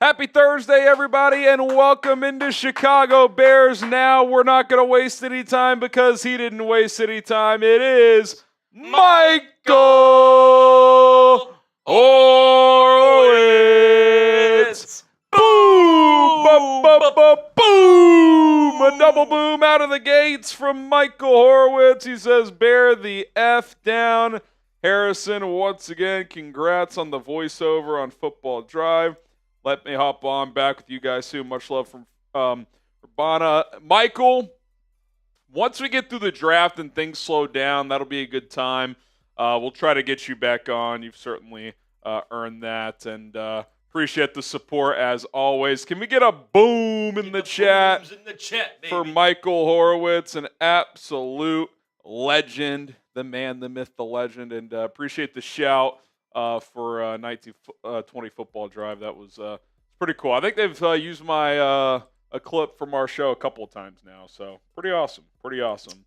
Happy Thursday, everybody, and welcome into Chicago Bears Now. We're not going to waste any time because he didn't waste any time. It is Michael Horowitz. Boom! Boom! A double boom out of the gates from Michael Horowitz. He says, bear the F down. Harrison, once again, congrats on the voiceover on Football Drive. Let me hop on back with you guys soon. Much love from Urbana. Michael, once we get through the draft and things slow down, that'll be a good time. We'll try to get you back on. You've certainly earned that, and appreciate the support as always. Can we get a boom in the chat for Michael Horowitz, an absolute legend, the man, the myth, the legend, and appreciate the shout for 1920 Football Drive. That was pretty cool. I think they've used my a clip from our show a couple of times now, so pretty awesome. Pretty awesome.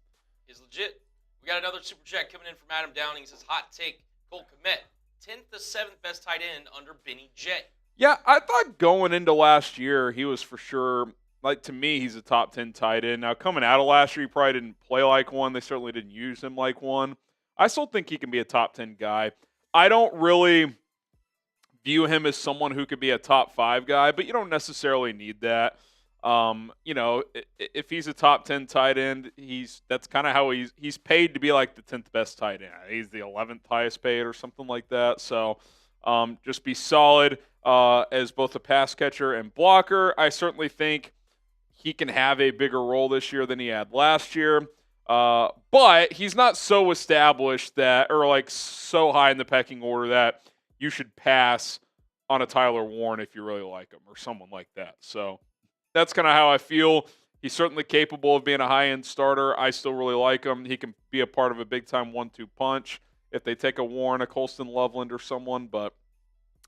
Is legit. We got another super chat coming in from Adam Downing. He says, hot take, Cole Kmet, 10th to 7th best tight end under Benny J. Yeah, I thought going into last year, he was for sure, like to me, he's a top 10 tight end. Now, coming out of last year, he probably didn't play like one. They certainly didn't use him like one. I still think he can be a top 10 guy. I don't really view him as someone who could be a top 5 guy, but you don't necessarily need that. If he's a top 10 tight end, that's kind of how he's paid to be like the 10th best tight end. He's the 11th highest paid or something like that. So just be solid as both a pass catcher and blocker. I certainly think he can have a bigger role this year than he had last year. But he's not so established so high in the pecking order that you should pass on a Tyler Warren if you really like him or someone like that. So that's kind of how I feel. He's certainly capable of being a high-end starter. I still really like him. He can be a part of a big-time 1-2 punch if they take a Warren, a Colston Loveland, or someone. But,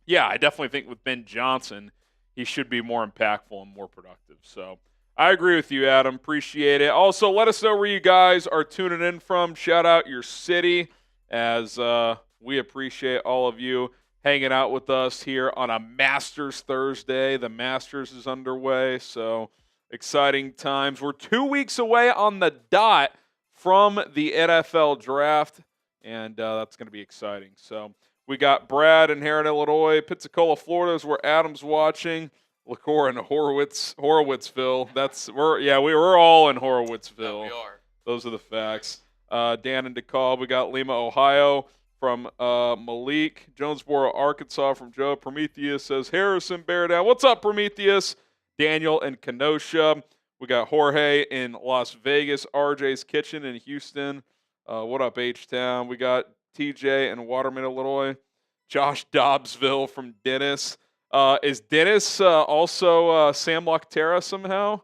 yeah, I definitely think with Ben Johnson, he should be more impactful and more productive. So I agree with you, Adam. Appreciate it. Also, let us know where you guys are tuning in from. Shout out your city, as we appreciate all of you hanging out with us here on a Masters Thursday. The Masters is underway, so exciting times. We're 2 weeks away on the dot from the NFL draft, and that's going to be exciting. So we got Brad in here in Illinois. Pensacola, Florida is where Adam's watching. LaCour in Horowitzville. We're all in Horowitzville. Yeah, we are. Those are the facts. Dan in DeKalb. We got Lima, Ohio from Malik. Jonesboro, Arkansas from Joe. Prometheus says, Harrison, bear down. What's up, Prometheus? Daniel in Kenosha. We got Jorge in Las Vegas. RJ's Kitchen in Houston. What up, H-Town? We got TJ in Waterman, Illinois. Josh Dobbsville from Dennis. Is Dennis also Sam Loctera somehow?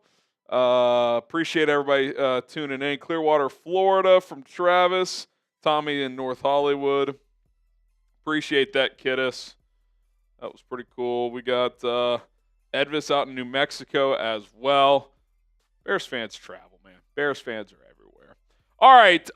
Appreciate everybody tuning in. Clearwater, Florida from Travis. Tommy in North Hollywood. Appreciate that, Kiddis. That was pretty cool. We got Edvis out in New Mexico as well. Bears fans travel, man. Bears fans are everywhere. All right,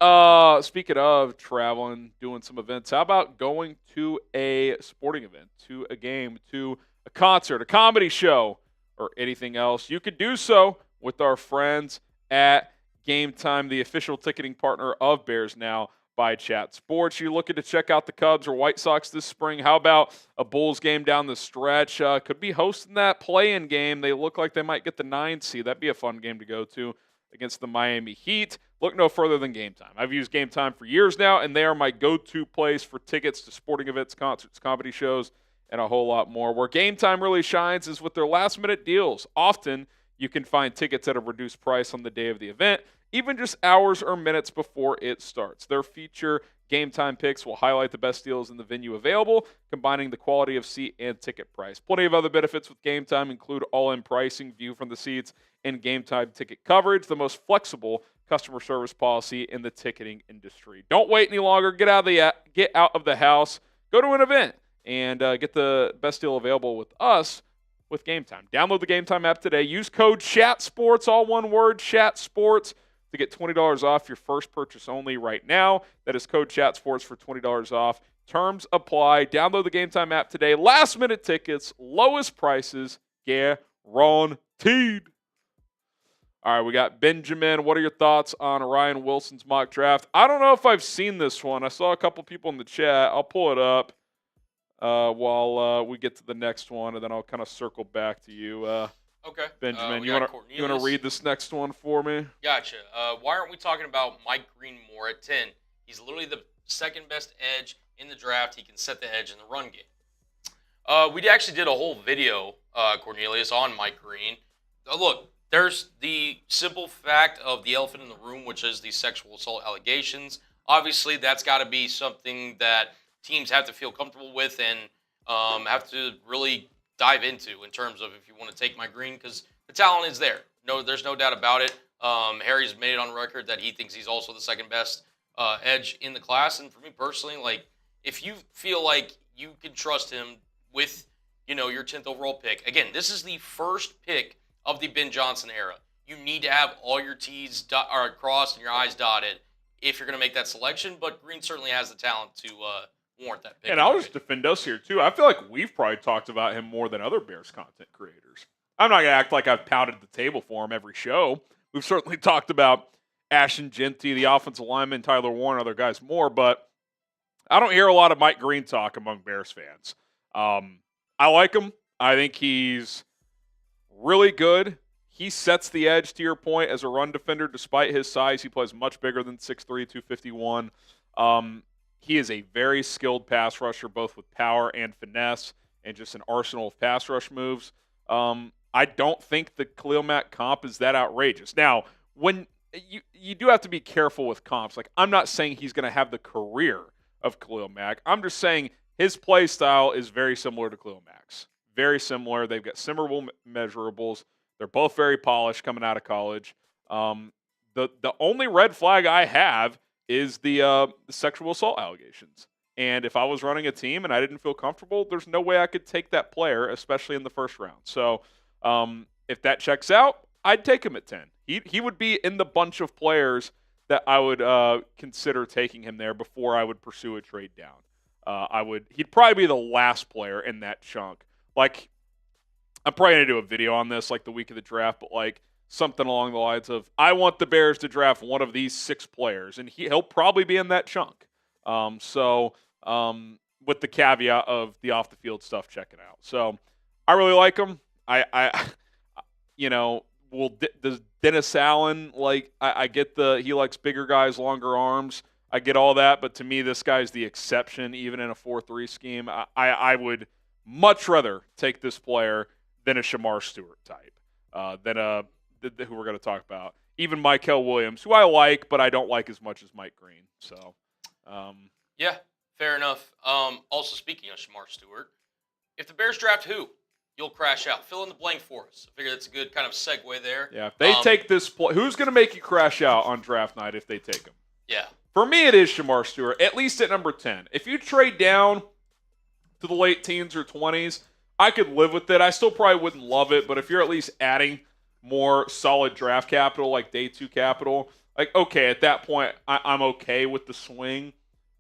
speaking of traveling, doing some events, how about going to a sporting event, to a game, to a concert, a comedy show, or anything else? You could do so with our friends at GameTime, the official ticketing partner of Bears Now by Chat Sports. You looking to check out the Cubs or White Sox this spring? How about a Bulls game down the stretch? Could be hosting that play-in game. They look like they might get the 9 seed. That'd be a fun game to go to against the Miami Heat. Look no further than GameTime. I've used GameTime for years now, and they are my go-to place for tickets to sporting events, concerts, comedy shows, and a whole lot more. Where GameTime really shines is with their last-minute deals. Often, you can find tickets at a reduced price on the day of the event, even just hours or minutes before it starts. Their feature GameTime picks will highlight the best deals in the venue available, combining the quality of seat and ticket price. Plenty of other benefits with GameTime include all-in pricing, view from the seats, and GameTime ticket coverage, the most flexible customer service policy in the ticketing industry. Don't wait any longer. Get out of the house. Go to an event and get the best deal available with us with GameTime. Download the GameTime app today. Use code CHATSPORTS, all one word, CHATSPORTS, to get $20 off your first purchase only right now. That is code CHATSPORTS for $20 off Terms apply. Download the GameTime app today. Last-minute tickets, lowest prices, guaranteed. All right, we got Benjamin. What are your thoughts on Ryan Wilson's mock draft? I don't know if I've seen this one. I saw a couple people in the chat. I'll pull it up while we get to the next one, and then I'll kind of circle back to you. Okay. Benjamin, you want to read this next one for me? Gotcha. Why aren't we talking about Mike Green more at 10? He's literally the second best edge in the draft. He can set the edge in the run game. We actually did a whole video, Cornelius, on Mike Green. Look, there's the simple fact of the elephant in the room, which is the sexual assault allegations. Obviously, that's got to be something that teams have to feel comfortable with and have to really dive into in terms of if you want to take Mike Green, because the talent is there. No, there's no doubt about it. Harry's made it on record that he thinks he's also the second best edge in the class. And for me personally, like, if you feel like you can trust him with, your 10th overall pick, again, this is the first pick of the Ben Johnson era. You need to have all your T's crossed and your I's dotted if you're going to make that selection, but Green certainly has the talent to warrant that pick. And I'll just defend us here, too. I feel like we've probably talked about him more than other Bears content creators. I'm not going to act like I've pounded the table for him every show. We've certainly talked about Ashton Jeanty, the offensive lineman, Tyler Warren, other guys more, but I don't hear a lot of Mike Green talk among Bears fans. I like him. I think he's really good. He sets the edge, to your point, as a run defender. Despite his size, he plays much bigger than 6'3", 251. He is a very skilled pass rusher, both with power and finesse, and just an arsenal of pass rush moves. I don't think the Khalil Mack comp is that outrageous. Now, when you do have to be careful with comps. Like, I'm not saying he's going to have the career of Khalil Mack. I'm just saying his play style is very similar to Khalil Mack's. Very similar. They've got similar measurables. They're both very polished coming out of college. The only red flag I have is the sexual assault allegations. And if I was running a team and I didn't feel comfortable, there's no way I could take that player, especially in the first round. So if that checks out, I'd take him at 10. He would be in the bunch of players that I would consider taking him there before I would pursue a trade down. He'd probably be the last player in that chunk. Like, I'm probably going to do a video on this like the week of the draft, but like something along the lines of, I want the Bears to draft one of these 6 players, and he'll probably be in that chunk. With the caveat of the off-the-field stuff checking out. So I really like him. Does Dennis Allen, I get he likes bigger guys, longer arms. I get all that, but to me, this guy's the exception, even in a 4-3 scheme. I would much rather take this player than a Shamar Stewart type, who we're going to talk about. Even Mykel Williams, who I like, but I don't like as much as Mike Green. So, yeah, fair enough. Also, speaking of Shamar Stewart, if the Bears draft who, you'll crash out. Fill in the blank for us. I figure that's a good kind of segue there. Yeah, if they take this play, who's going to make you crash out on draft night if they take him? Yeah. For me, it is Shamar Stewart, at least at number 10. If you trade down to the late teens or 20s, I could live with it. I still probably wouldn't love it, but if you're at least adding more solid draft capital, like day 2 capital, like, okay, at that point, I'm okay with the swing.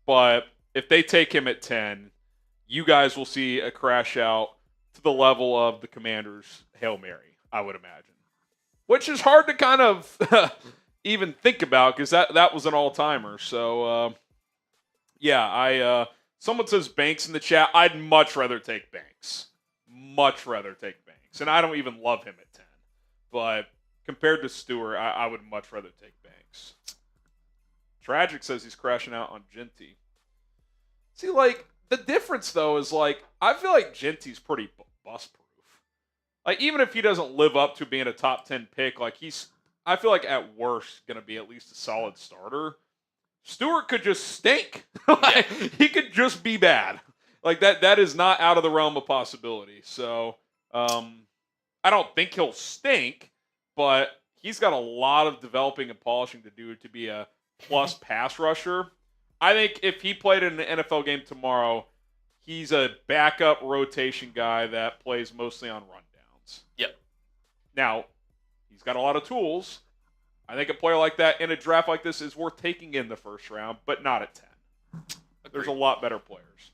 But if they take him at 10, you guys will see a crash out to the level of the Commanders' Hail Mary, I would imagine. Which is hard to kind of even think about because that was an all-timer. So, someone says Banks in the chat. I'd much rather take Banks. Much rather take Banks. And I don't even love him at 10. But compared to Stewart, I would much rather take Banks. Tragic says he's crashing out on Jeanty. See, the difference, though, is, I feel like Genty's pretty bust-proof. Even if he doesn't live up to being a top 10 pick, I feel like at worst going to be at least a solid starter. Stewart could just stink. He could just be bad. That is not out of the realm of possibility. So, I don't think he'll stink, but he's got a lot of developing and polishing to do to be a plus pass rusher. I think if he played in an NFL game tomorrow, he's a backup rotation guy that plays mostly on rundowns. Yep. Now, he's got a lot of tools. I think a player like that in a draft like this is worth taking in the first round, but not at 10. There's a lot better players.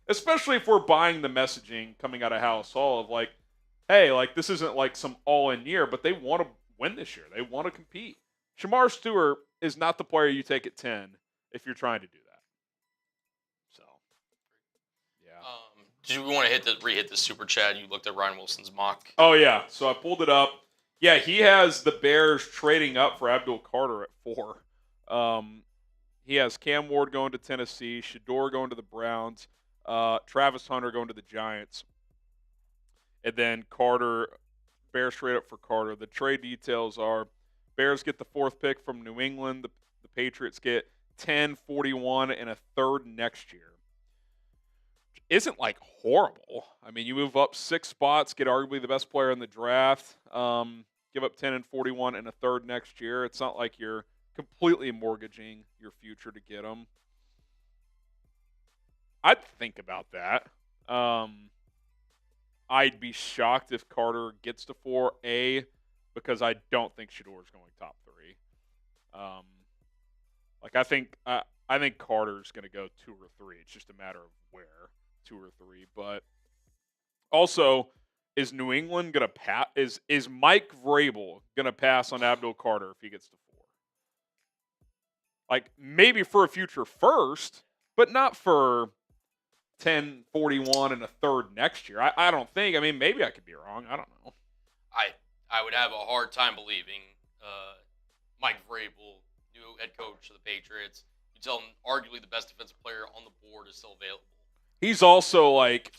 Especially if we're buying the messaging coming out of House Hall of like, hey, like this isn't like some all-in year, but they want to win this year. They want to compete. Shamar Stewart is not the player you take at 10 if you're trying to do that. So, yeah. Did you want to re-hit the super chat? You looked at Ryan Wilson's mock. Oh, yeah. So I pulled it up. Yeah, he has the Bears trading up for Abdul Carter at 4. He has Cam Ward going to Tennessee, Shedeur going to the Browns, Travis Hunter going to the Giants, and then Carter, Bears trade up for Carter. The trade details are Bears get the 4th pick from New England. The Patriots get 10, 41, and a 3rd next year. Isn't like horrible. I mean, you move up 6 spots, get arguably the best player in the draft, give up 10 and 41 and a 3rd next year. It's not like you're completely mortgaging your future to get him. I'd think about that. I'd be shocked if Carter gets to 4A because I don't think Shedeur's going top 3. I think Carter's going to go 2 or 3. It's just a matter of where, 2 or 3. But also, is New England going to pass? Is Mike Vrabel going to pass on Abdul Carter if he gets to 4? Like maybe for a future first, but not for 10, 41, and a 3rd next year. I don't think. I mean, maybe I could be wrong. I don't know. I would have a hard time believing Mike Vrabel, new head coach of the Patriots. You tell him arguably the best defensive player on the board is still available. He's also like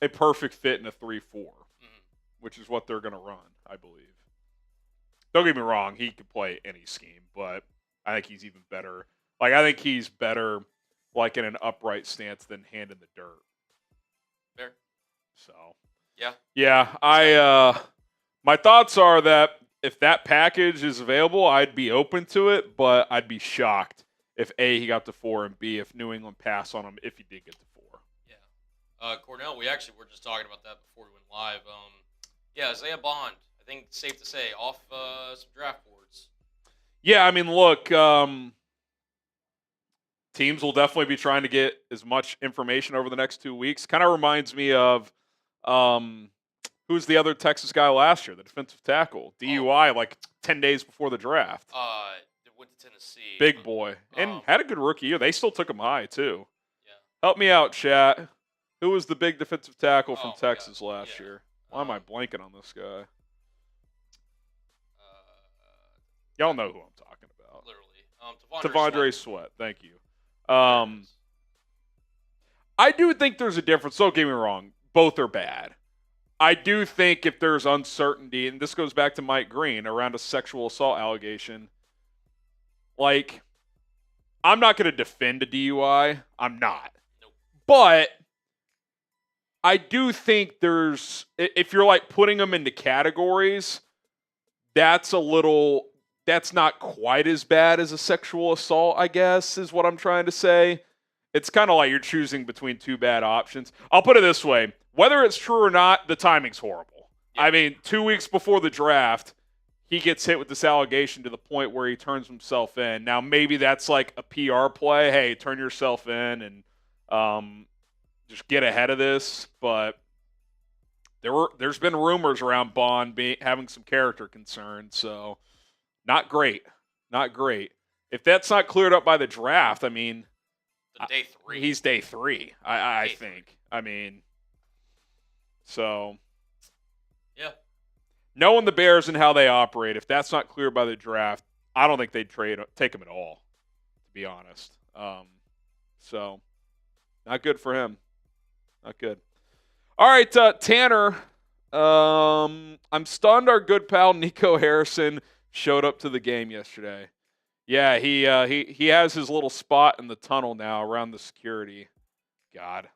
a perfect fit in a 3-4, which is what they're going to run, I believe. Don't get me wrong. He could play any scheme, but I think he's even better. Like, I think he's better like in an upright stance than hand in the dirt. Fair. So. Yeah. Yeah, my thoughts are that if that package is available, I'd be open to it, but I'd be shocked if A, he got to 4, and B, if New England passed on him if he did get to 4. Yeah. Cornell, we actually were just talking about that before we went live. Yeah, Isaiah Bond, I think it's safe to say, off some draft boards. Yeah, I mean, look, teams will definitely be trying to get as much information over the next 2 weeks. Kind of reminds me of who's the other Texas guy last year, the defensive tackle, DUI, like 10 days before the draft. Went to Tennessee. Big boy. And had a good rookie year. They still took him high, too. Yeah. Help me out, chat. Who was the big defensive tackle from Texas last year? Why am I blanking on this guy? Y'all know who I'm talking about. Literally. T'Vondre Sweat. Thank you. I do think there's a difference. Don't get me wrong. Both are bad. I do think if there's uncertainty, and this goes back to Mike Green around a sexual assault allegation, like, I'm not going to defend a DUI. I'm not. Nope. But I do think there's, if you're like putting them into categories, that's not quite as bad as a sexual assault, I guess, is what I'm trying to say. It's kind of like you're choosing between 2 bad options. I'll put it this way. Whether it's true or not, the timing's horrible. Yeah. I mean, 2 weeks before the draft, he gets hit with this allegation to the point where he turns himself in. Now, maybe that's like a PR play. Hey, turn yourself in and just get ahead of this. But there's been rumors around Bond having some character concerns, so not great. Not great. If that's not cleared up by the draft, I mean, day 3. He's day 3, I think. I mean, so yeah. Knowing the Bears and how they operate, if that's not cleared by the draft, I don't think they'd take him at all, to be honest. So not good for him. Not good. All right, Tanner. I'm stunned our good pal Nico Harrison showed up to the game yesterday. Yeah, he has his little spot in the tunnel now around the security. God,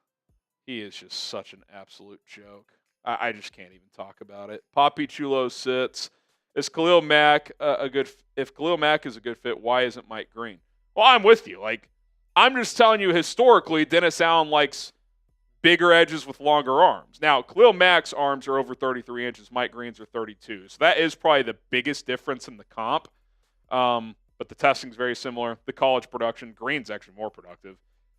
he is just such an absolute joke. I just can't even talk about it. Poppy Chulo sits. Is Khalil Mack a good? If Khalil Mack is a good fit, why isn't Mike Green? Well, I'm with you. Like, I'm just telling you historically, Dennis Allen likes bigger edges with longer arms. Now, Khalil Mack's arms are over 33 inches. Mike Green's are 32. So that is probably the biggest difference in the comp. But the testing's very similar. The college production, Green's actually more productive.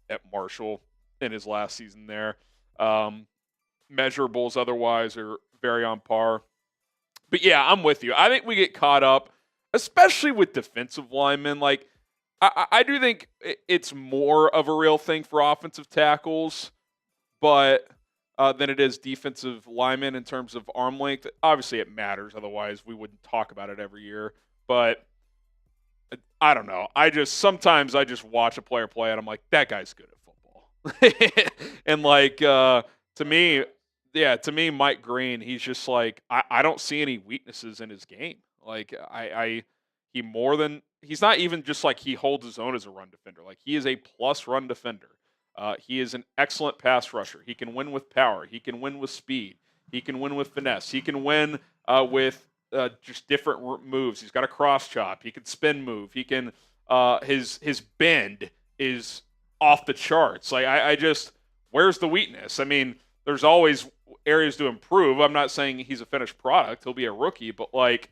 at Marshall in his last season there. Measurables otherwise are very on par. But yeah, I'm with you. I think we get caught up, especially with defensive linemen. Like, I do think it's more of a real thing for offensive tackles, but than it is defensive linemen in terms of arm length. Obviously, it matters. Otherwise, we wouldn't talk about it every year. But I don't know. Sometimes I just watch a player play and I'm like, that guy's good at football. And like to me, Mike Green, he's just like I don't see any weaknesses in his game. Like he's not even just like he holds his own as a run defender. Like he is a plus run defender. He is an excellent pass rusher. He can win with power. He can win with speed. He can win with finesse. He can win with just different moves. He's got a cross chop. He can spin move. He can his bend is off the charts. Like I just where's the weakness? I mean, there's always areas to improve. I'm not saying he's a finished product. He'll be a rookie, but like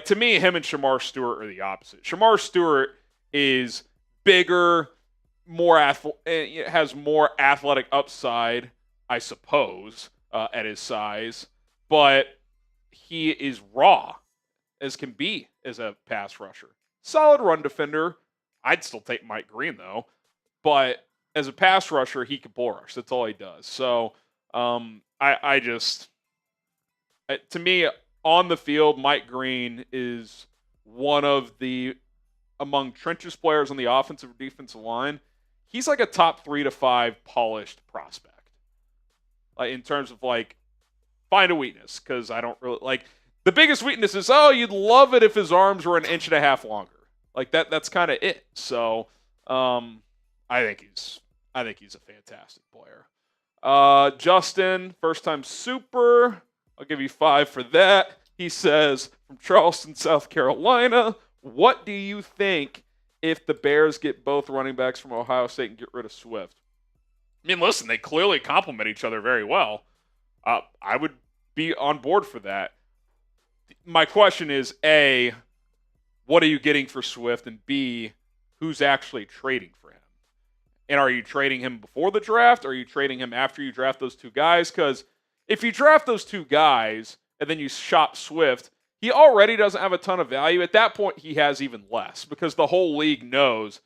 to me, him and Shamar Stewart are the opposite. Shamar Stewart is bigger, has more athletic upside, I suppose, at his size, but he is raw as can be as a pass rusher. Solid run defender. I'd still take Mike Green though, but as a pass rusher, he can bull rush. That's all he does. So to me, on the field, Mike Green is one of the, among trenches players on the offensive or defensive line, he's like a top 3 to 5 polished prospect. Like in terms of like, find a weakness, because I don't really, like, the biggest weakness is, you'd love it if his arms were an inch and a half longer. Like that's kind of it. So I think he's a fantastic player. Justin, first time super. I'll give you 5 for that. He says, from Charleston, South Carolina, what do you think if the Bears get both running backs from Ohio State and get rid of Swift? I mean, listen, they clearly complement each other very well. I would be on board for that. My question is, A, what are you getting for Swift? And B, who's actually trading for him? And are you trading him before the draft? Or are you trading him after you draft those 2 guys? Because if you draft those 2 guys and then you shop Swift, he already doesn't have a ton of value. At that point, he has even less because the whole league knows,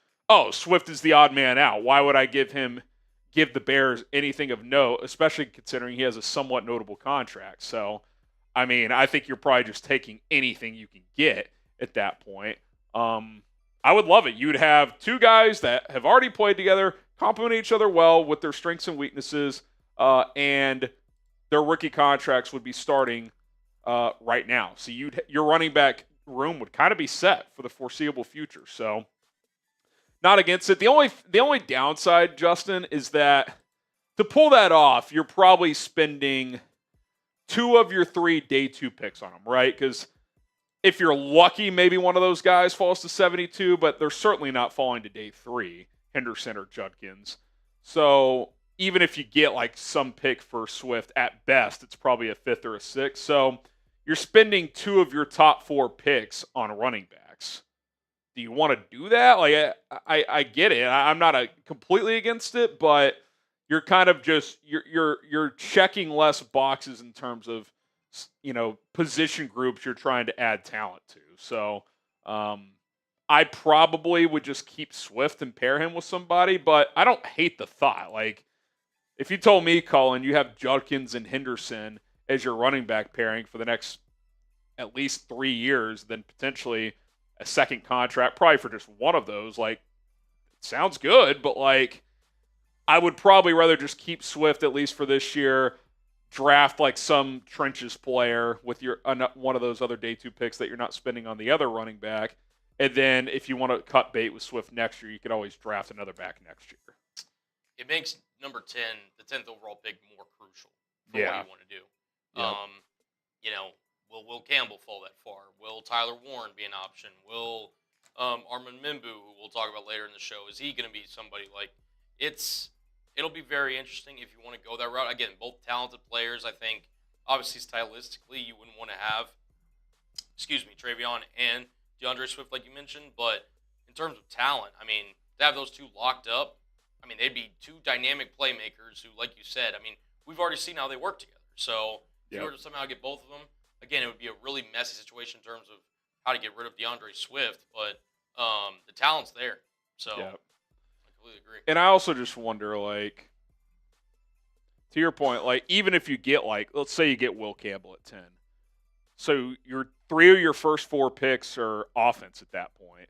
Swift is the odd man out. Why would I give the Bears anything of note, especially considering he has a somewhat notable contract? So, I mean, I think you're probably just taking anything you can get at that point. I would love it. You'd have 2 guys that have already played together, complement each other well with their strengths and weaknesses, and their rookie contracts would be starting right now. So your running back room would kind of be set for the foreseeable future. So not against it. The only downside, Justin, is that to pull that off, you're probably spending 2 of your 3 day 2 picks on them, right? Because if you're lucky, maybe one of those guys falls to 72, but they're certainly not falling to day 3, Henderson or Judkins. So even if you get like some pick for Swift, at best, it's probably a 5th or a 6th. So you're spending 2 of your top 4 picks on running backs. Do you want to do that? Like, I get it. I'm not completely against it, but you're kind of just you're checking less boxes in terms of, position groups you're trying to add talent to. So I probably would just keep Swift and pair him with somebody, but I don't hate the thought. Like, if you told me, Colin, you have Judkins and Henderson as your running back pairing for the next at least 3 years, then potentially a second contract, probably for just one of those, like, it sounds good, but like, I would probably rather just keep Swift at least for this year, draft like some trenches player with your one of those other day 2 picks that you're not spending on the other running back, and then if you want to cut bait with Swift next year, you could always draft another back next year. It makes number 10, the 10th overall pick, more crucial for what you want to do. Yep. Will Campbell fall that far? Will Tyler Warren be an option? Will Armand Membou, who we'll talk about later in the show, is he going to be somebody like it'll be very interesting if you want to go that route. Again, both talented players. I think, obviously, stylistically, you wouldn't want to have, Travion and DeAndre Swift, like you mentioned. But in terms of talent, I mean, to have those 2 locked up, I mean, they'd be two dynamic playmakers who, like you said, I mean, we've already seen how they work together. So if you were to somehow get both of them, again, it would be a really messy situation in terms of how to get rid of DeAndre Swift, but the talent's there. So I completely agree. And I also just wonder, like, to your point, like, even if you get, like, let's say you get Will Campbell at 10. So your 3 of your first 4 picks are offense at that point.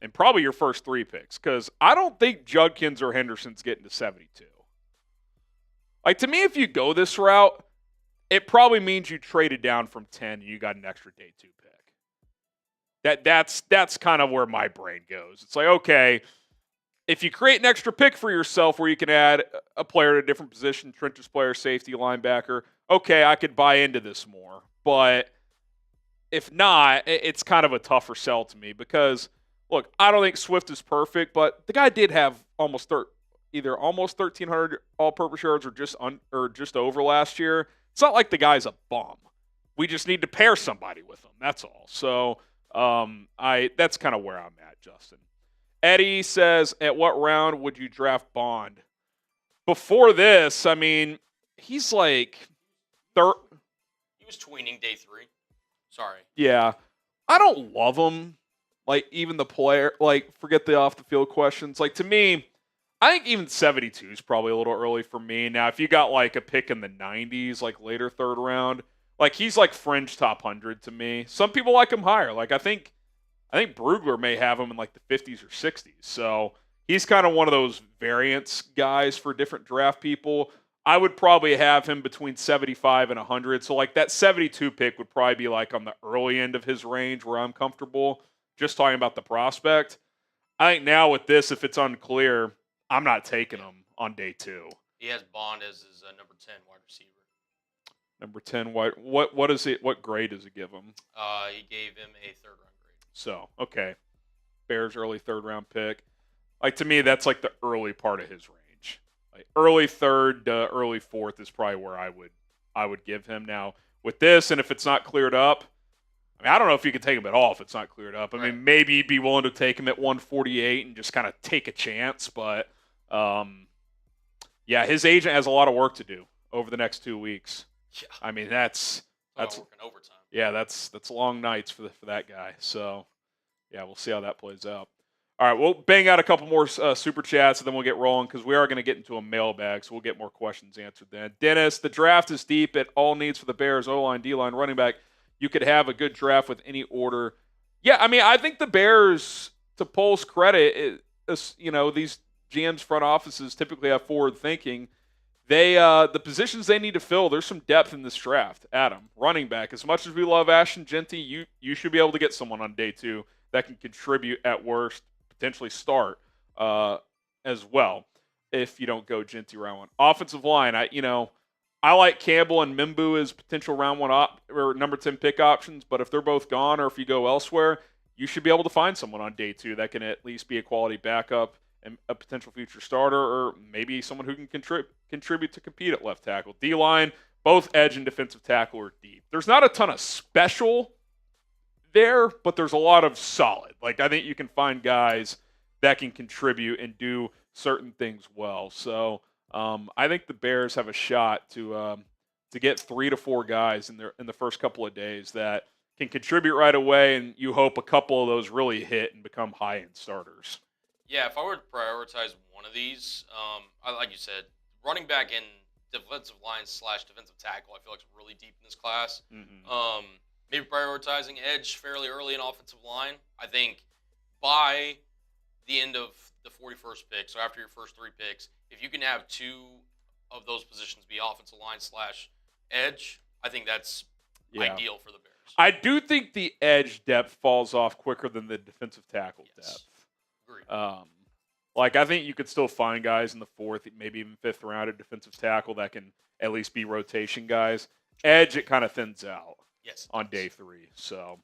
And probably your first 3 picks, because I don't think Judkins or Henderson's getting to 72. Like, to me, if you go this route, it probably means you traded down from 10 and you got an extra day 2 pick. That's kind of where my brain goes. It's like, okay, if you create an extra pick for yourself where you can add a player at a different position, trenches player, safety, linebacker, okay, I could buy into this more. But if not, it's kind of a tougher sell to me because, look, I don't think Swift is perfect, but the guy did have either almost 1,300 all-purpose yards or just over last year. It's not like the guy's a bum. We just need to pair somebody with him. That's all. So that's kind of where I'm at, Justin. Eddie says, at what round would you draft Bond? Before this, I mean, he's like third. He was tweening day 3. Sorry. Yeah. I don't love him. Like, even the player, like, forget the off-the-field questions. Like, to me, I think even 72 is probably a little early for me. Now, if you got, like, a pick in the 90s, like, later third round, like, he's, like, fringe top 100 to me. Some people like him higher. Like, I think Brugler may have him in, like, the 50s or 60s. So he's kind of one of those variance guys for different draft people. I would probably have him between 75 and 100. So, like, that 72 pick would probably be, like, on the early end of his range where I'm comfortable. Just talking about the prospect. I think now with this, if it's unclear, I'm not taking him on day 2. He has Bond as his number 10 wide receiver. Number 10 wide. What is it? What grade does it give him? He gave him a 3rd-round grade. So, okay. Bears early 3rd-round pick. Like, to me, that's like the early part of his range. Like, early 3rd to early 4th is probably where I would give him. Now, with this, and if it's not cleared up, I mean, I don't know if you can take him at all if it's not cleared up. I mean, maybe you'd be willing to take him at 148 and just kind of take a chance. But, yeah, his agent has a lot of work to do over the next 2 weeks. Yeah. I mean, that's working overtime. Yeah, that's long nights for that guy. So, yeah, we'll see how that plays out. All right, we'll bang out a couple more super chats, and then we'll get rolling because we are going to get into a mailbag, so we'll get more questions answered then. Dennis, the draft is deep at all needs for the Bears, O-line, D-line, running back. You could have a good draft with any order. Yeah, I mean, I think the Bears, to Pole's credit, these GM's front offices typically have forward thinking. The positions they need to fill, there's some depth in this draft. Adam, running back. As much as we love Ashton Jeanty, you should be able to get someone on day 2 that can contribute at worst, potentially start as well if you don't go Jeanty round 1. Offensive line, I like Campbell and Membou as potential round 1 or number 10 pick options, but if they're both gone or if you go elsewhere, you should be able to find someone on day 2 that can at least be a quality backup and a potential future starter, or maybe someone who can contribute to compete at left tackle. D-line, both edge and defensive tackle are deep. There's not a ton of special there, but there's a lot of solid. Like, I think you can find guys that can contribute and do certain things well. So I think the Bears have a shot to get 3 to 4 guys in the first couple of days that can contribute right away, and you hope a couple of those really hit and become high-end starters. Yeah, if I were to prioritize one of these, like you said, running back and defensive line / defensive tackle, I feel like it's really deep in this class. Mm-hmm. Maybe prioritizing edge fairly early in offensive line. I think by the end of the 41st pick, so after your first 3 picks, if you can have 2 of those positions be offensive line / edge, I think that's ideal for the Bears. I do think the edge depth falls off quicker than the defensive tackle depth. Like, I think you could still find guys in the 4th, maybe even 5th round at defensive tackle that can at least be rotation guys. Edge, it kind of thins out on day 3. So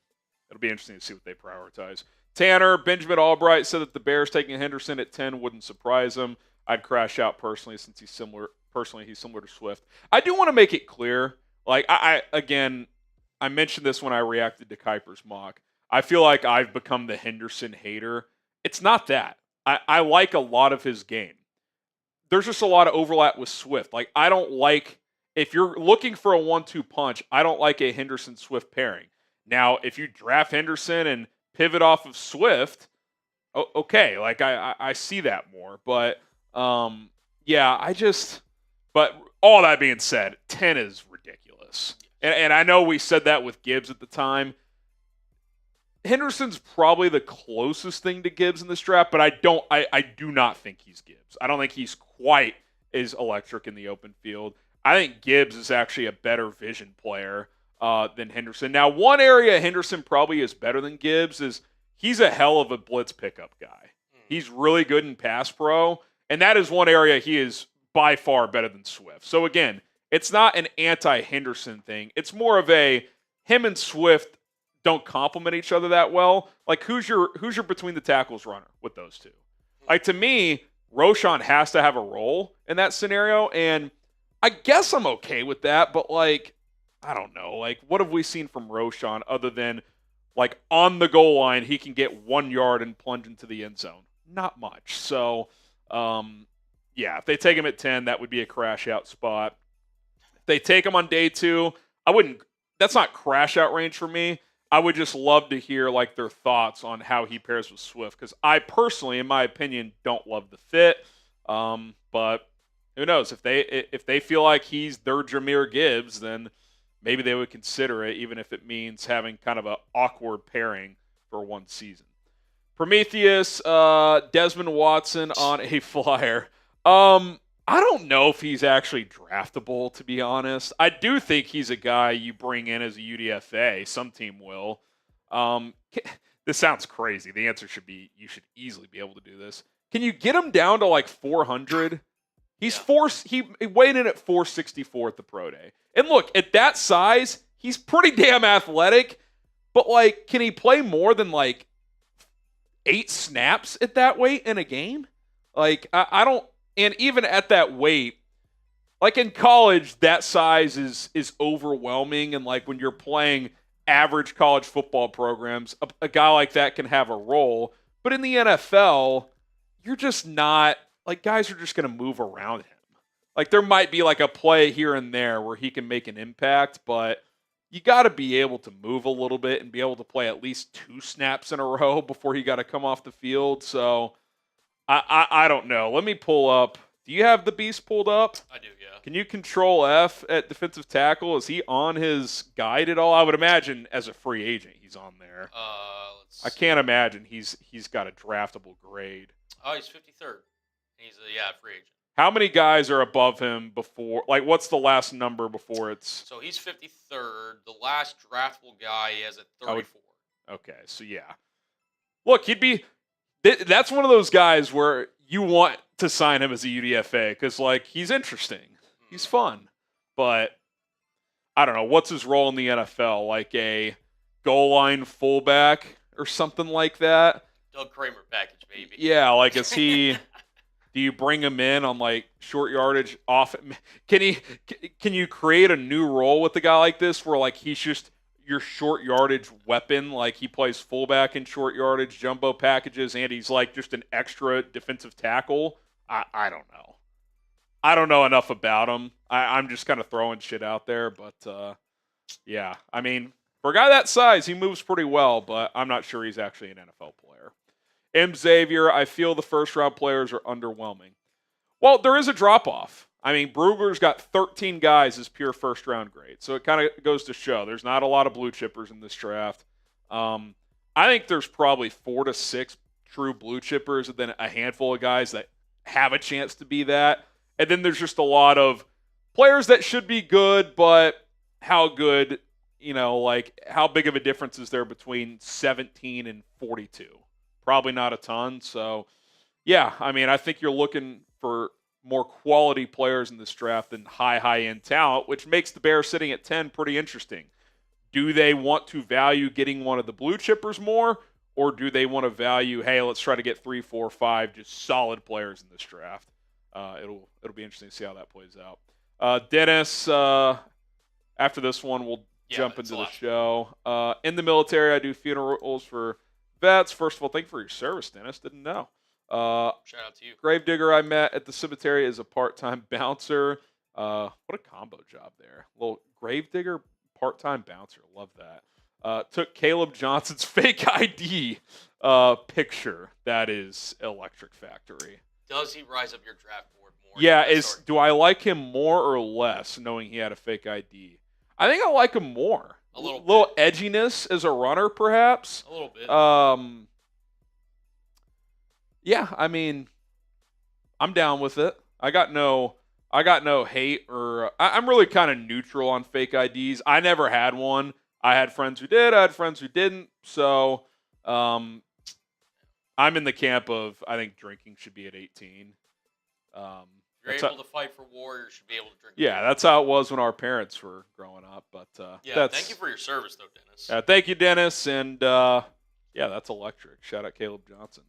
it'll be interesting to see what they prioritize. Tanner, Benjamin Albright said that the Bears taking Henderson at 10 wouldn't surprise him. I'd crash out personally since he's similar to Swift. I do want to make it clear, like, I mentioned this when I reacted to Kuiper's mock. I feel like I've become the Henderson hater. It's not that. I like a lot of his game. There's just a lot of overlap with Swift. Like, I don't like, if you're looking for a 1-2 punch, I don't like a Henderson-Swift pairing. Now, if you draft Henderson and pivot off of Swift, okay, like I see that more. But yeah, but all that being said, 10 is ridiculous. And I know we said that with Gibbs at the time. Henderson's probably the closest thing to Gibbs in this draft, but I do not think he's Gibbs. I don't think he's quite as electric in the open field. I think Gibbs is actually a better vision player than Henderson. Now, one area Henderson probably is better than Gibbs is he's a hell of a blitz pickup guy. He's really good in pass pro, and that is one area he is by far better than Swift. So again, it's not an anti-Henderson thing. It's more of a him and Swift don't complement each other that well. Like, who's your between the tackles runner with those two? Like, to me, Roschon has to have a role in that scenario, and I guess I'm okay with that, but, like, I don't know. Like, what have we seen from Roschon other than, like, on the goal line, he can get 1 yard and plunge into the end zone? Not much. So, yeah, if they take him at 10, that would be a crash out spot. If they take him on day 2, that's not crash out range for me. I would just love to hear like their thoughts on how he pairs with Swift, because I personally, in my opinion, don't love the fit. But who knows? If they feel like he's their Jahmyr Gibbs, then maybe they would consider it, even if it means having kind of an awkward pairing for one season. Prometheus, Desmond Watson on a flyer. I don't know if he's actually draftable, to be honest. I do think he's a guy you bring in as a UDFA. Some team will. This sounds crazy. The answer should be you should easily be able to do this. Can you get him down to like 400? He weighed in at 464 at the pro day. And look, at that size, he's pretty damn athletic. But like, can he play more than like 8 snaps at that weight in a game? Like, I don't. And even at that weight, like in college, that size is overwhelming. And like when you're playing average college football programs, a guy like that can have a role. But in the NFL, you're just not, like, guys are just going to move around him. Like, there might be like a play here and there where he can make an impact, but you got to be able to move a little bit and be able to play at least 2 snaps in a row before you got to come off the field. So I don't know. Let me pull up. Do you have the Beast pulled up? I do, yeah. Can you control F at defensive tackle? Is he on his guide at all? I would imagine as a free agent he's on there. I can't imagine he's got a draftable grade. Oh, he's 53rd. He's a free agent. How many guys are above him before? Like, what's the last number before it's? So he's 53rd. The last draftable guy he has at 34. Okay, so yeah. Look, he'd be. That's one of those guys where you want to sign him as a UDFA because, like, he's interesting. He's fun. But I don't know. What's his role in the NFL? Like a goal line fullback or something like that? Doug Kramer package, baby. Yeah, like, is he... Do you bring him in on, like, short yardage off? Can you create a new role with a guy like this where, like, he's just your short yardage weapon? Like, he plays fullback in short yardage, jumbo packages, and he's, like, just an extra defensive tackle? I don't know. I don't know enough about him. I'm just kind of throwing shit out there. But, yeah. I mean, for a guy that size, he moves pretty well, but I'm not sure he's actually an NFL player. M. Xavier, I feel the first-round players are underwhelming. Well, there is a drop-off. I mean, Brugler's got 13 guys as pure first-round grade, so it kind of goes to show there's not a lot of blue chippers in this draft. I think there's probably 4 to 6 true blue chippers, and then a handful of guys that have a chance to be that. And then there's just a lot of players that should be good, but how good, like how big of a difference is there between 17 and 42? Probably not a ton. So, yeah, I mean, I think you're looking for more quality players in this draft than high-end talent, which makes the Bears sitting at 10 pretty interesting. Do they want to value getting one of the blue chippers more, or do they want to value, hey, let's try to get 3, 4, 5 just solid players in this draft? It'll be interesting to see how that plays out. Dennis, after this one, we'll jump into the show. In the military, I do funerals for vets. First of all, thank you for your service, Dennis. Didn't know. Shout out to you. Gravedigger I met at the cemetery is a part-time bouncer. What a combo job there. Little Gravedigger, part-time bouncer. Love that. Took Caleb Johnson's fake ID picture. That is Electric Factory. Does he rise up your draft board more? Yeah, do I like him more or less knowing he had a fake ID? I think I like him more. A little edginess as a runner, perhaps. A little bit. Yeah, I mean, I'm down with it. I got no hate or I'm really kind of neutral on fake IDs. I never had one. I had friends who did. I had friends who didn't. So, I'm in the camp of I think drinking should be at 18. You're able to fight for war. You should be able to drink. Yeah, that's how it was when our parents were growing up. But thank you for your service, though, Dennis. Thank you, Dennis. And that's electric. Shout out Caleb Johnson.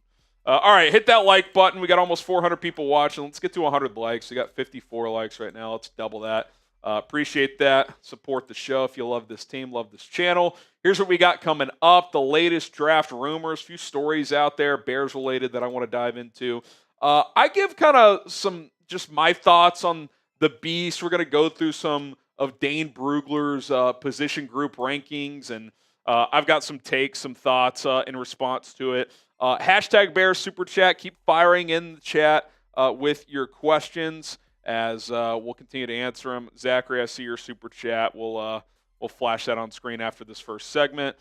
All right, hit that like button. We got almost 400 people watching. Let's get to 100 likes. We got 54 likes right now. Let's double that. Appreciate that. Support the show if you love this team, love this channel. Here's what we got coming up. The latest draft rumors, a few stories out there, Bears related that I want to dive into. I give kind of just my thoughts on the Beast. We're going to go through some of Dane Brugler's position group rankings, and I've got some takes, some thoughts in response to it. Hashtag Bears Super Chat. Keep firing in the chat with your questions as we'll continue to answer them. Zachary, I see your Super Chat. We'll flash that on screen after this first segment.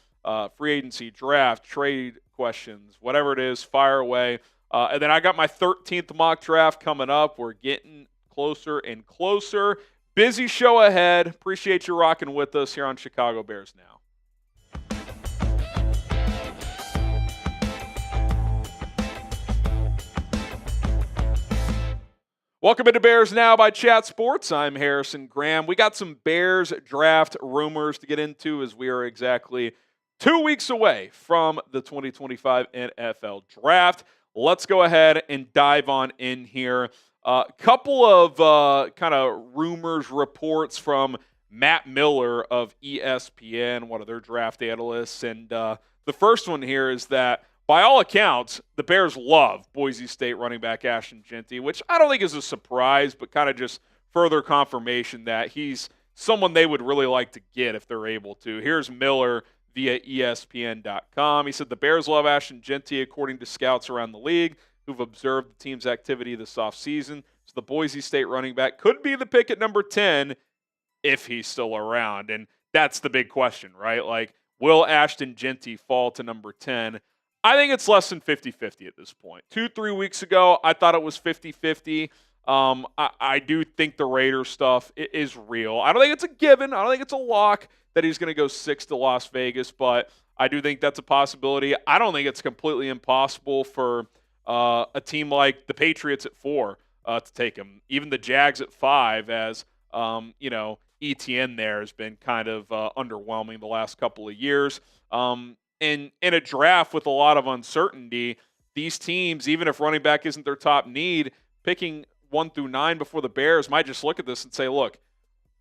Free agency, draft, trade questions, whatever it is, fire away. And then I got my 13th mock draft coming up. We're getting closer and closer. Busy show ahead. Appreciate you rocking with us here on Chicago Bears Now. Welcome into Bears Now by Chat Sports. I'm Harrison Graham. We got some Bears draft rumors to get into as we are exactly 2 weeks away from the 2025 NFL Draft. Let's go ahead and dive on in here. A couple of kind of rumors, reports from Matt Miller of ESPN, one of their draft analysts. And the first one here is that, by all accounts, the Bears love Boise State running back Ashton Jeanty, which I don't think is a surprise, but kind of just further confirmation that he's someone they would really like to get if they're able to. Here's Miller via ESPN.com. He said the Bears love Ashton Jeanty, according to scouts around the league who've observed the team's activity this offseason. So the Boise State running back could be the pick at number 10 if he's still around. And that's the big question, right? Like, will Ashton Jeanty fall to number 10? I think it's less than 50-50 at this point. 2-3 weeks ago, I thought it was 50-50. I do think the Raiders stuff is real. I don't think it's a given. I don't think it's a lock that he's going to go 6 to Las Vegas, but I do think that's a possibility. I don't think it's completely impossible for a team like the Patriots at 4 to take him. Even the Jags at 5, as ETN there has been kind of underwhelming the last couple of years. In a draft with a lot of uncertainty, these teams, even if running back isn't their top need, picking 1 through 9 before the Bears might just look at this and say, look,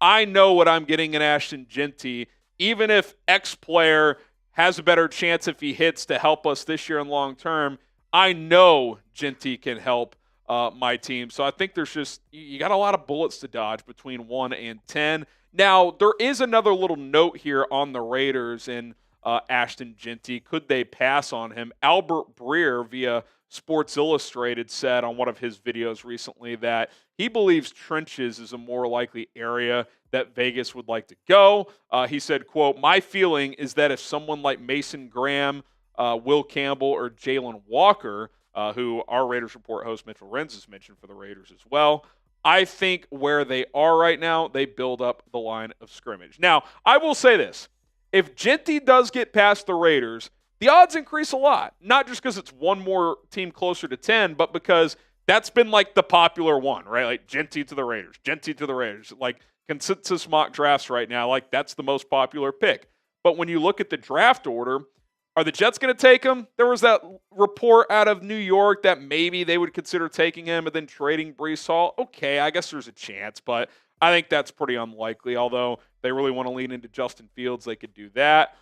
I know what I'm getting in Ashton Jeanty. Even if X player has a better chance if he hits to help us this year and long term, I know Jeanty can help my team. So I think there's you got a lot of bullets to dodge between 1 and 10. Now, there is another little note here on the Raiders and Ashton Jeanty. Could they pass on him? Albert Breer via Sports Illustrated said on one of his videos recently that he believes trenches is a more likely area that Vegas would like to go. He said, quote, my feeling is that if someone like Mason Graham, Will Campbell, or Jalen Walker, who our Raiders Report host Mitchell Renz has mentioned for the Raiders as well, I think where they are right now, they build up the line of scrimmage. Now, I will say this. If Jeanty does get past the Raiders, the odds increase a lot. Not just because it's one more team closer to 10, but because that's been like the popular one, right? Like Jeanty to the Raiders, Jeanty to the Raiders. Like consensus mock drafts right now, like that's the most popular pick. But when you look at the draft order, are the Jets going to take him? There was that report out of New York that maybe they would consider taking him and then trading Breece Hall. Okay, I guess there's a chance, but I think that's pretty unlikely, although they really want to lean into Justin Fields, they could do that.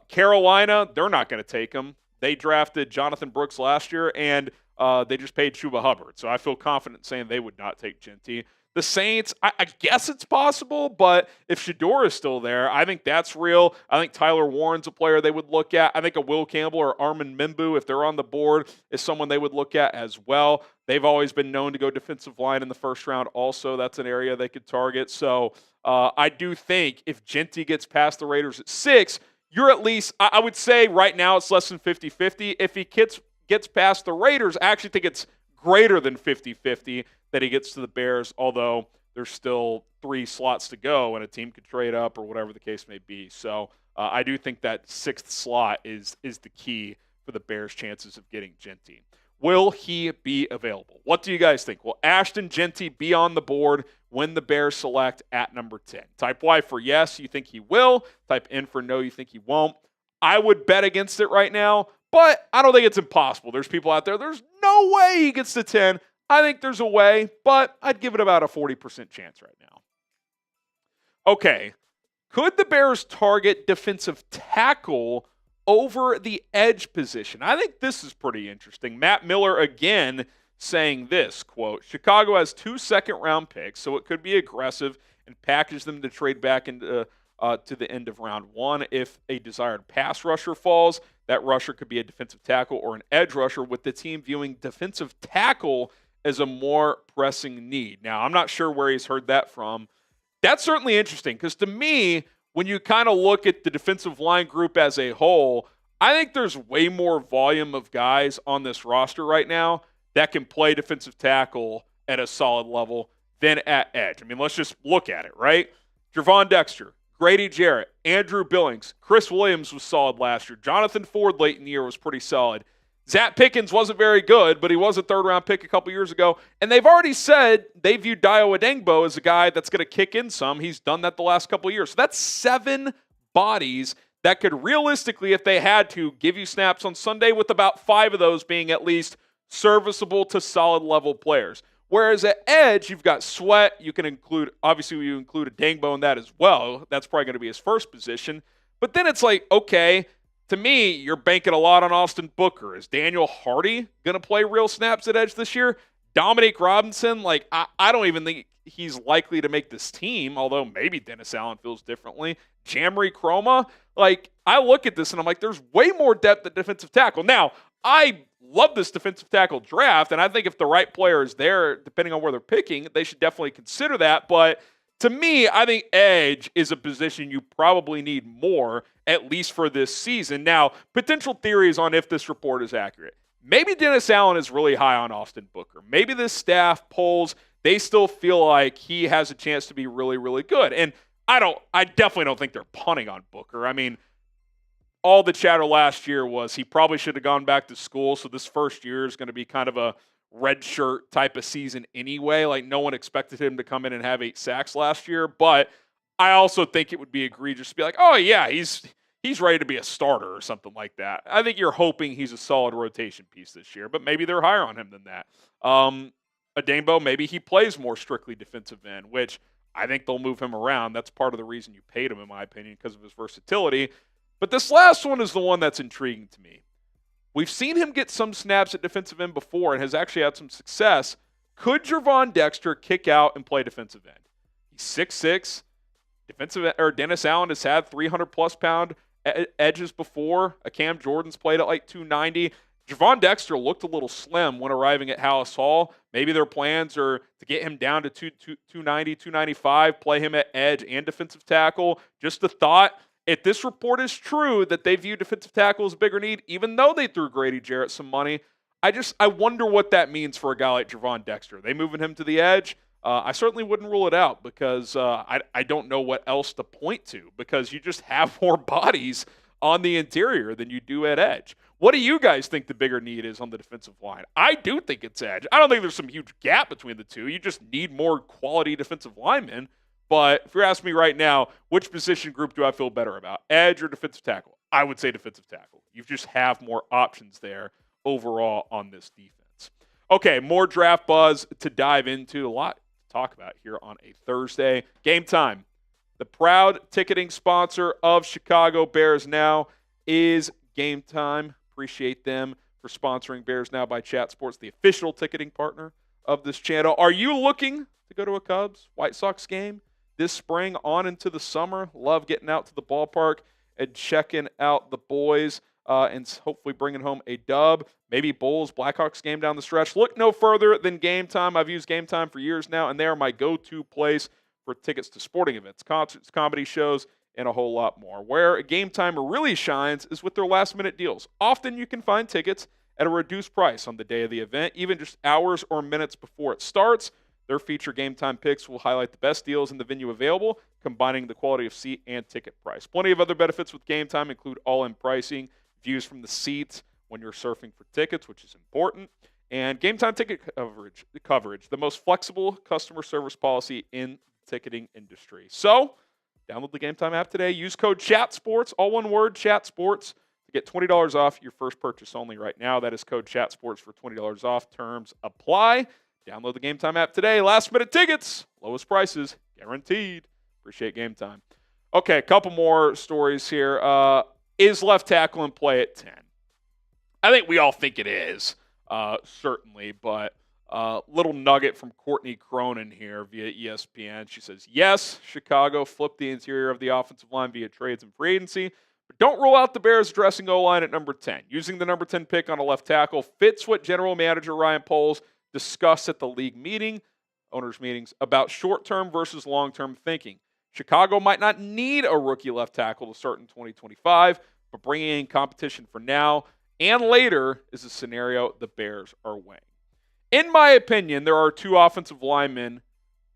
Carolina, they're not going to take him. They drafted Jonathan Brooks last year, and they just paid Chuba Hubbard. So I feel confident saying they would not take Jeanty. The Saints, I guess it's possible, but if Shedeur is still there, I think that's real. I think Tyler Warren's a player they would look at. I think a Will Campbell or Armand Membou, if they're on the board, is someone they would look at as well. They've always been known to go defensive line in the first round also. That's an area they could target. So I do think if Jeanty gets past the Raiders at 6, you're at least, I would say right now it's less than 50-50. If he gets past the Raiders, I actually think it's greater than 50-50 that he gets to the Bears, although there's still 3 slots to go and a team could trade up or whatever the case may be. So I do think that 6th slot is the key for the Bears' chances of getting Jeanty. Will he be available? What do you guys think? Will Ashton Jeanty be on the board when the Bears select at number 10? Type Y for yes, you think he will. Type N for no, you think he won't. I would bet against it right now, but I don't think it's impossible. There's people out there, there's no way he gets to 10. I think there's a way, but I'd give it about a 40% chance right now. Okay, could the Bears target defensive tackle over the edge position? I think this is pretty interesting. Matt Miller again saying this, quote, Chicago has 2 second-round picks, so it could be aggressive and package them to trade back into to the end of round 1. If a desired pass rusher falls, that rusher could be a defensive tackle or an edge rusher, with the team viewing defensive tackle as a more pressing need. Now, I'm not sure where he's heard that from. That's certainly interesting because to me, when you kind of look at the defensive line group as a whole, I think there's way more volume of guys on this roster right now that can play defensive tackle at a solid level than at edge. I mean, let's just look at it, right? Gervon Dexter, Grady Jarrett, Andrew Billings, Chris Williams was solid last year. Jonathan Ford late in the year was pretty solid. Zach Pickens wasn't very good, but he was a third-round pick a couple years ago. And they've already said they view Dio Adengbo as a guy that's going to kick in some. He's done that the last couple of years. So that's 7 bodies that could realistically, if they had to, give you snaps on Sunday, with about 5 of those being at least serviceable to solid-level players. Whereas at edge, you've got Sweat. You can include, obviously, you include Adengbo in that as well. That's probably going to be his first position. But then it's like, okay, to me, you're banking a lot on Austin Booker. Is Daniel Hardy going to play real snaps at edge this year? Dominique Robinson, like, I don't even think he's likely to make this team, although maybe Dennis Allen feels differently. Jamry Chroma, like, I look at this and I'm like, there's way more depth at defensive tackle. Now, I love this defensive tackle draft, and I think if the right player is there, depending on where they're picking, they should definitely consider that. But to me, I think edge is a position you probably need more, at least for this season. Now, potential theories on if this report is accurate. Maybe Dennis Allen is really high on Austin Booker. Maybe this staff polls, they still feel like he has a chance to be really, really good. And I definitely don't think they're punting on Booker. I mean, all the chatter last year was he probably should have gone back to school, so this first year is going to be kind of a red shirt type of season anyway. Like, no one expected him to come in and have 8 sacks last year, but I also think it would be egregious to be like, oh yeah, he's ready to be a starter or something like that. I think you're hoping he's a solid rotation piece this year, but maybe they're higher on him than that. Adengbo, maybe he plays more strictly defensive end, which I think they'll move him around. That's part of the reason you paid him, in my opinion, because of his versatility. But this last one is the one that's intriguing to me. We've seen him get some snaps at defensive end before and has actually had some success. Could Gervon Dexter kick out and play defensive end? He's 6'6". Dennis Allen has had 300-plus pound edges before. Cam Jordan's played at like 290. Gervon Dexter looked a little slim when arriving at Hallis Hall. Maybe their plans are to get him down to 290, 295, play him at edge and defensive tackle. Just a thought. If this report is true that they view defensive tackle as a bigger need, even though they threw Grady Jarrett some money, I wonder what that means for a guy like Gervon Dexter. Are they moving him to the edge? I certainly wouldn't rule it out because I don't know what else to point to because you just have more bodies on the interior than you do at edge. What do you guys think the bigger need is on the defensive line? I do think it's edge. I don't think there's some huge gap between the two. You just need more quality defensive linemen. But if you're asking me right now, which position group do I feel better about, edge or defensive tackle? I would say defensive tackle. You just have more options there overall on this defense. Okay, more draft buzz to dive into. A lot to talk about here on a Thursday. Game Time. The proud ticketing sponsor of Chicago Bears Now is Game Time. Appreciate them for sponsoring Bears Now by Chat Sports, the official ticketing partner of this channel. Are you looking to go to a Cubs White Sox game this spring on into the summer? Love getting out to the ballpark and checking out the boys and hopefully bringing home a dub. Maybe Bulls, Blackhawks game down the stretch. Look no further than GameTime. I've used GameTime for years now, and they are my go-to place for tickets to sporting events, concerts, comedy shows, and a whole lot more. Where GameTime really shines is with their last-minute deals. Often you can find tickets at a reduced price on the day of the event, even just hours or minutes before it starts. Their feature GameTime picks will highlight the best deals in the venue available, combining the quality of seat and ticket price. Plenty of other benefits with GameTime include all-in pricing, views from the seats when you're surfing for tickets, which is important, and GameTime ticket coverage, the most flexible customer service policy in the ticketing industry. So, download the GameTime app today. Use code CHATSPORTS, all one word, CHATSPORTS, to get $20 off your first purchase only right now. That is code CHATSPORTS for $20 off. Terms apply. Download the GameTime app today. Last-minute tickets, lowest prices, guaranteed. Appreciate GameTime. Okay, a couple more stories here. Is left tackle in play at 10? I think we all think it is, certainly, but little nugget from Courtney Cronin here via ESPN. She says, yes, Chicago flipped the interior of the offensive line via trades and free agency, but don't rule out the Bears addressing O-line at number 10. Using the number 10 pick on a left tackle fits what general manager Ryan Poles discussed at the league owners' meetings, about short-term versus long-term thinking. Chicago might not need a rookie left tackle to start in 2025, but bringing in competition for now and later is a scenario the Bears are weighing. In my opinion, there are two offensive linemen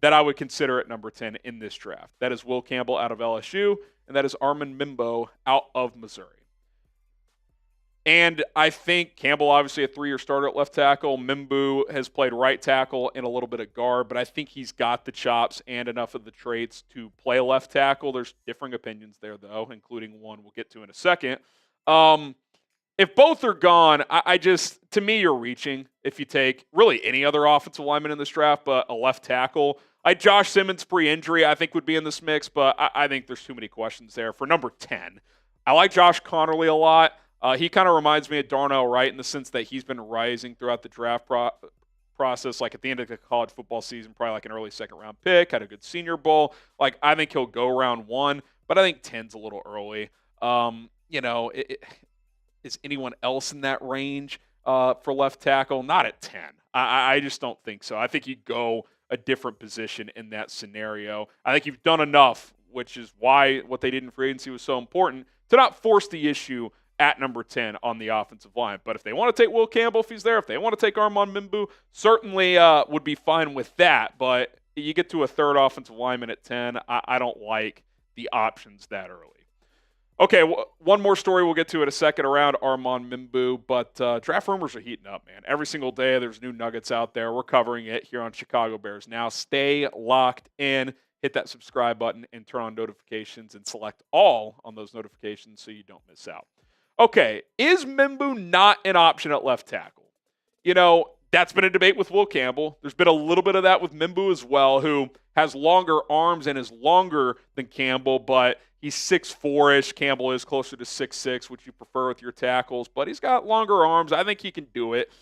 that I would consider at number 10 in this draft. That is Will Campbell out of LSU, and that is Armand Membou out of Missouri. And I think Campbell, obviously a 3-year starter at left tackle. Membou has played right tackle and a little bit of guard, but I think he's got the chops and enough of the traits to play left tackle. There's differing opinions there, though, including one we'll get to in a second. If both are gone, to me, you're reaching if you take really any other offensive lineman in this draft, but a left tackle. Josh Simmons pre-injury, I think, would be in this mix, but I think there's too many questions there. For number 10, I like Josh Connerly a lot. He kind of reminds me of Darnell Wright in the sense that he's been rising throughout the draft process. Like at the end of the college football season, probably like an early second-round pick, had a good Senior Bowl. Like I think he'll go round 1, but I think 10's a little early. Is anyone else in that range for left tackle? Not at 10. I just don't think so. I think you go a different position in that scenario. I think you've done enough, which is why what they did in free agency was so important, to not force the issue at number 10 on the offensive line. But if they want to take Will Campbell, if he's there, if they want to take Armand Membou, certainly would be fine with that. But you get to a third offensive lineman at 10, I don't like the options that early. Okay, one more story we'll get to in a second around Armand Membou, but draft rumors are heating up, man. Every single day there's new nuggets out there. We're covering it here on Chicago Bears Now. Stay locked in. Hit that subscribe button and turn on notifications and select all on those notifications so you don't miss out. Okay, is Membou not an option at left tackle? That's been a debate with Will Campbell. There's been a little bit of that with Membou as well, who has longer arms and is longer than Campbell, but he's 6'4"-ish. Campbell is closer to 6'6", which you prefer with your tackles, but he's got longer arms. I think he can do it.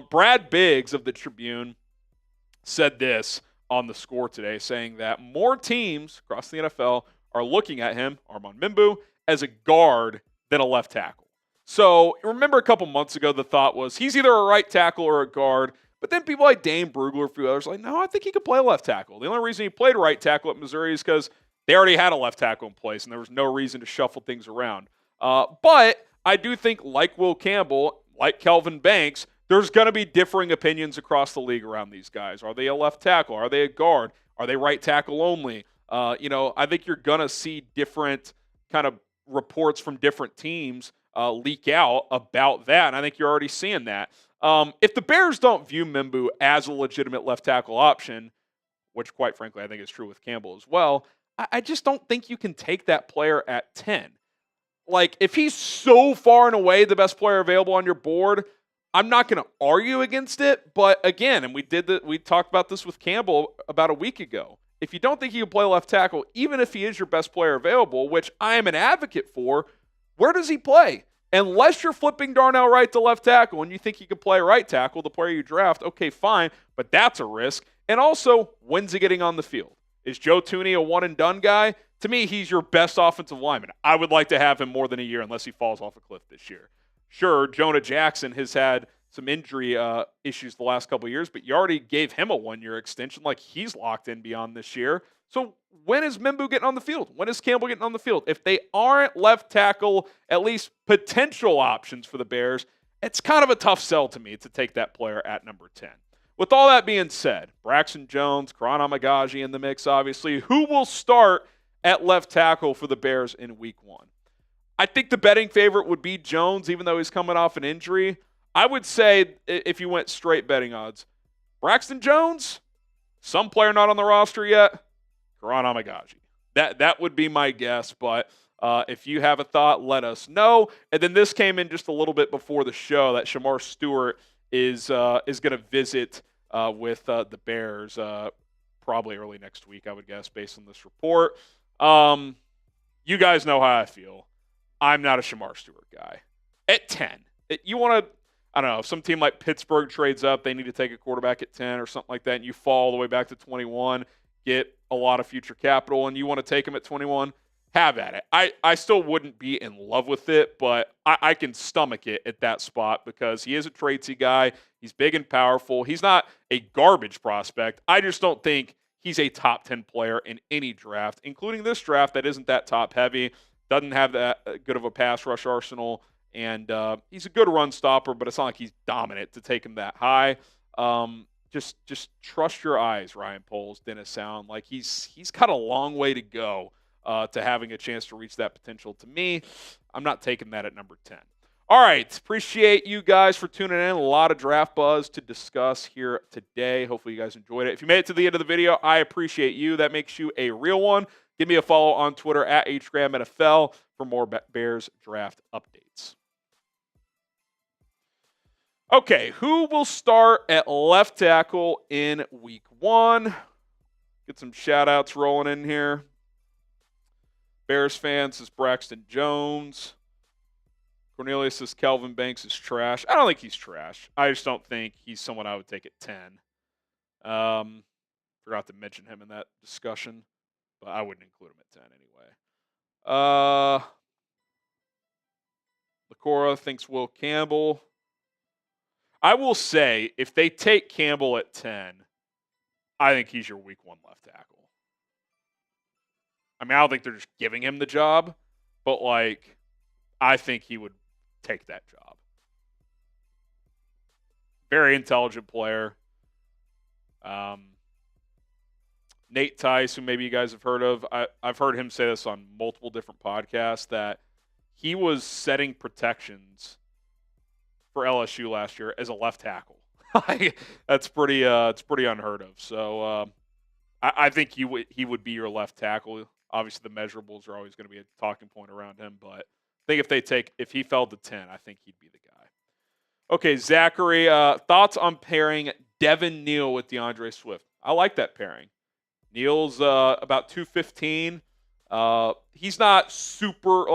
Brad Biggs of the Tribune said this on the Score today, saying that more teams across the NFL are looking at him, Armand Membou, as a guard than a left tackle. So remember a couple months ago, the thought was he's either a right tackle or a guard, but then people like Dane Brugler, a few others, like, no, I think he could play left tackle. The only reason he played right tackle at Missouri is because they already had a left tackle in place, and there was no reason to shuffle things around. But I do think, like Will Campbell, like Kelvin Banks, there's going to be differing opinions across the league around these guys. Are they a left tackle? Are they a guard? Are they right tackle only? I think you're going to see different kind of reports from different teams leak out about that, and I think you're already seeing that. If the Bears don't view Membou as a legitimate left tackle option, which quite frankly I think is true with Campbell as well, I just don't think you can take that player at 10. Like, if he's so far and away the best player available on your board, I'm not going to argue against it. But again, and we talked about this with Campbell about a week ago. If you don't think he can play left tackle, even if he is your best player available, which I am an advocate for, where does he play? Unless you're flipping Darnell Wright to left tackle and you think you can play right tackle, the player you draft, okay, fine, but that's a risk. And also, when's he getting on the field? Is Joe Thuney a one-and-done guy? To me, he's your best offensive lineman. I would like to have him more than a year unless he falls off a cliff this year. Sure, Jonah Jackson has had some injury issues the last couple of years, but you already gave him a one-year extension. Like, he's locked in beyond this year. So when is Membou getting on the field? When is Campbell getting on the field? If they aren't left tackle, at least potential options for the Bears, it's kind of a tough sell to me to take that player at number 10. With all that being said, Braxton Jones, Karan Amagaji in the mix, obviously. Who will start at left tackle for the Bears in week 1? I think the betting favorite would be Jones, even though he's coming off an injury. I would say, if you went straight betting odds, Braxton Jones, some player not on the roster yet, Karan Amagaji. That would be my guess, but if you have a thought, let us know. And then this came in just a little bit before the show that Shamar Stewart is going to visit with the Bears probably early next week, I would guess, based on this report. You guys know how I feel. I'm not a Shamar Stewart guy. At 10, you want to, I don't know, if some team like Pittsburgh trades up, they need to take a quarterback at 10 or something like that, and you fall all the way back to 21, get a lot of future capital, and you want to take him at 21, have at it. I still wouldn't be in love with it, but I can stomach it at that spot because he is a tradesy guy. He's big and powerful. He's not a garbage prospect. I just don't think he's a top 10 player in any draft, including this draft that isn't that top heavy, doesn't have that good of a pass rush arsenal, and he's a good run stopper, but it's not like he's dominant to take him that high. Just trust your eyes, Ryan Poles, Dennis Sound. Like he's got a long way to go to having a chance to reach that potential. To me, I'm not taking that at number 10. All right, appreciate you guys for tuning in. A lot of draft buzz to discuss here today. Hopefully you guys enjoyed it. If you made it to the end of the video, I appreciate you. That makes you a real one. Give me a follow on Twitter at HGramNFL for more Bears draft updates. Okay, who will start at left tackle in week 1? Get some shout-outs rolling in here. Bears fans says Braxton Jones. Cornelius says Kelvin Banks is trash. I don't think he's trash. I just don't think he's someone I would take at 10. Forgot to mention him in that discussion, but I wouldn't include him at 10 anyway. Lacora thinks Will Campbell. I will say, if they take Campbell at 10, I think he's your week 1 left tackle. I mean, I don't think they're just giving him the job, but, like, I think he would take that job. Very intelligent player. Nate Tice, who maybe you guys have heard of, I've heard him say this on multiple different podcasts, that he was setting protections for LSU last year as a left tackle. That's pretty it's pretty unheard of. So I think he would be your left tackle. Obviously the measurables are always going to be a talking point around him, but I think if he fell to 10, I think he'd be the guy. Okay, Zachary, thoughts on pairing Devin Neal with DeAndre Swift? I like that pairing. Neal's about 215. He's not super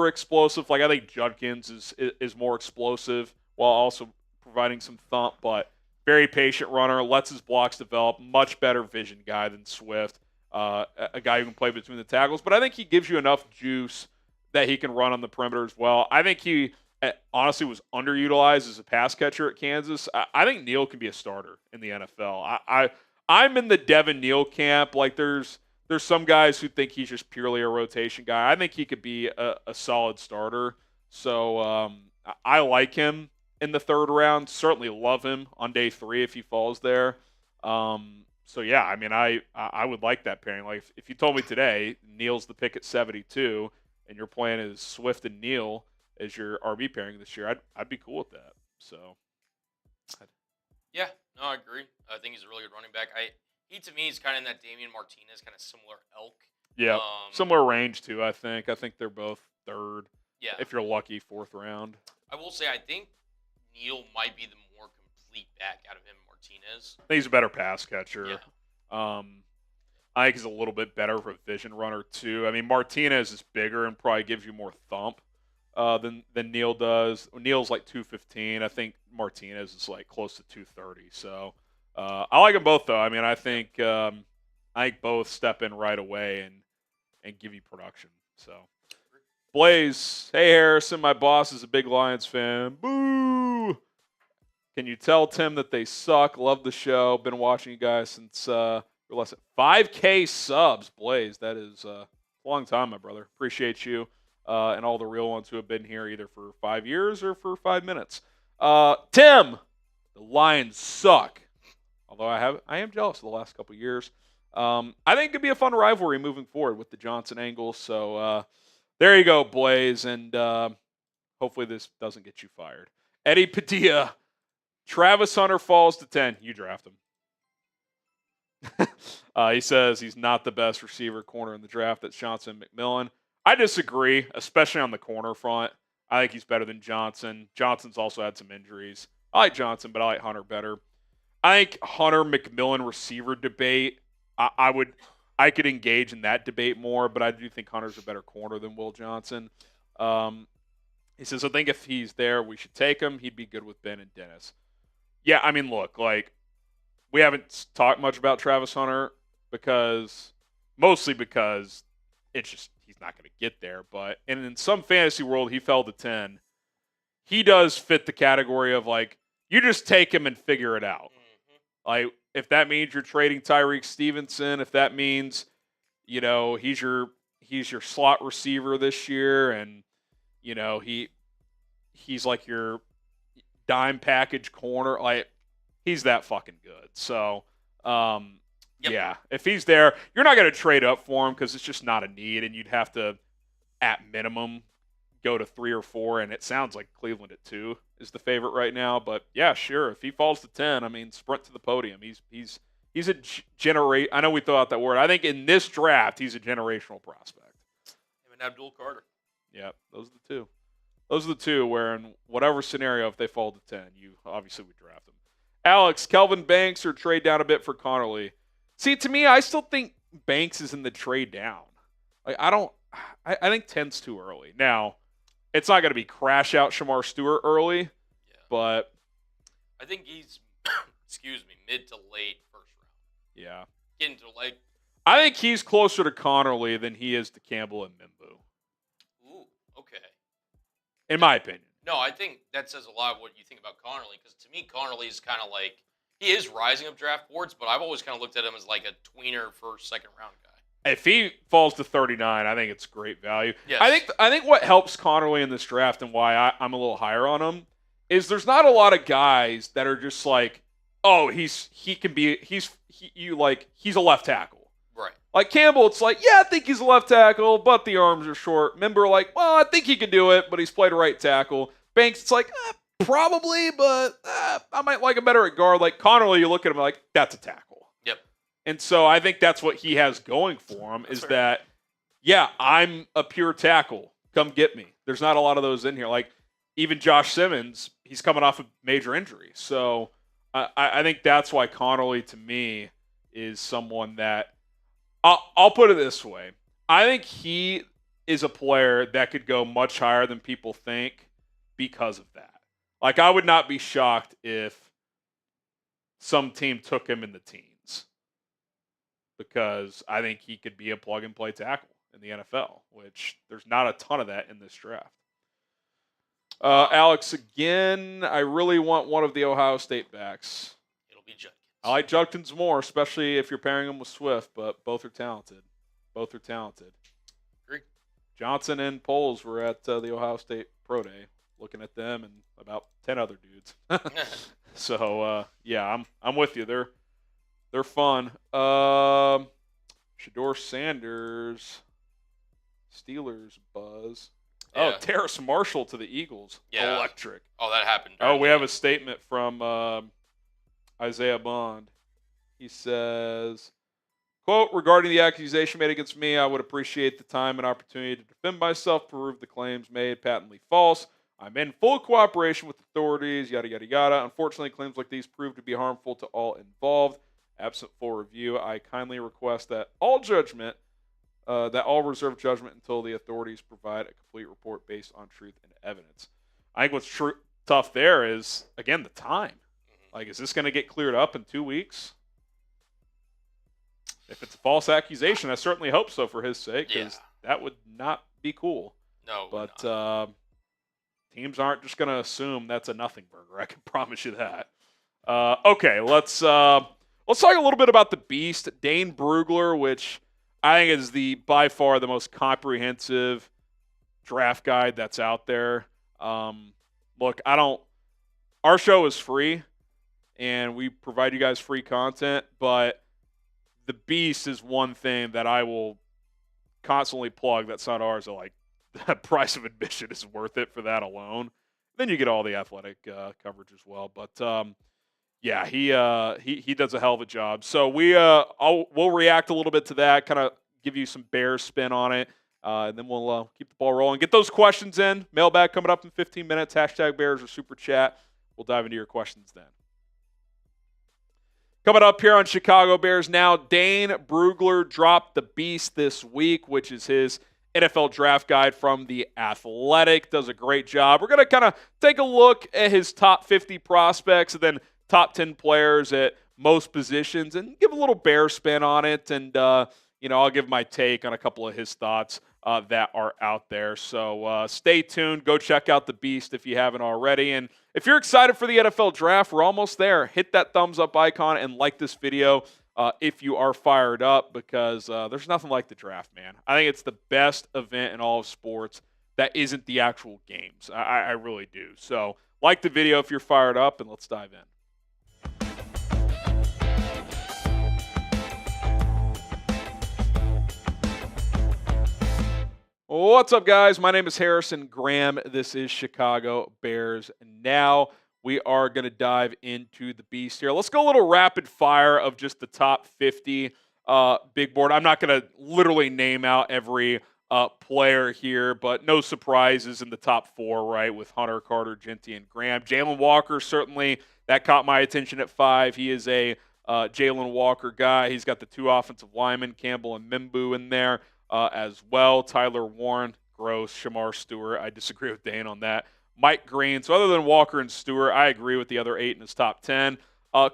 explosive. Like, I think Judkins is more explosive while also providing some thump, but very patient runner, lets his blocks develop, much better vision guy than Swift, a guy who can play between the tackles. But I think he gives you enough juice that he can run on the perimeter as well. I think he honestly was underutilized as a pass catcher at Kansas. I think Neal can be a starter in the NFL. I'm in the Devin Neal camp. Like, there's some guys who think he's just purely a rotation guy. I think he could be a solid starter. So I like him in the 3rd round. Certainly love him on day 3 if he falls there. So, yeah, I mean, I would like that pairing. Like, if you told me today Neal's the pick at 72 and your plan is Swift and Neal as your RB pairing this year, I'd be cool with that. So, yeah, no, I agree. I think he's a really good running back. He, to me, is kind of in that Damien Martinez kind of similar ilk. Yeah, similar range, too, I think. I think they're both 3rd. Yeah. If you're lucky, 4th round. I will say, I think Neal might be the more complete back out of him, Martinez. I think he's a better pass catcher. Yeah. I think he's a little bit better of a vision runner, too. I mean, Martinez is bigger and probably gives you more thump. than Neal does. Neal's like 215. I think Martinez is like close to 230. So I like them both, though. I mean, I think both step in right away and give you production. So Blaze, hey Harrison, my boss is a big Lions fan. Boo! Can you tell Tim that they suck? Love the show. Been watching you guys since we're less than 5K subs. Blaze, that is a long time, my brother. Appreciate you and all the real ones who have been here either for 5 years or for 5 minutes. Tim, the Lions suck. Although I am jealous of the last couple years. I think it could be a fun rivalry moving forward with the Johnson angle. So there you go, Blaze, and hopefully this doesn't get you fired. Eddie Padilla. Travis Hunter falls to 10. You draft him. He says he's not the best receiver corner in the draft. That's Johnson and McMillan. I disagree, especially on the corner front. I think he's better than Johnson. Johnson's also had some injuries. I like Johnson, but I like Hunter better. I think Hunter-McMillan receiver debate, I could engage in that debate more, but I do think Hunter's a better corner than Will Johnson. He says, I think if he's there, we should take him. He'd be good with Ben and Dennis. Yeah, I mean, look, like, we haven't talked much about Travis Hunter mostly because it's just, he's not going to get there. But in some fantasy world, he fell to 10. He does fit the category of, like, you just take him and figure it out. Mm-hmm. Like, if that means you're trading Tyreek Stevenson, if that means, you know, he's your slot receiver this year, and, you know, he's like your dime package corner, like, he's that fucking good. So, yeah, if he's there, you're not going to trade up for him because it's just not a need, and you'd have to, at minimum, go to 3 or 4, and it sounds like Cleveland at 2 is the favorite right now. But yeah, sure, if he falls to 10, I mean, sprint to the podium. He's a I know we throw out that word. I think in this draft, he's a generational prospect. Him and Abdul Carter. Yeah, those are the two. Those are the two where in whatever scenario, if they fall to 10, you obviously would draft them. Alex, Kelvin Banks or trade down a bit for Connerly. See, to me, I still think Banks is in the trade down. Like, I think 10's too early. Now, it's not going to be crash out Shamar Stewart early, but I think he's, mid to late first round. Yeah. Getting to like. I think he's closer to Connerly than he is to Campbell and Membou. Ooh, okay. In my opinion. No, I think that says a lot of what you think about Connerly, because to me, Connerly is kind of like, he is rising up draft boards, but I've always kind of looked at him as like a tweener first, second round guy. If he falls to 39, I think it's great value. Yes. I think what helps Connerly in this draft and why I'm a little higher on him is there's not a lot of guys that are just like, oh, he's a left tackle. Right. Like Campbell, it's like, yeah, I think he's a left tackle, but the arms are short. Member, like, well, I think he can do it, but he's played a right tackle. Banks, it's like, probably, but I might like him better at guard. Like Connerly, you look at him like, that's a tackle. Yep. And so I think that's what he has going for him is that, yeah, I'm a pure tackle. Come get me. There's not a lot of those in here. Like even Josh Simmons, he's coming off a major injury. So I think that's why Connerly, to me, is someone that I'll put it this way. I think he is a player that could go much higher than people think because of that. Like, I would not be shocked if some team took him in the teens because I think he could be a plug-and-play tackle in the NFL, which there's not a ton of that in this draft. Alex, again, I really want one of the Ohio State backs. It'll be Judkins. I like Judkins more, especially if you're pairing him with Swift, but both are talented. Agree. Johnson and Poles were at the Ohio State Pro Day, looking at them and about 10 other dudes. So yeah, I'm with you. They're fun. Shador Sanders, Steelers buzz. Yeah. Oh, Terrace Marshall to the Eagles. Yeah. Electric. Oh, that happened. Oh, we have a statement from Isaiah Bond. He says, quote, regarding the accusation made against me, I would appreciate the time and opportunity to defend myself, prove the claims made patently false. I'm in full cooperation with authorities, yada, yada, yada. Unfortunately, claims like these prove to be harmful to all involved. Absent full review, I kindly request that all judgment that all reserve judgment until the authorities provide a complete report based on truth and evidence. I think what's tough there is, again, the time. Like, is this going to get cleared up in 2 weeks? If it's a false accusation, I certainly hope so for his sake, because that would not be cool. No, but teams aren't just going to assume that's a nothing burger. I can promise you that. Okay, let's talk a little bit about the beast, Dane Brugler, which I think is by far the most comprehensive draft guide that's out there. Look, our show is free, and we provide you guys free content, but the beast is one thing that I will constantly plug that's not ours. Like, the price of admission is worth it for that alone. Then you get all the athletic coverage as well. But yeah, he does a hell of a job. So we'll react a little bit to that, kind of give you some Bears spin on it, and then we'll keep the ball rolling. Get those questions in. Mailbag coming up in 15 minutes. Hashtag Bears or Super Chat. We'll dive into your questions then. Coming up here on Chicago Bears Now, Dane Brugler dropped the beast this week, which is his NFL draft guide from The Athletic. Does a great job. We're going to kind of take a look at his top 50 prospects and then top 10 players at most positions and give a little Bear spin on it. And, I'll give my take on a couple of his thoughts that are out there. So stay tuned. Go check out the beast if you haven't already. And if you're excited for the NFL draft, we're almost there. Hit that thumbs up icon and like this video if you are fired up, because there's nothing like the draft, man. I think it's the best event in all of sports that isn't the actual games. I really do. So like the video if you're fired up, and let's dive in. What's up, guys? My name is Harrison Graham. This is Chicago Bears Now. We are going to dive into the beast here. Let's go a little rapid fire of just the top 50 big board. I'm not going to literally name out every player here, but no surprises in the top 4, right, with Hunter, Carter, Jeanty, and Graham. Jalen Walker, certainly, that caught my attention at 5. He is a Jalen Walker guy. He's got the 2 offensive linemen, Campbell and Membou, in there. As well. Tyler Warren, gross. Shamar Stewart, I disagree with Dane on that. Mike Green. So other than Walker and Stewart, I agree with the other 8 in his top 10.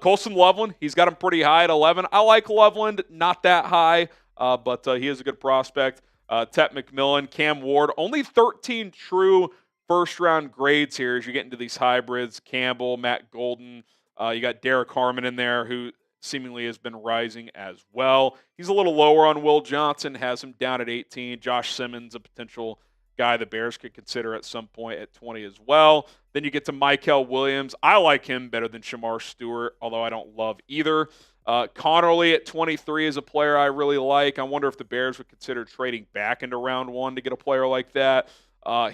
Colson Loveland, he's got him pretty high at 11. I like Loveland, not that high, but he is a good prospect. Tet McMillan, Cam Ward, only 13 true first-round grades here as you get into these hybrids. Campbell, Matt Golden. You got Derek Harmon in there, who seemingly has been rising as well. He's a little lower on Will Johnson, has him down at 18. Josh Simmons, a potential guy the Bears could consider at some point at 20 as well. Then you get to Mykel Williams. I like him better than Shemar Stewart, although I don't love either. Connerly at 23 is a player I really like. I wonder if the Bears would consider trading back into round 1 to get a player like that.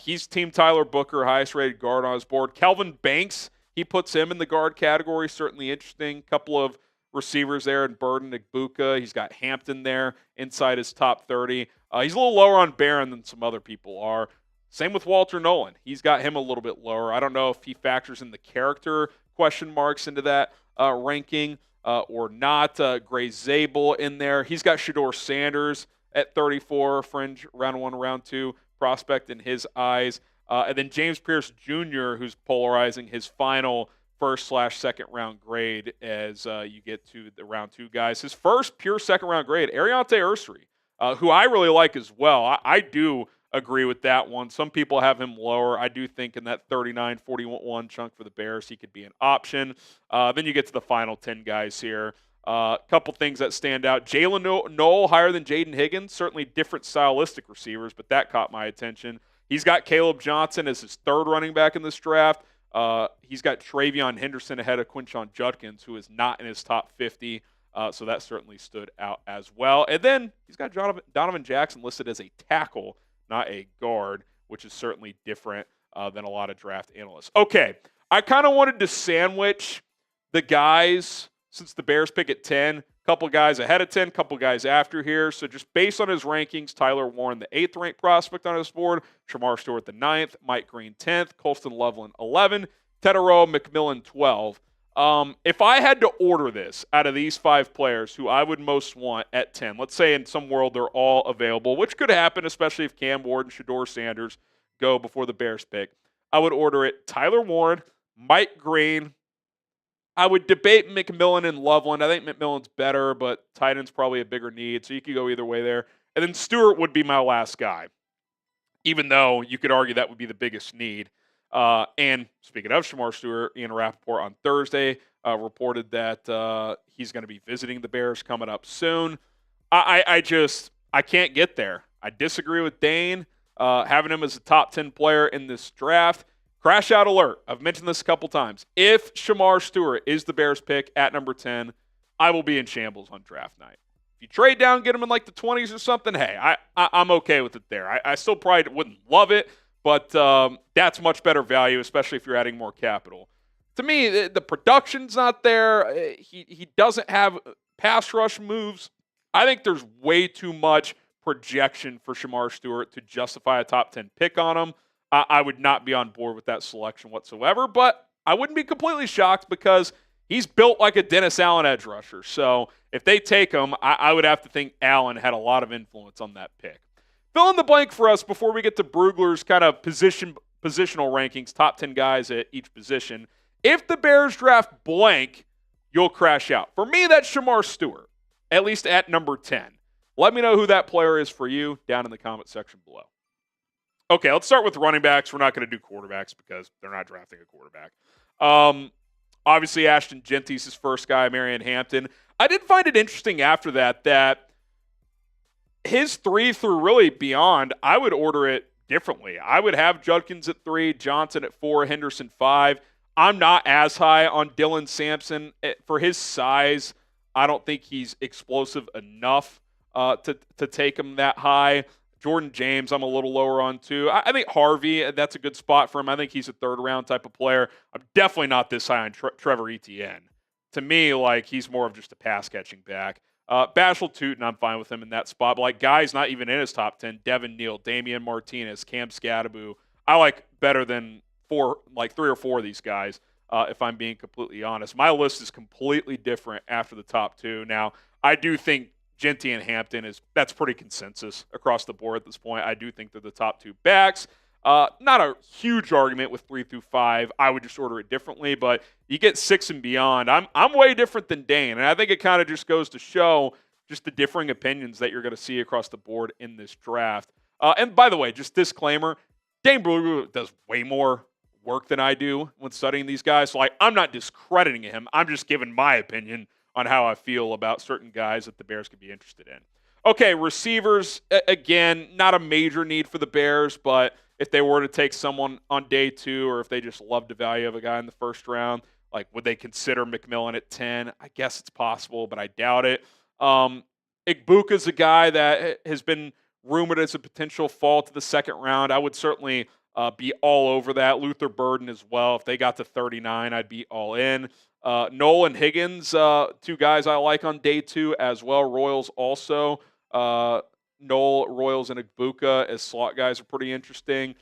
He's Team Tyler Booker, highest rated guard on his board. Kelvin Banks, he puts him in the guard category. Certainly interesting. Couple of receivers there in Burden, Igbuka. He's got Hampton there inside his top 30. He's a little lower on Barron than some other people are. Same with Walter Nolan. He's got him a little bit lower. I don't know if he factors in the character question marks into that ranking or not. Gray Zabel in there. He's got Shedeur Sanders at 34, fringe round 1, round 2 prospect in his eyes. And then James Pierce Jr., who's polarizing his final first/second round grade as you get to the round 2 guys. His first pure second round grade, Ariante Ursary, who I really like as well. I do agree with that one. Some people have him lower. I do think in that 39-41 chunk for the Bears, he could be an option. Then you get to the final 10 guys here. A couple things that stand out. Jalen Noel higher than Jaden Higgins. Certainly different stylistic receivers, but that caught my attention. He's got Caleb Johnson as his 3rd running back in this draft. He's got Travion Henderson ahead of Quinshon Judkins, who is not in his top 50. So that certainly stood out as well. And then he's got Donovan Jackson listed as a tackle, not a guard, which is certainly different than a lot of draft analysts. Okay, I kind of wanted to sandwich the guys since the Bears pick at 10. Couple guys ahead of 10, couple guys after here. So just based on his rankings, Tyler Warren, the 8th ranked prospect on his board, Shemar Stewart, the 9th, Mike Green, 10th, Colston Loveland, 11, Tedero McMillan, 12. If I had to order this out of these 5 players who I would most want at 10, let's say in some world they're all available, which could happen, especially if Cam Ward and Shedeur Sanders go before the Bears pick, I would order it Tyler Warren, Mike Green. I would debate McMillan and Loveland. I think McMillan's better, but tight end's probably a bigger need, so you could go either way there. And then Stewart would be my last guy, even though you could argue that would be the biggest need. And speaking of Shamar Stewart, Ian Rappaport on Thursday reported that he's going to be visiting the Bears coming up soon. I can't get there. I disagree with Dane having him as a top 10 player in this draft. Crash out alert. I've mentioned this a couple times. If Shamar Stewart is the Bears pick at number 10, I will be in shambles on draft night. If you trade down, get him in like the 20s or something, hey, I'm okay with it there. I still probably wouldn't love it, but that's much better value, especially if you're adding more capital. To me, the production's not there. He doesn't have pass rush moves. I think there's way too much projection for Shamar Stewart to justify a top 10 pick on him. I would not be on board with that selection whatsoever, but I wouldn't be completely shocked because he's built like a Dennis Allen edge rusher. So if they take him, I would have to think Allen had a lot of influence on that pick. Fill in the blank for us before we get to Brugler's kind of positional rankings, top 10 guys at each position. If the Bears draft blank, you'll crash out. For me, that's Shamar Stewart, at least at number 10. Let me know who that player is for you down in the comment section below. Okay, let's start with running backs. We're not going to do quarterbacks because they're not drafting a quarterback. Obviously, Ashton Jeanty's his first guy, Marion Hampton. I did find it interesting after that his 3 through really beyond, I would order it differently. I would have Judkins at 3, Johnson at 4, Henderson 5. I'm not as high on Dylan Sampson. For his size, I don't think he's explosive enough to take him that high. Jordan James, I'm a little lower on too. I think Harvey, that's a good spot for him. I think he's a third-round type of player. I'm definitely not this high on Trevor Etienne. To me, like, he's more of just a pass-catching back. Bashal Tootin, I'm fine with him in that spot. But, like, guys not even in his top 10, Devin Neal, Damien Martinez, Cam Scadaboo, I like better than 3 or 4 of these guys, if I'm being completely honest. My list is completely different after the top 2. Now, I do think Jeanty and Hampton that's pretty consensus across the board at this point. I do think they're the top 2 backs. Not a huge argument with 3 through 5. I would just order it differently, but you get 6 and beyond. I'm way different than Dane, and I think it kind of just goes to show just the differing opinions that you're going to see across the board in this draft. And by the way, just disclaimer, Dane Brugler does way more work than I do when studying these guys. So I'm not discrediting him. I'm just giving my opinion on how I feel about certain guys that the Bears could be interested in. Okay, receivers, again, not a major need for the Bears, but if they were to take someone on day 2 or if they just loved the value of a guy in the first round, like, would they consider McMillan at 10? I guess it's possible, but I doubt it. Igbuka's a guy that has been rumored as a potential fall to the second round. I would certainly be all over that. Luther Burden as well. If they got to 39, I'd be all in. Noel and Higgins, 2 guys I like on day 2 as well. Royals also. Noel, Royals, and Igbuka as slot guys are pretty interesting.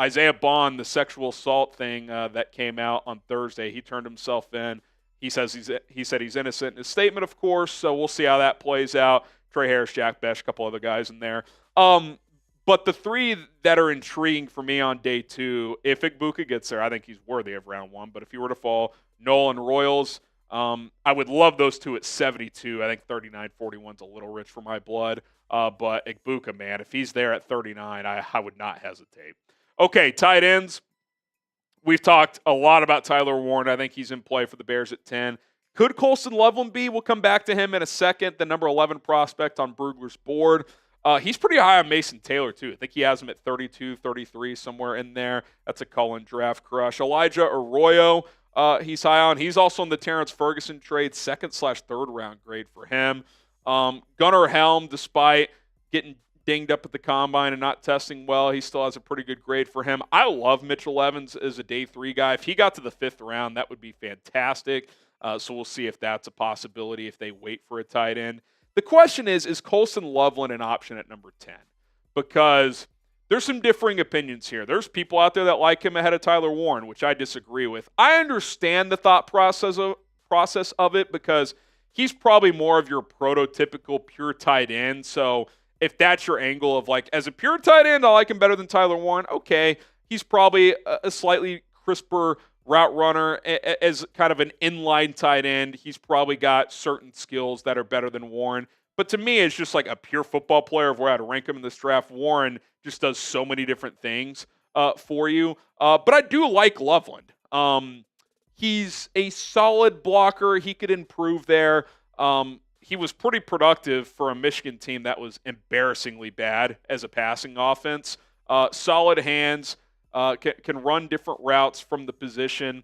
Isaiah Bond, the sexual assault thing that came out on Thursday, he turned himself in. He said he's innocent in his statement, of course, so we'll see how that plays out. Trey Harris, Jack Besh, a couple other guys in there. But the 3 that are intriguing for me on day 2, if Igbuka gets there, I think he's worthy of round 1. But if he were to fall, Noel and Royals, I would love those 2 at 72. I think 39-41 is a little rich for my blood. But Igbuka, man, if he's there at 39, I would not hesitate. Okay, tight ends. We've talked a lot about Tyler Warren. I think he's in play for the Bears at 10. Could Colston Loveland be? We'll come back to him in a second. The number 11 prospect on Brugler's board. He's pretty high on Mason Taylor, too. I think he has him at 32, 33, somewhere in there. That's a Cullen draft crush. Elijah Arroyo, he's high on. He's also in the Terrence Ferguson trade, 2nd/3rd round grade for him. Gunnar Helm, despite getting dinged up at the combine and not testing well, he still has a pretty good grade for him. I love Mitchell Evans as a day 3 guy. If he got to the 5th round, that would be fantastic. So we'll see if that's a possibility if they wait for a tight end. The question is Colston Loveland an option at number 10? Because there's some differing opinions here. There's people out there that like him ahead of Tyler Warren, which I disagree with. I understand the thought process of it because he's probably more of your prototypical pure tight end. So if that's your angle of like, as a pure tight end, I like him better than Tyler Warren. Okay, he's probably a slightly crisper route runner. As kind of an inline tight end, he's probably got certain skills that are better than Warren. But to me, it's just like a pure football player of where I'd rank him in this draft. Warren just does so many different things for you. But I do like Loveland. He's a solid blocker. He could improve there. He was pretty productive for a Michigan team that was embarrassingly bad as a passing offense. Solid hands, can run different routes from the position.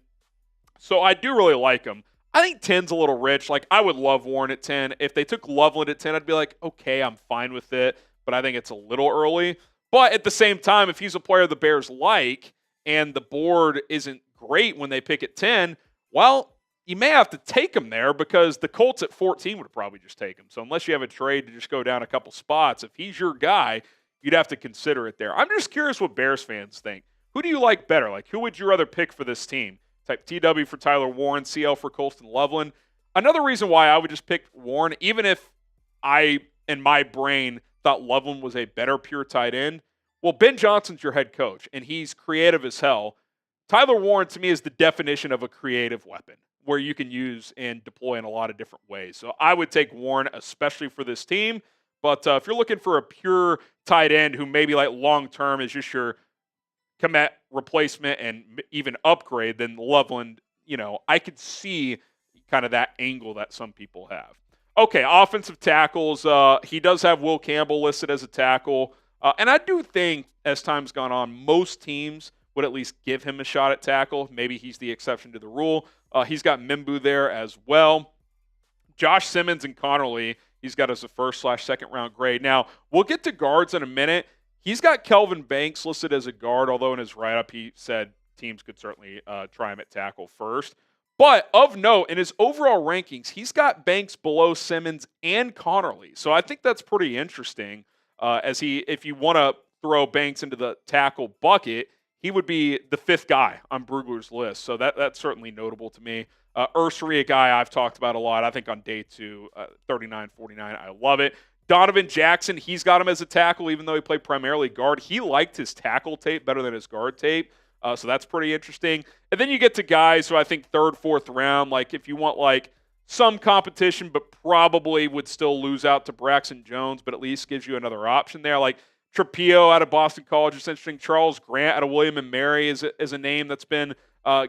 So I do really like him. I think 10's a little rich. Like, I would love Warren at 10. If they took Loveland at 10, I'd be like, okay, I'm fine with it. But I think it's a little early. But at the same time, if he's a player the Bears like and the board isn't great when they pick at 10, well, you may have to take him there because the Colts at 14 would probably just take him. So unless you have a trade to just go down a couple spots, if he's your guy, you'd have to consider it there. I'm just curious what Bears fans think. Who do you like better? Like, who would you rather pick for this team? Type TW for Tyler Warren, CL for Colston Loveland. Another reason why I would just pick Warren, even if I, in my brain, thought Loveland was a better pure tight end. Well, Ben Johnson's your head coach, and he's creative as hell. Tyler Warren, to me, is the definition of a creative weapon where you can use and deploy in a lot of different ways. So I would take Warren, especially for this team. But if you're looking for a pure tight end who maybe like long-term is just your commit replacement and even upgrade, then Loveland, I could see kind of that angle that some people have. Okay, offensive tackles. He does have Will Campbell listed as a tackle. And I do think, as time's gone on, most teams would at least give him a shot at tackle. Maybe he's the exception to the rule. He's got Membou there as well. Josh Simmons and Connerly, he's got as a first/second round grade. Now, we'll get to guards in a minute. He's got Kelvin Banks listed as a guard, although in his write-up he said teams could certainly try him at tackle first. But of note, in his overall rankings, he's got Banks below Simmons and Connerly. So I think that's pretty interesting. If you want to throw Banks into the tackle bucket, he would be the fifth guy on Brugler's list. So that's certainly notable to me. Ursery, a guy I've talked about a lot, I think on day 2, 39-49. I love it. Donovan Jackson, he's got him as a tackle, even though he played primarily guard. He liked his tackle tape better than his guard tape. So that's pretty interesting. And then you get to guys who I think 3rd, 4th round, like if you want like some competition, but probably would still lose out to Braxton Jones, but at least gives you another option there. Like Trapio out of Boston College is interesting. Charles Grant out of William & Mary is a name that's been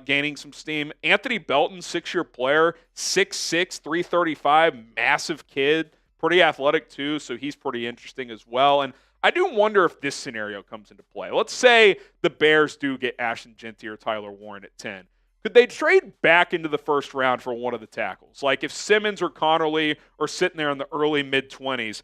gaining some steam. Anthony Belton, 6-year player, 6'6", 335, massive kid, pretty athletic too, so he's pretty interesting as well. And I do wonder if this scenario comes into play. Let's say the Bears do get Ashton Jeanty or Tyler Warren at 10. Could they trade back into the first round for one of the tackles? Like if Simmons or Connerly are sitting there in the early mid-20s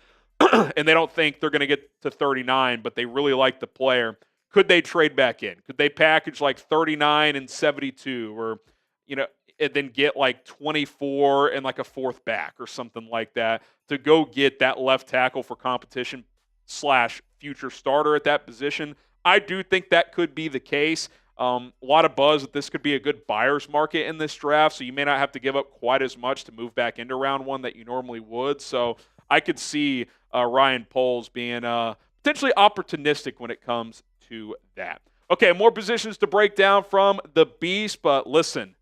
and they don't think they're going to get to 39, but they really like the player, could they trade back in? Could they package like 39 and 72 or, and then get like 24 and like a 4th back or something like that to go get that left tackle for competition / future starter at that position? I do think that could be the case. A lot of buzz that this could be a good buyer's market in this draft, so you may not have to give up quite as much to move back into round 1 that you normally would. So I could see Ryan Poles being potentially opportunistic when it comes to that. Okay, more positions to break down from the Beast, but listen,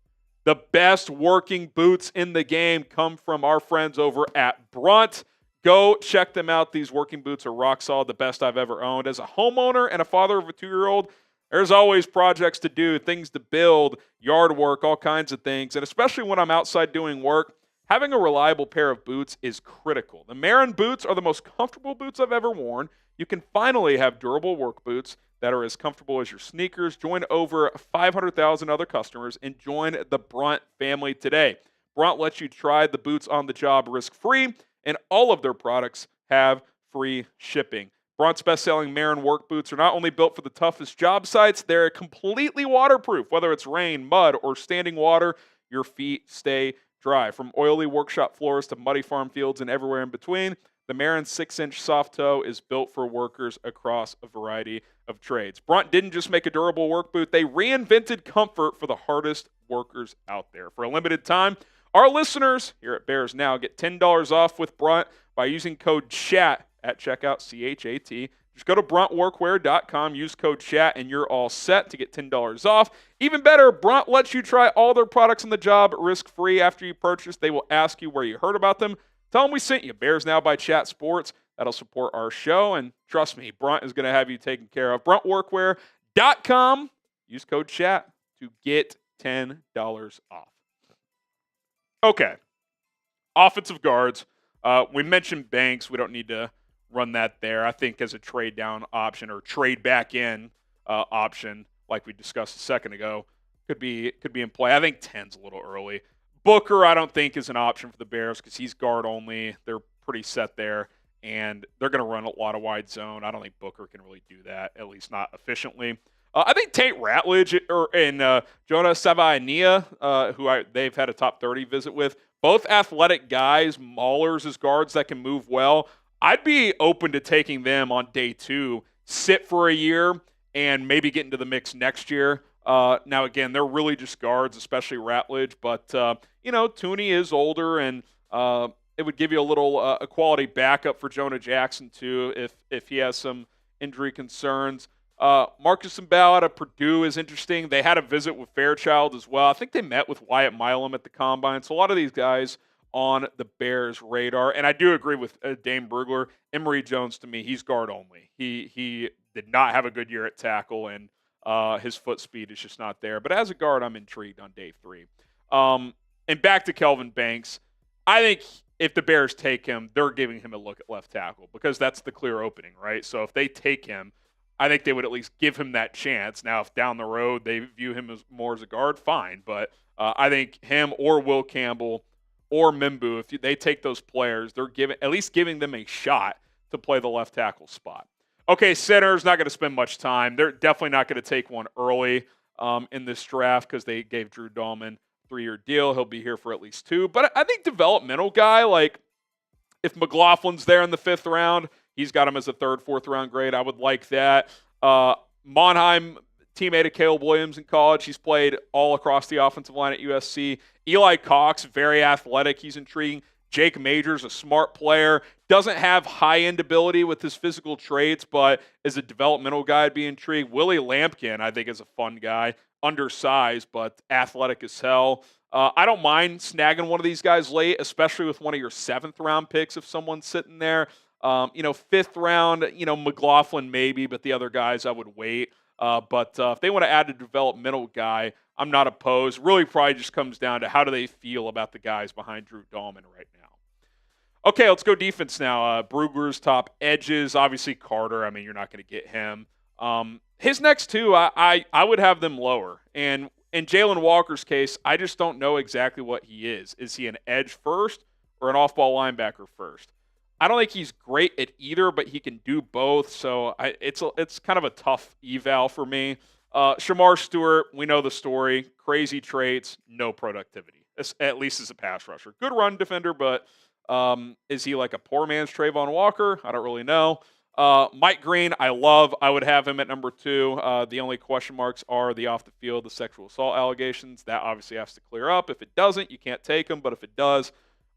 the best working boots in the game come from our friends over at Brunt. Go check them out. These working boots are rock solid, the best I've ever owned. As a homeowner and a father of a 2-year-old, there's always projects to do, things to build, yard work, all kinds of things. And especially when I'm outside doing work, having a reliable pair of boots is critical. The Marin boots are the most comfortable boots I've ever worn. You can finally have durable work boots that are as comfortable as your sneakers. Join over 500,000 other customers and join the Brunt family today. Brunt lets you try the boots on the job risk-free, and all of their products have free shipping. Brunt's best-selling Marin work boots are not only built for the toughest job sites, they're completely waterproof. Whether it's rain, mud, or standing water, your feet stay dry. From oily workshop floors to muddy farm fields and everywhere in between, The Marin 6-inch soft toe is built for workers across a variety of trades. Brunt didn't just make a durable work boot, they reinvented comfort for the hardest workers out there. For a limited time, our listeners here at Bears Now get $10 off with Brunt by using code CHAT at checkout, CHAT. Just go to bruntworkwear.com, use code CHAT, and you're all set to get $10 off. Even better, Brunt lets you try all their products on the job risk-free after you purchase. They will ask you where you heard about them. Tell them we sent you. Bears Now by Chat Sports. That'll support our show, and trust me, Brunt is going to have you taken care of. BruntWorkwear.com. Use code CHAT to get $10 off. Okay. Offensive guards. We mentioned Banks. We don't need to run that there. I think as a trade down option or trade back in option, like we discussed a second ago, could be in play. I think 10's a little early. Booker, I don't think is an option for the Bears because he's guard only. They're pretty set there, and they're going to run a lot of wide zone. I don't think Booker can really do that, at least not efficiently. I think Tate Ratledge and Jonah Savainia, who they've had a top 30 visit with, both athletic guys, maulers as guards that can move well. I'd be open to taking them on day 2, sit for a year, and maybe get into the mix next year. Now, again, they're really just guards, especially Ratledge, but, Tooney is older, and it would give you a little a quality backup for Jonah Jackson, too, if he has some injury concerns. Marcus Mbao out of Purdue is interesting. They had a visit with Fairchild as well. I think they met with Wyatt Milam at the Combine. So a lot of these guys on the Bears' radar. And I do agree with Dame Brugler. Emory Jones, to me, he's guard only. He did not have a good year at tackle, and his foot speed is just not there. But as a guard, I'm intrigued on day 3. And back to Kelvin Banks. I think if the Bears take him, they're giving him a look at left tackle because that's the clear opening, right? So if they take him, I think they would at least give him that chance. Now, if down the road they view him as more as a guard, fine. But I think him or Will Campbell or Membou, if they take those players, they're at least giving them a shot to play the left tackle spot. Okay, center's not going to spend much time. They're definitely not going to take one early in this draft because they gave Drew Dahlman a 3-year deal. He'll be here for at least 2. But I think developmental guy, like if McLaughlin's there in the 5th round, he's got him as a 3rd, 4th round grade. I would like that. Monheim, teammate of Caleb Williams in college. He's played all across the offensive line at USC. Eli Cox, very athletic. He's intriguing. Jake Majors, a smart player. Doesn't have high-end ability with his physical traits, but as a developmental guy, I'd be intrigued. Willie Lampkin, I think, is a fun guy. Undersized, but athletic as hell. I don't mind snagging one of these guys late, especially with one of your 7th-round picks if someone's sitting there. 5th round, McLaughlin maybe, but the other guys I would wait. But if they want to add a developmental guy, I'm not opposed. Really probably just comes down to how do they feel about the guys behind Drew Dahlman right now. Okay, let's go defense now. Brugler's top edges, obviously Carter. I mean, you're not going to get him. His next 2, I would have them lower. And in Jalen Walker's case, I just don't know exactly what he is. Is he an edge first or an off-ball linebacker first? I don't think he's great at either, but he can do both. So it's kind of a tough eval for me. Shamar Stewart, we know the story. Crazy traits, no productivity, at least as a pass rusher. Good run defender, but is he like a poor man's Trayvon Walker? I don't really know. Mike Green, I love. I would have him at number 2. The only question marks are the off the field, the sexual assault allegations. That obviously has to clear up. If it doesn't, you can't take him. But if it does,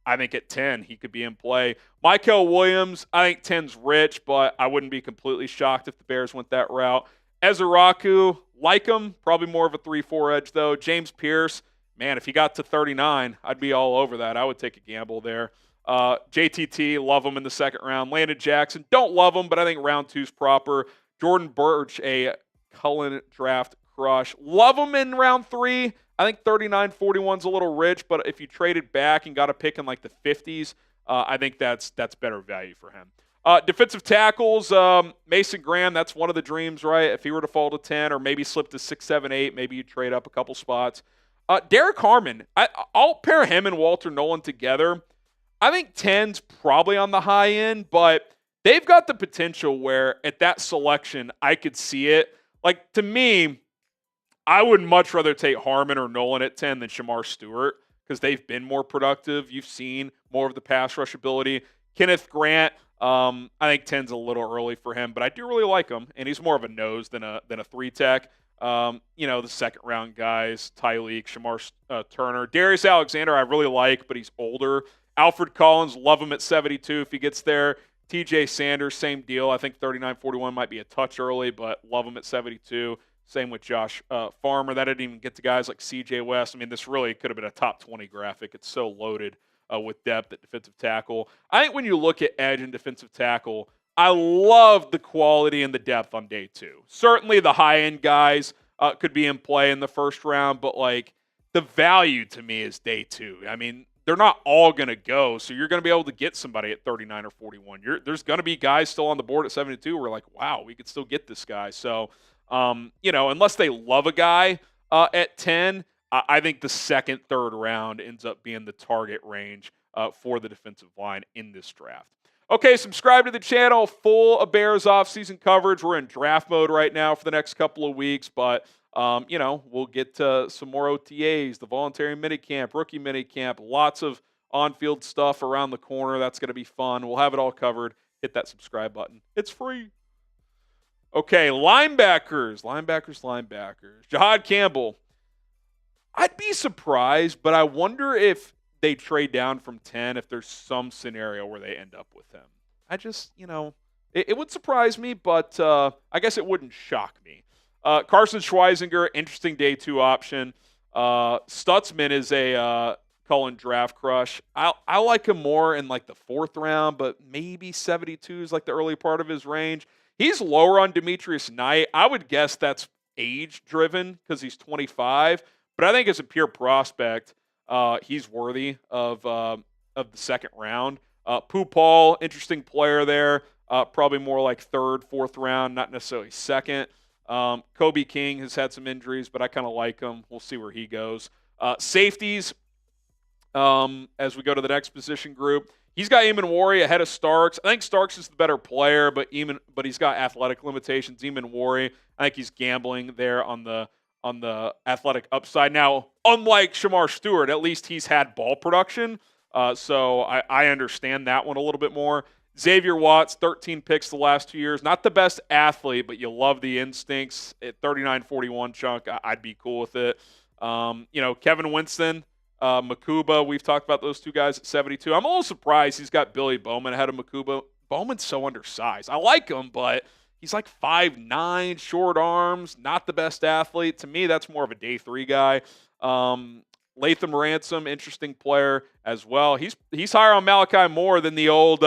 I think at 10, he could be in play. Michael Williams, I think 10's rich, but I wouldn't be completely shocked if the Bears went that route. Ezeraku, like him, probably more of a 3-4 edge, though. James Pierce, man, if he got to 39, I'd be all over that. I would take a gamble there. JTT, love him in the 2nd round. Landon Jackson, don't love him, but I think round 2's proper. Jordan Birch, a Cullen draft crush. Love him in round 3. I think 39-41's a little rich, but if you traded back and got a pick in like the 50s, I think that's better value for him. Defensive tackles, Mason Graham, that's one of the dreams, right? If he were to fall to 10 or maybe slip to 6, 7, 8, maybe you trade up a couple spots. Derek Harmon, I'll pair him and Walter Nolan together. I think 10's probably on the high end, but they've got the potential where at that selection, I could see it. Like, to me, I would much rather take Harmon or Nolan at 10 than Shamar Stewart because they've been more productive. You've seen more of the pass rush ability. Kenneth Grant, I think 10's a little early for him, but I do really like him, and he's more of a nose than a 3-tech. The second-round guys, Tyleek, Shamar Turner. Darius Alexander I really like, but he's older. Alfred Collins, love him at 72 if he gets there. TJ Sanders, same deal. I think 39-41 might be a touch early, but love him at 72. Same with Josh Farmer. That didn't even get to guys like CJ West. I mean, this really could have been a top 20 graphic. It's so loaded with depth at defensive tackle. I think when you look at edge and defensive tackle, I love the quality and the depth on day 2. Certainly the high-end guys could be in play in the first round, but like the value to me is day 2. I mean, they're not all going to go, so you're going to be able to get somebody at 39 or 41. There's going to be guys still on the board at 72 who are like, wow, we could still get this guy. So, unless they love a guy at 10, I think the second, third round ends up being the target range for the defensive line in this draft. Okay, subscribe to the channel. Full of Bears offseason coverage. We're in draft mode right now for the next couple of weeks, but we'll get to some more OTAs, the voluntary minicamp, rookie minicamp, lots of on-field stuff around the corner. That's going to be fun. We'll have it all covered. Hit that subscribe button. It's free. Okay, linebackers. Jahad Campbell. I'd be surprised, but I wonder if they trade down from 10 if there's some scenario where they end up with him. I just, it would surprise me, but I guess it wouldn't shock me. Carson Schwesinger, interesting day 2 option. Stutzman is a Cullen draft crush. I like him more in like the 4th round, but maybe 72 is like the early part of his range. He's lower on Demetrius Knight. I would guess that's age-driven because he's 25, but I think as a pure prospect, he's worthy of the second round. Paul, interesting player there. Probably more like 3rd, 4th round, not necessarily 2nd. Kobe King has had some injuries, but I kind of like him. We'll see where he goes. Safeties, as we go to the next position group, he's got Eamon Warry ahead of Starks. I think Starks is the better player, but he's got athletic limitations. Eamon Warry, I think he's gambling there on the athletic upside. Now, unlike Shemar Stewart, at least he's had ball production, so I understand that one a little bit more. Xavier Watts, 13 picks the last 2 years. Not the best athlete, but you love the instincts. At 39-41 chunk, I'd be cool with it. Kevin Winston, Makuba, we've talked about those two guys at 72. I'm a little surprised he's got Billy Bowman ahead of Makuba. Bowman's so undersized. I like him, but he's like 5'9", short arms, not the best athlete. To me, that's more of a day 3 guy. Latham Ransom, interesting player as well. He's higher on Malachi Moore than the old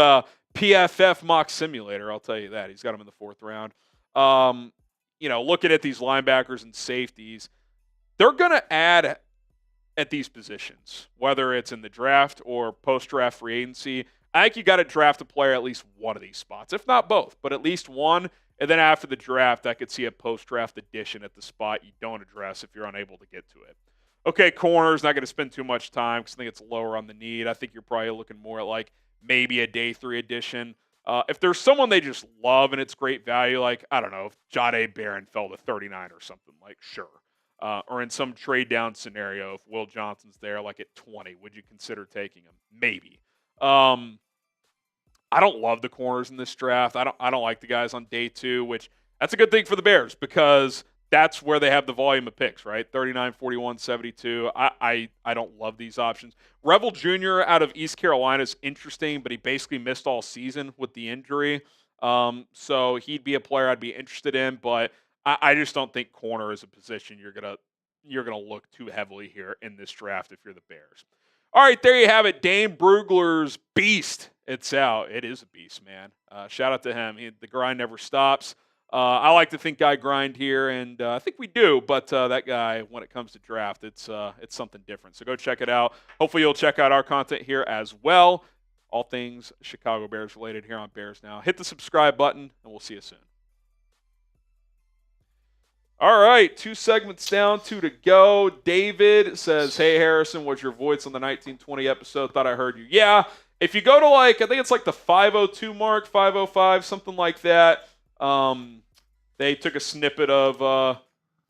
PFF mock simulator, I'll tell you that. He's got him in the 4th round. Looking at these linebackers and safeties, they're going to add at these positions, whether it's in the draft or post-draft free agency. I think you got to draft a player at least one of these spots, if not both, but at least one. And then after the draft, I could see a post-draft addition at the spot you don't address if you're unable to get to it. Okay, corners, not going to spend too much time because I think it's lower on the need. I think you're probably looking more at like maybe a day 3 addition. If there's someone they just love and it's great value, like, I don't know, if Jahdae Barron fell to 39 or something, like, sure. Or in some trade down scenario, if Will Johnson's there, like at 20, would you consider taking him? Maybe. I don't love the corners in this draft. I don't like the guys on day 2, which that's a good thing for the Bears because that's where they have the volume of picks, right? 39, 41, 72. I don't love these options. Revel Jr. out of East Carolina is interesting, but he basically missed all season with the injury. So he'd be a player I'd be interested in, but I just don't think corner is a position you're gonna look too heavily here in this draft if you're the Bears. All right, there you have it. Dane Brugler's beast. It's out. It is a beast, man. Shout out to him. The grind never stops. I like to think I grind here, and I think we do. But that guy, when it comes to draft, it's something different. So go check it out. Hopefully you'll check out our content here as well. All things Chicago Bears related here on Bears Now. Hit the subscribe button, and we'll see you soon. All right, 2 segments down, 2 to go. David says, hey, Harrison, what's your voice on the 1920 episode? Thought I heard you. Yeah, if you go to I think it's like the 502 mark, 505, something like that. They took a snippet of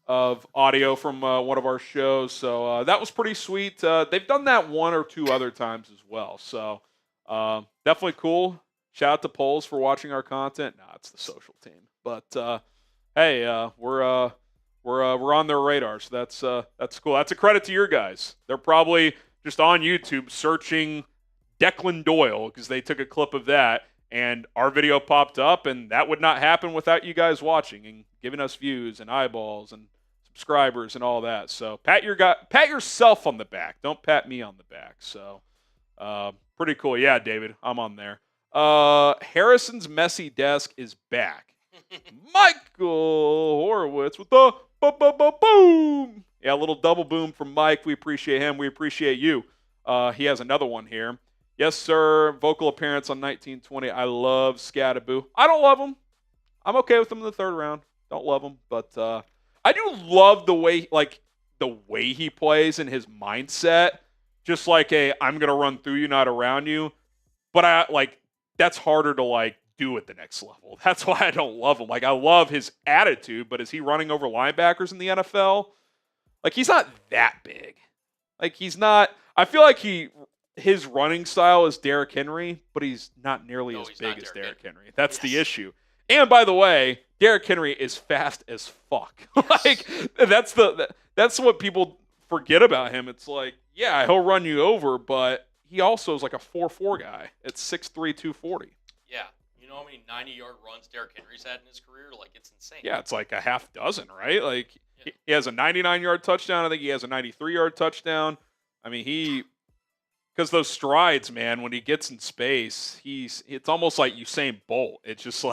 audio from one of our shows, so that was pretty sweet. They've done that 1 or 2 other times as well. So Definitely cool. Shout out to Poles for watching our content. Nah, it's the social team. But hey, we're on their radar, so that's cool. That's a credit to your guys. They're probably just on YouTube searching Declan Doyle because they took a clip of that, and our video popped up, and that would not happen without you guys watching and giving us views and eyeballs and subscribers and all that. So pat yourself on the back. Don't pat me on the back. So pretty cool. Yeah, David, I'm on there. Harrison's messy desk is back. Michael Horowitz with the boom. Yeah, a little double boom from Mike. We appreciate him. We appreciate you. He has another one here. Yes, sir. Vocal appearance on 1920. I love Scattaboo. I don't love him. I'm okay with him in the third round. Don't love him, but I do love the way he plays and his mindset. Just like I'm gonna run through you, not around you. But that's harder to do at the next level. That's why I don't love him. I love his attitude, but is he running over linebackers in the NFL? He's not that big. He's not. I feel like his running style is Derrick Henry, but he's not nearly as big as Derrick Henry. That's the issue. And by the way, Derrick Henry is fast as fuck. Yes. That's what people forget about him. It's yeah, he'll run you over, but he also is a 4.4 guy. It's 6'3", 240. Yeah. You know how many 90-yard runs Derrick Henry's had in his career? It's insane. Yeah, it's a half dozen, right? He has a 99-yard touchdown. I think he has a 93-yard touchdown. I mean, because those strides, man, when he gets in space, it's almost like Usain Bolt. It's just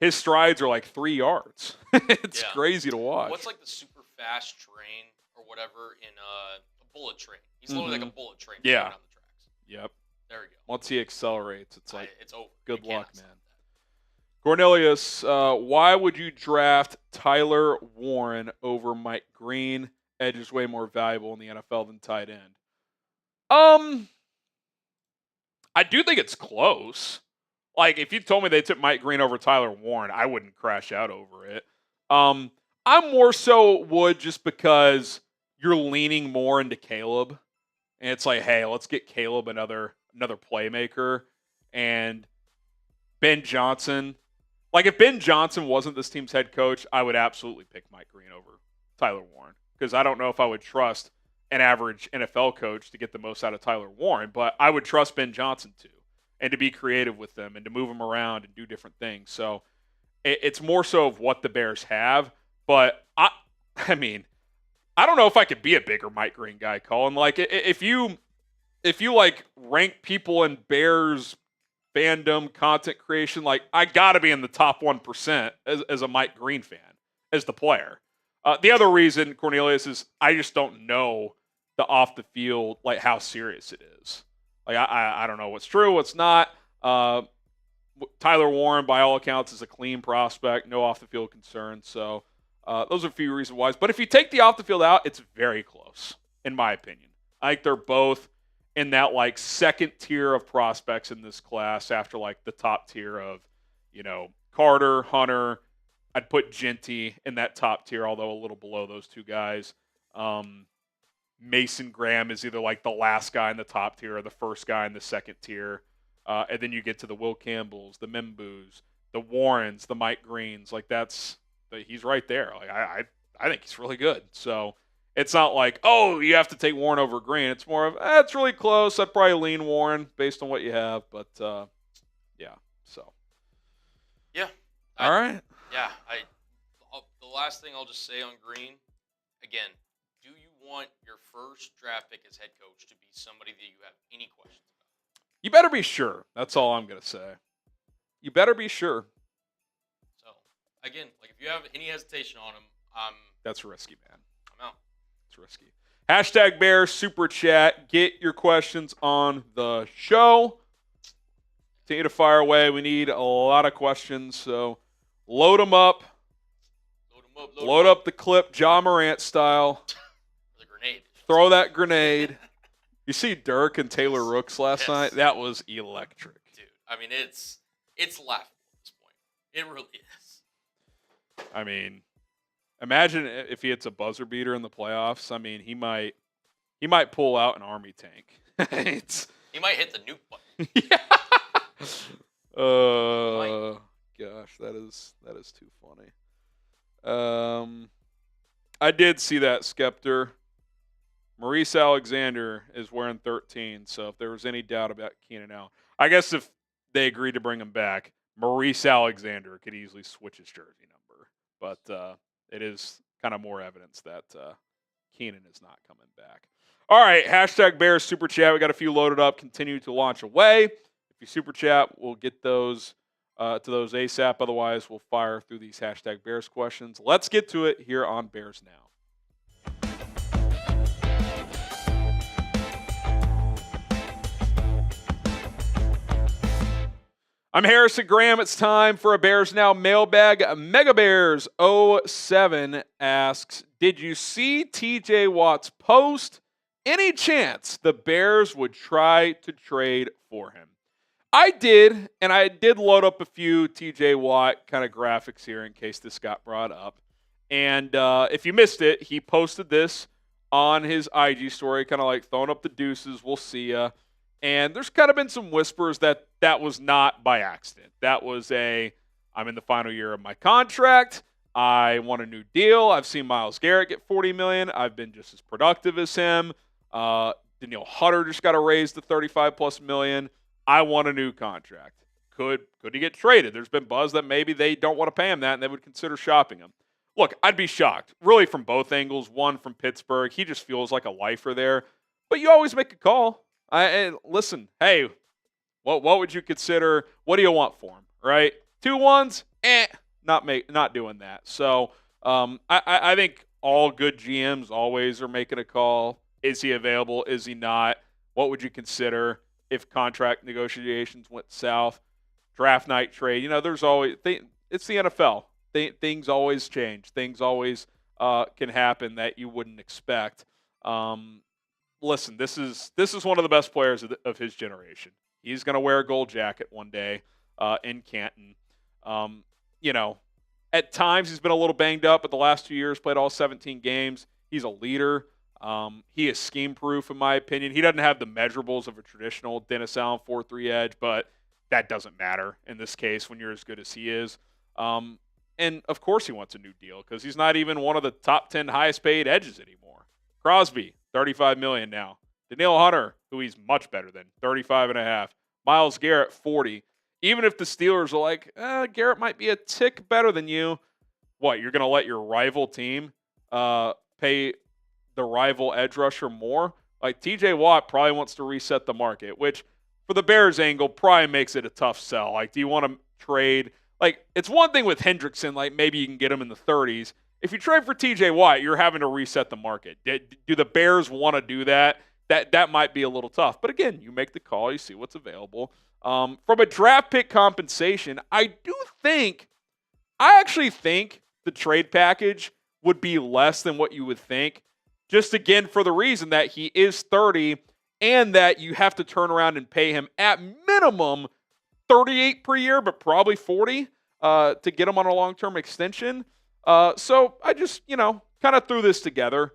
his strides are 3 yards. It's crazy to watch. What's the super fast train or whatever in a bullet train? He's literally like a bullet train down the tracks. Yep. There we go. Once he accelerates, it's it's over. Good luck, man. Cornelius, why would you draft Tyler Warren over Mike Green? Edge is way more valuable in the NFL than tight end. I do think it's close. If you told me they took Mike Green over Tyler Warren, I wouldn't crash out over it. I'm more so would just because you're leaning more into Caleb. And it's hey, let's get Caleb another playmaker. And Ben Johnson. If Ben Johnson wasn't this team's head coach, I would absolutely pick Mike Green over Tyler Warren. Because I don't know if I would trust an average NFL coach to get the most out of Tyler Warren. But I would trust Ben Johnson to. And to be creative with them and to move them around and do different things. So it's more so of what the Bears have. But I mean, I don't know if I could be a bigger Mike Green guy, Colin. If you rank people in Bears fandom, content creation, I got to be in the top 1% as a Mike Green fan, as the player. The other reason, Cornelius, is I just don't know the off the field, how serious it is. I don't know what's true, what's not. Tyler Warren, by all accounts, is a clean prospect, no off the field concerns. So those are a few reasons why. But if you take the off the field out, it's very close, in my opinion. I think they're both in that second tier of prospects in this class after the top tier of, Carter, Hunter. I'd put Jeanty in that top tier, although a little below those two guys. Mason Graham is either the last guy in the top tier or the first guy in the second tier. And then you get to the Will Campbells, the Membous, the Warrens, the Mike Greens. He's right there. I think he's really good. So it's not you have to take Warren over Green. It's more of, it's really close. I'd probably lean Warren based on what you have. But, yeah. So. Yeah. All right. Yeah. The last thing I'll just say on Green, again, do you want your first draft pick as head coach to be somebody that you have any questions about? You better be sure. That's all I'm going to say. You better be sure. So, again, if you have any hesitation on him, that's risky, man. I'm out. It's risky. Hashtag Bears Super Chat. Get your questions on the show. Continue to fire away. We need a lot of questions, so load them up. Load up the clip, Ja Morant style. The grenade. Throw that grenade. You see Dirk and Taylor Rooks last night? That was electric. Dude, I mean, it's laughable at this point. It really is. I mean, imagine if he hits a buzzer beater in the playoffs. I mean, he might pull out an army tank. He might hit the nuke button. Yeah. Gosh, that is too funny. I did see that, Skeptor. Maurice Alexander is wearing 13, so if there was any doubt about Keenan Allen, I guess if they agreed to bring him back, Maurice Alexander could easily switch his jersey number. But it is kind of more evidence that Keenan is not coming back. All right, hashtag Bears Super Chat. We got a few loaded up. Continue to launch away. If you Super Chat, we'll get those to those ASAP. Otherwise, we'll fire through these hashtag Bears questions. Let's get to it here on Bears Now. I'm Harrison Graham. It's time for a Bears Now mailbag. Mega Bears 07 asks, did you see TJ Watt's post? Any chance the Bears would try to trade for him? I did, and I did load up a few TJ Watt kind of graphics here in case this got brought up. And if you missed it, he posted this on his IG story, kind of like throwing up the deuces, we'll see ya. And there's kind of been some whispers that that was not by accident. That was I'm in the final year of my contract. I want a new deal. I've seen Myles Garrett get $40 million. I've been just as productive as him. Danielle Hunter just got a raise to $35+ million. I want a new contract. Could he get traded? There's been buzz that maybe they don't want to pay him that and they would consider shopping him. Look, I'd be shocked, really, from both angles. One, from Pittsburgh. He just feels like a lifer there. But you always make a call. And listen, hey, what would you consider? What do you want for him, right? 2 1s? Not doing that. So I think all good GMs always are making a call. Is he available? Is he not? What would you consider if contract negotiations went south? Draft night trade. There's always it's the NFL. Things always change. Things always can happen that you wouldn't expect. Listen, this is one of the best players of his generation. He's going to wear a gold jacket one day in Canton. At times he's been a little banged up, but the last 2 years played all 17 games. He's a leader. He is scheme-proof, in my opinion. He doesn't have the measurables of a traditional Dennis Allen 4-3 edge, but that doesn't matter in this case when you're as good as he is. And, of course, he wants a new deal because he's not even one of the top 10 highest-paid edges anymore. Crosby, $35 million now. Danielle Hunter, who he's much better than, $35.5. Myles Garrett, $40. Even if the Steelers are like, Garrett might be a tick better than you, what, you're going to let your rival team pay the rival edge rusher more? Like, TJ Watt probably wants to reset the market, which for the Bears angle probably makes it a tough sell. Like, do you want to trade? Like, it's one thing with Hendrickson, like maybe you can get him in the 30s. If you trade for TJ Watt, you're having to reset the market. Do the Bears want to do that? That might be a little tough. But again, you make the call, you see what's available. From a draft pick compensation, I actually think the trade package would be less than what you would think. Just again, for the reason that he is 30 and that you have to turn around and pay him at minimum 38 per year, but probably 40 to get him on a long-term extension. So I just, kind of threw this together.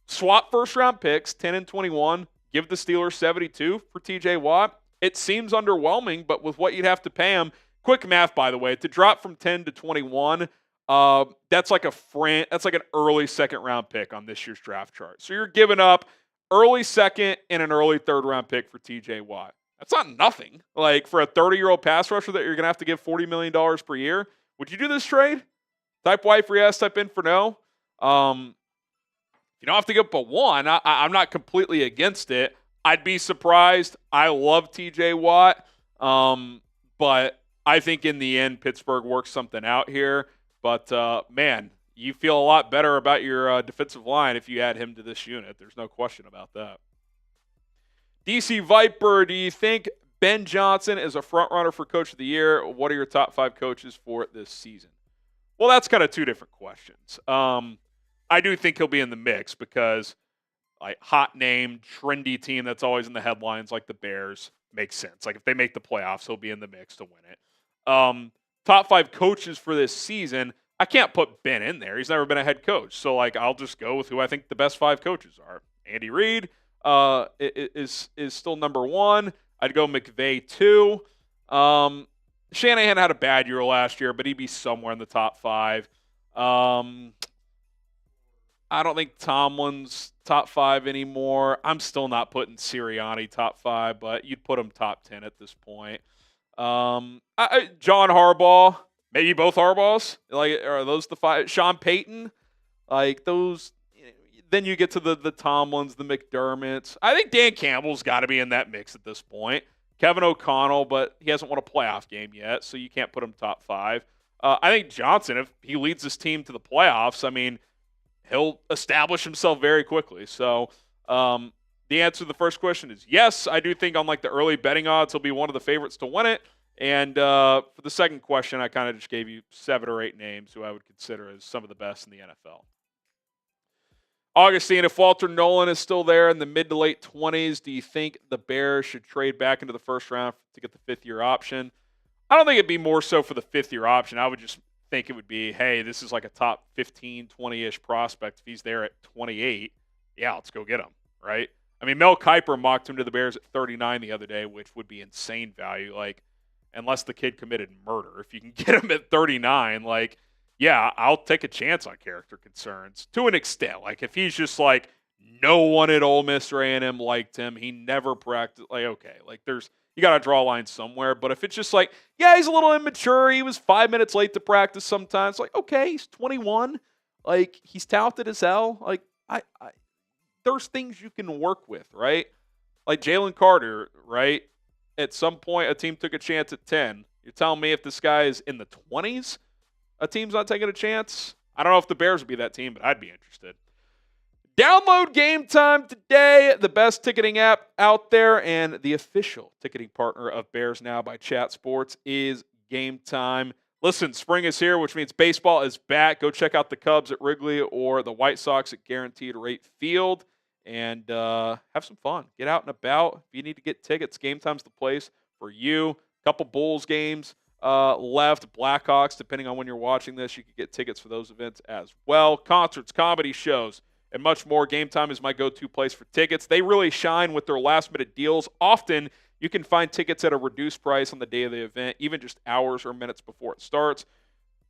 Swap first-round picks, 10 and 21. Give the Steelers 72 for TJ Watt. It seems underwhelming, but with what you'd have to pay him, quick math, by the way, to drop from 10 to 21, that's like an early second-round pick on this year's draft chart. So you're giving up early second and an early third-round pick for TJ Watt. That's not nothing. Like, for a 30-year-old pass rusher that you're going to have to give $40 million per year, would you do this trade? Type Y for yes, type in for no. You don't have to give up a 1. I'm not completely against it. I'd be surprised. I love TJ Watt. But I think in the end, Pittsburgh works something out here. But, man, you feel a lot better about your defensive line if you add him to this unit. There's no question about that. DC Viper, do you think Ben Johnson is a front runner for Coach of the Year? What are your top 5 coaches for this season? Well, that's kind of 2 different questions. I do think he'll be in the mix because, like, hot name, trendy team that's always in the headlines like the Bears makes sense. Like, if they make the playoffs, he'll be in the mix to win it. Top 5 coaches for this season, I can't put Ben in there. He's never been a head coach. So, like, I'll just go with who I think the best 5 coaches are. Andy Reid is still number 1. I'd go McVay 2. Shanahan had a bad year last year, but he'd be somewhere in the top 5. I don't think Tomlin's top 5 anymore. I'm still not putting Sirianni top 5, but you'd put him top 10 at this point. John Harbaugh, maybe both Harbaughs. Like, are those the 5? Sean Payton, like those. Then you get to the Tomlins, the McDermotts. I think Dan Campbell's got to be in that mix at this point. Kevin O'Connell, but he hasn't won a playoff game yet, so you can't put him top 5. I think Johnson, if he leads this team to the playoffs, I mean, he'll establish himself very quickly. So the answer to the first question is yes. I do think on like the early betting odds, he'll be one of the favorites to win it. And for the second question, I kind of just gave you 7 or 8 names who I would consider as some of the best in the NFL. Augustine, if Walter Nolan is still there in the mid to late 20s, do you think the Bears should trade back into the first round to get the 5th-year option? I don't think it'd be more so for the 5th-year option. I would just think it would be, hey, this is like a top 15, 20-ish prospect. If he's there at 28, yeah, let's go get him, right? I mean, Mel Kiper mocked him to the Bears at 39 the other day, which would be insane value. Like, unless the kid committed murder. If you can get him at 39, like, yeah, I'll take a chance on character concerns to an extent. Like, if he's just like, no one at Ole Miss or A&M liked him, he never practiced, like, okay, like you got to draw a line somewhere. But if it's just like, yeah, he's a little immature, he was 5 minutes late to practice sometimes, like, okay, he's 21, like, he's talented as hell. Like, there's things you can work with, right? Like Jalen Carter, right? At some point, a team took a chance at 10. You're telling me if this guy is in the 20s, a team's not taking a chance? I don't know if the Bears would be that team, but I'd be interested. Download Game Time today, the best ticketing app out there, and the official ticketing partner of Bears Now by Chat Sports is Game Time. Listen, spring is here, which means baseball is back. Go check out the Cubs at Wrigley or the White Sox at Guaranteed Rate Field and have some fun. Get out and about. If you need to get tickets, Game Time's the place for you. Couple Bulls games left, Blackhawks, depending on when you're watching this. You can get tickets for those events as well. Concerts, comedy shows, and much more. Game Time is my go-to place for tickets. They really shine with their last-minute deals. Often, you can find tickets at a reduced price on the day of the event, even just hours or minutes before it starts.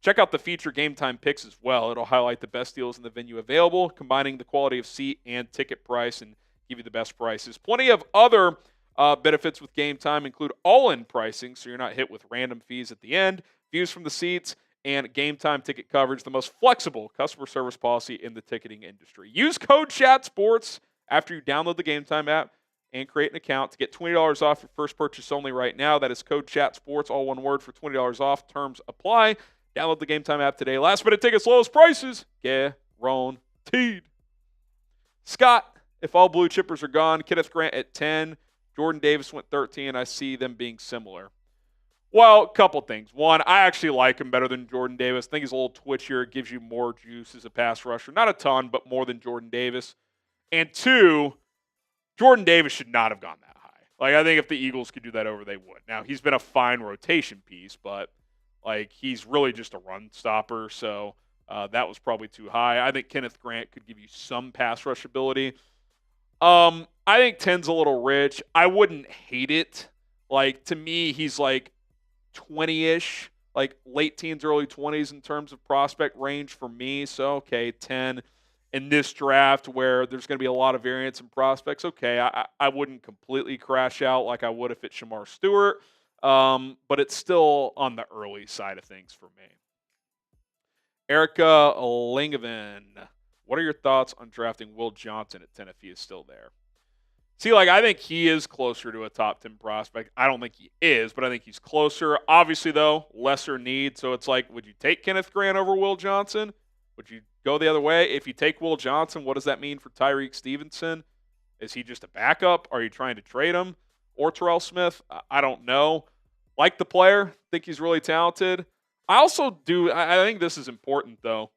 Check out the feature Game Time picks as well. It'll highlight the best deals in the venue available, combining the quality of seat and ticket price, and give you the best prices. Plenty of other benefits with Game Time include all-in pricing, so you're not hit with random fees at the end, views from the seats, and Game Time ticket coverage, the most flexible customer service policy in the ticketing industry. Use code CHATSPORTS after you download the Game Time app and create an account to get $20 off your first purchase only right now. That is code CHATSPORTS, all one word, for $20 off. Terms apply. Download the Game Time app today. Last minute tickets, lowest prices, guaranteed. Scott, if all blue chippers are gone, Kenneth Grant at 10, Jordan Davis went 13. I see them being similar. Well, a couple things. One, I actually like him better than Jordan Davis. I think he's a little twitchier. Gives you more juice as a pass rusher. Not a ton, but more than Jordan Davis. And two, Jordan Davis should not have gone that high. Like, I think if the Eagles could do that over, they would. Now, he's been a fine rotation piece, but, like, he's really just a run stopper. So that was probably too high. I think Kenneth Grant could give you some pass rush ability. I think 10's a little rich. I wouldn't hate it. Like, to me, he's like 20-ish, like late teens, early 20s in terms of prospect range for me. So, okay, 10 in this draft where there's going to be a lot of variance in prospects. Okay, I wouldn't completely crash out like I would if it's Shamar Stewart, but it's still on the early side of things for me. Erica Lingovan, what are your thoughts on drafting Will Johnson at 10 if he is still there? See, like, I think he is closer to a top 10 prospect. I don't think he is, but I think he's closer. Obviously, though, lesser need. So it's like, would you take Kenneth Grant over Will Johnson? Would you go the other way? If you take Will Johnson, what does that mean for Tyreek Stevenson? Is he just a backup? Are you trying to trade him? Or Terrell Smith? I don't know. Like the player. Think he's really talented. I also do, I think this is important, though.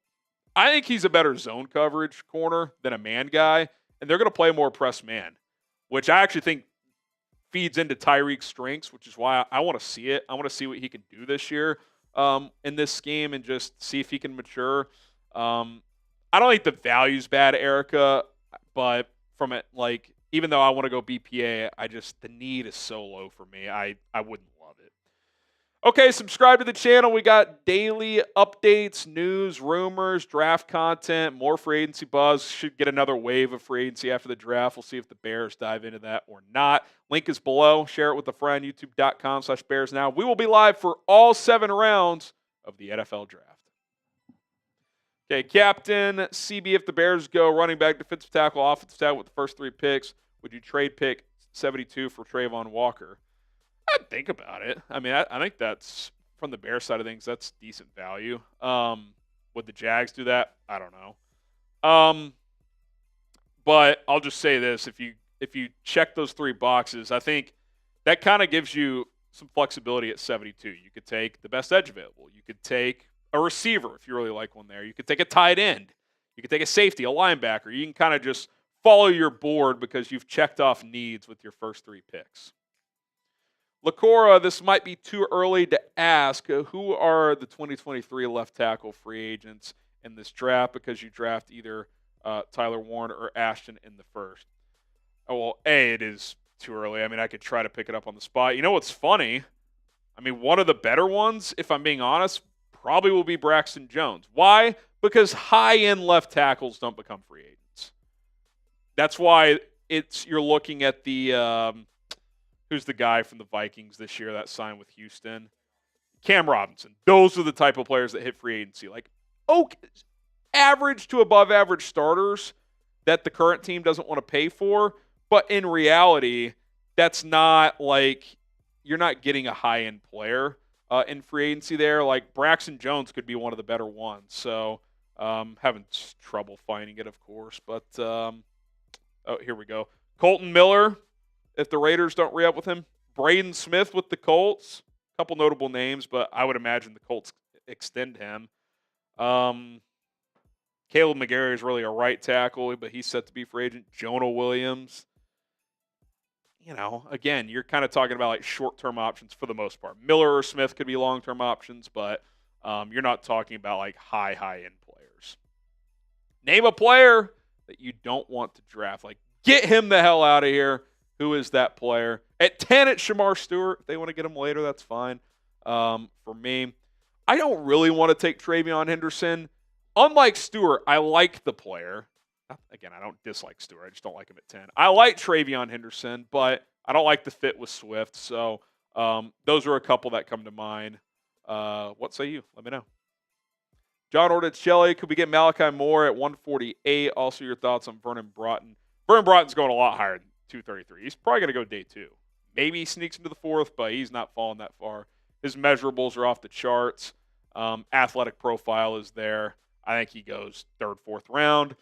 I think he's a better zone coverage corner than a man guy, and they're going to play more press man, which I actually think feeds into Tyreek's strengths, which is why I want to see it. I want to see what he can do this year in this scheme and just see if he can mature. I don't think the value's bad, Erica, but from it, like, even though I want to go BPA, the need is so low for me. I wouldn't love it. Okay, subscribe to the channel. We got daily updates, news, rumors, draft content, more free agency buzz. Should get another wave of free agency after the draft. We'll see if the Bears dive into that or not. Link is below. Share it with a friend, youtube.com/BearsNow. We will be live for all 7 rounds of the NFL draft. Okay, Captain CB, if the Bears go running back, defensive tackle, offensive tackle with the first 3 picks, would you trade pick 72 for Trayvon Walker? I'd think about it. I mean, I think that's, from the Bears side of things, that's decent value. Would the Jags do that? I don't know. But I'll just say this. If you check those 3 boxes, I think that kind of gives you some flexibility at 72. You could take the best edge available. You could take a receiver if you really like one there. You could take a tight end. You could take a safety, a linebacker. You can kind of just follow your board because you've checked off needs with your first 3 picks. Lacora, this might be too early to ask. Who are the 2023 left tackle free agents in this draft because you draft either Tyler Warren or Ashton in the first? Oh, well, it is too early. I mean, I could try to pick it up on the spot. You know what's funny? I mean, one of the better ones, if I'm being honest, probably will be Braxton Jones. Why? Because high-end left tackles don't become free agents. That's why you're looking at the who's the guy from the Vikings this year that signed with Houston? Cam Robinson. Those are the type of players that hit free agency. Like, average to above average starters that the current team doesn't want to pay for. But in reality, that's not like you're not getting a high-end player in free agency there. Like, Braxton Jones could be one of the better ones. So, having trouble finding it, of course. But, here we go. Colton Miller, if the Raiders don't re-up with him. Braden Smith with the Colts. A couple notable names, but I would imagine the Colts extend him. Caleb McGarry is really a right tackle, but he's set to be free agent. Jonah Williams. You know, again, you're kind of talking about like short-term options for the most part. Miller or Smith could be long-term options, but you're not talking about like high-end players. Name a player that you don't want to draft. Like, get him the hell out of here. Who is that player? At 10, it's Shamar Stewart. If they want to get him later, that's fine. For me, I don't really want to take Travion Henderson. Unlike Stewart, I like the player. Again, I don't dislike Stewart. I just don't like him at 10. I like Travion Henderson, but I don't like the fit with Swift. So those are a couple that come to mind. What say you? Let me know. John Orticelli, could we get Malachi Moore at 148? Also, your thoughts on Vernon Broughton. Vernon Broughton's going a lot higher than 233. He's probably going to go day 2. Maybe he sneaks into the 4th, but he's not falling that far. His measurables are off the charts. Athletic profile is there. I think he goes 3rd, 4th round.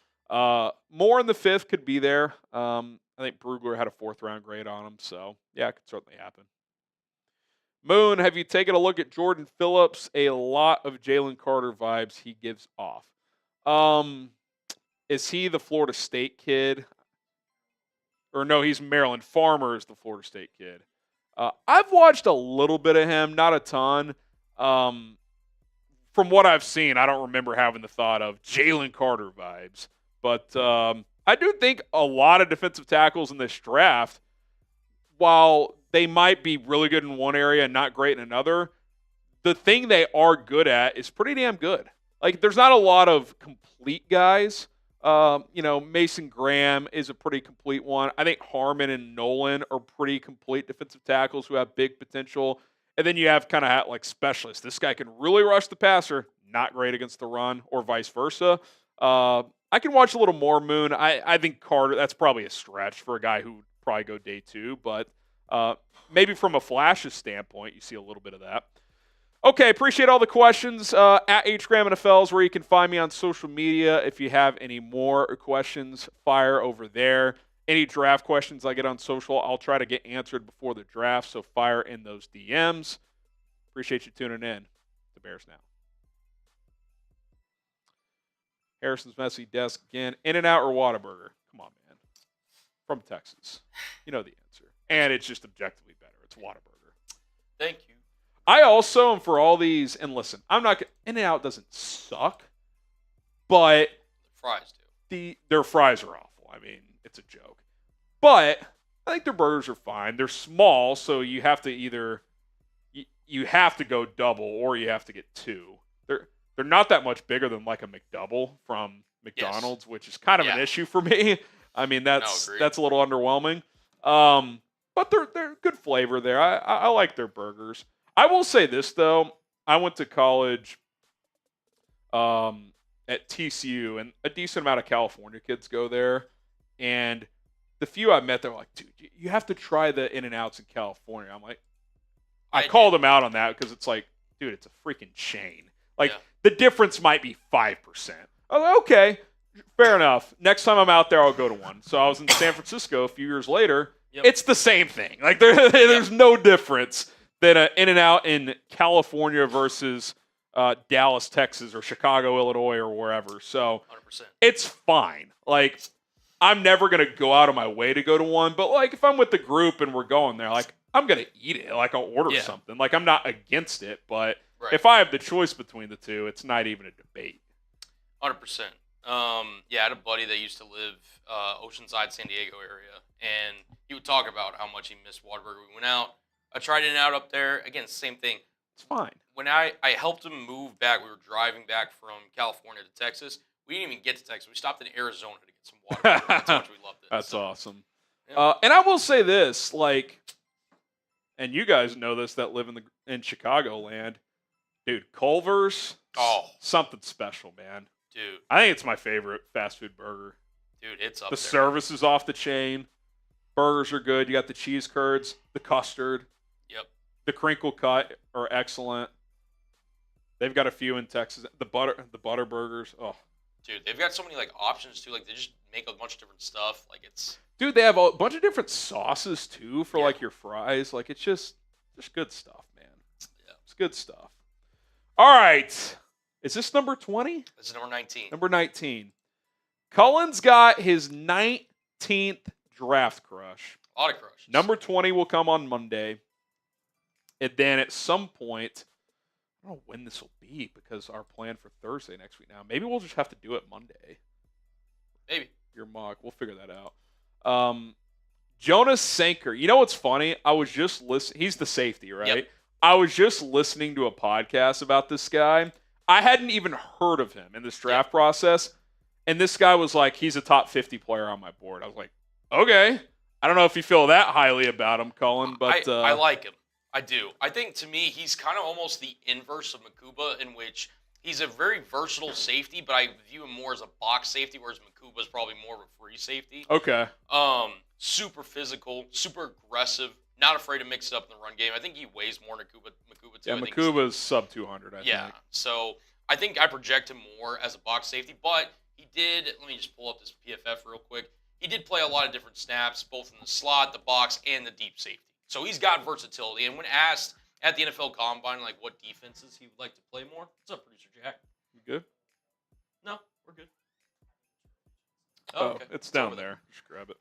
More in the 5th could be there. I think Brugler had a 4th round grade on him, so yeah, it could certainly happen. Moon, have you taken a look at Jordan Phillips? A lot of Jalen Carter vibes he gives off. Is he the Florida State kid? Or no, he's Maryland. Farmer is the Florida State kid. I've watched a little bit of him, not a ton. From what I've seen, I don't remember having the thought of Jalen Carter vibes. But I do think a lot of defensive tackles in this draft, while they might be really good in one area and not great in another, the thing they are good at is pretty damn good. Like, there's not a lot of complete guys. Mason Graham is a pretty complete one. I think Harmon and Nolan are pretty complete defensive tackles who have big potential. And then you have kind of like specialists. This guy can really rush the passer, not great against the run, or vice versa. I can watch a little more Moon. I think Carter, that's probably a stretch for a guy who would probably go day 2, but maybe from a flashes standpoint, you see a little bit of that. Okay, appreciate all the questions. At HGram NFL is where you can find me on social media. If you have any more questions, fire over there. Any draft questions I get on social, I'll try to get answered before the draft, so fire in those DMs. Appreciate you tuning in to Bears Now. Harrison's Messy Desk again. In-N-Out or Whataburger? Come on, man. From Texas. You know the answer. And it's just objectively better. It's Whataburger. Thank you. I also am for all these, and listen, I'm not In-N-Out doesn't suck, but Fries do. their fries are awful. I mean, it's a joke. But I think their burgers are fine. They're small, so you have to either you have to go double or you have to get two. They're not that much bigger than like a McDouble from McDonald's, which is kind of an issue for me. I mean, that's a little underwhelming. But they're good flavor there. I like their burgers. I will say this though. I went to college at TCU, and a decent amount of California kids go there. And the few I met, they're like, dude, you have to try the In-N-Outs in California. I'm like, I called them out on that because it's like, dude, it's a freaking chain. Like, the difference might be 5%. I was like, okay, fair enough. Next time I'm out there, I'll go to one. So I was in San Francisco a few years later. Yep. It's the same thing. Like, there's no difference than an In-N-Out in California versus Dallas, Texas, or Chicago, Illinois, or wherever. So 100%. It's fine. Like, I'm never going to go out of my way to go to one. But, like, if I'm with the group and we're going there, like, I'm going to eat it. Like, I'll order something. Like, I'm not against it. But if I have the choice between the two, it's not even a debate. 100%. I had a buddy that used to live Oceanside, San Diego area. And he would talk about how much he missed Whataburger. We went out. I tried In-N-Out up there. Again, same thing. It's fine. When I helped him move back, we were driving back from California to Texas. We didn't even get to Texas. We stopped in Arizona to get some Whataburger. That's how much we loved it. That's awesome. Yeah. And I will say this, like, and you guys know this that live in Chicagoland, dude, Culver's, something special, man. Dude. I think it's my favorite fast food burger. Dude, it's up there. The service is off the chain. Burgers are good. You got the cheese curds, the custard. Yep. The crinkle cut are excellent. They've got a few in Texas. The butter burgers. Oh. Dude, they've got so many like options too. Like they just make a bunch of different stuff. Like it's Dude, they have a bunch of different sauces too for like your fries. Like it's just good stuff, man. Yeah. It's good stuff. All right. Is this number 20? This is number 19. Number 19. Cullen's got his 19th draft crush. A lot of crushes. Number 20 will come on Monday. And then at some point, I don't know when this will be because our plan for Thursday next week now. Maybe we'll just have to do it Monday. Maybe. Your mock. We'll figure that out. Jonas Sanker. You know what's funny? I was just listening. He's the safety, right? Yep. I was just listening to a podcast about this guy. I hadn't even heard of him in this draft process. And this guy was like, he's a top 50 player on my board. I was like, okay. I don't know if you feel that highly about him, Cullen, but I like him. I do. I think to me, he's kind of almost the inverse of Makuba, in which he's a very versatile safety, but I view him more as a box safety, whereas Makuba is probably more of a free safety. Okay. Super physical, super aggressive, not afraid to mix it up in the run game. I think he weighs more than Makuba too. Yeah, Makuba's sub 200, I think. Yeah, so I think I project him more as a box safety, but he did, let me just pull up this PFF real quick. He did play a lot of different snaps, both in the slot, the box, and the deep safety. So he's got versatility. And when asked at the NFL Combine, like what defenses he would like to play more, what's up, Producer Jack? You good? No, we're good. Oh, okay. It's down there. Just grab it.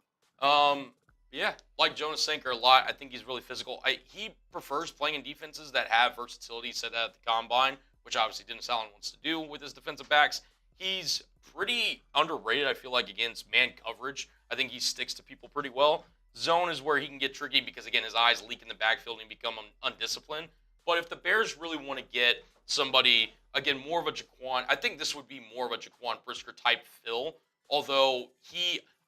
Yeah, like Jonas Sanker a lot. I think he's really physical. He prefers playing in defenses that have versatility. He said that at the Combine, which obviously Dennis Allen wants to do with his defensive backs. He's pretty underrated, I feel like, against man coverage. I think he sticks to people pretty well. Zone is where he can get tricky because, again, his eyes leak in the backfield and become undisciplined. But if the Bears really want to get somebody, again, more of a Jaquan, I think this would be more of a Jaquan Brisker type fill. Although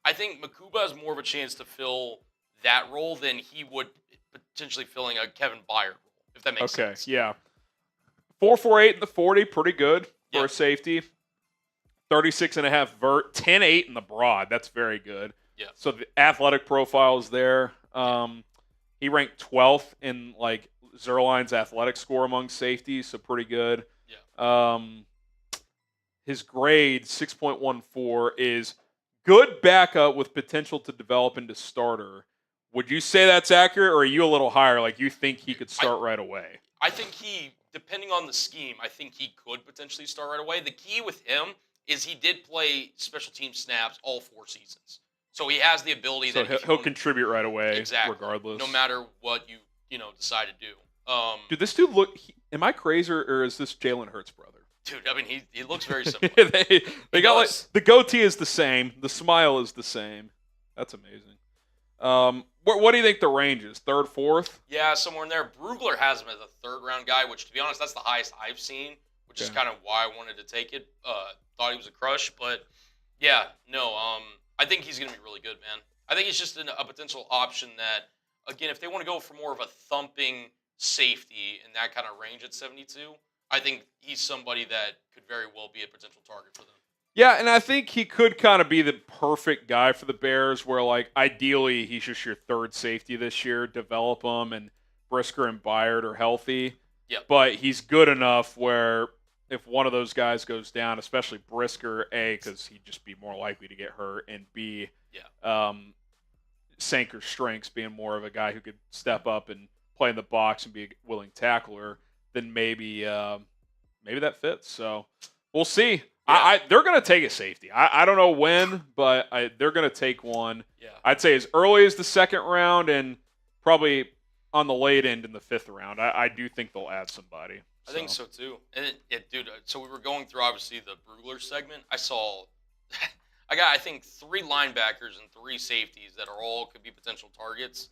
I think Makuba has more of a chance to fill that role than he would potentially filling a Kevin Byard role, if that makes sense. Okay, yeah. 4.48 in the 40, pretty good for a safety. 36.5 vert, 10.8 in the broad. That's very good. Yeah. So the athletic profile is there. He ranked 12th in like Zerline's athletic score among safeties, so pretty good. Yeah. His grade 6.14 is good backup with potential to develop into starter. Would you say that's accurate, or are you a little higher? Like you think he could start right away? I think depending on the scheme, I think he could potentially start right away. The key with him is he did play special team snaps all 4 seasons. So he has the ability so that he'll contribute right away, exactly, regardless. No matter what you decide to do. Dude, this dude am I crazy, or is this Jalen Hurts' brother? Dude, I mean, he looks very similar. they got like the goatee is the same, the smile is the same. That's amazing. What do you think the range is? Third, fourth? Yeah, somewhere in there. Brugler has him as a third-round guy, which, to be honest, that's the highest I've seen, which is kind of why I wanted to take it. Thought he was a crush, but yeah, no. I think he's going to be really good, man. I think he's just a potential option that, again, if they want to go for more of a thumping safety in that kind of range at 72, I think he's somebody that could very well be a potential target for them. Yeah, and I think he could kind of be the perfect guy for the Bears where, like, ideally he's just your third safety this year, develop him, and Brisker and Byard are healthy. Yep. But he's good enough where if one of those guys goes down, especially Brisker, A, because he'd just be more likely to get hurt, and B, Sanker's strengths being more of a guy who could step up and play in the box and be a willing tackler, then maybe that fits. So we'll see. Yeah. They're going to take a safety. I don't know when, but they're going to take one. Yeah. I'd say as early as the second round and probably on the late end in the fifth round. I do think they'll add somebody. I think so too. And dude, so we were going through obviously the Brugler segment. I saw, I think 3 linebackers and 3 safeties that are all could be potential targets.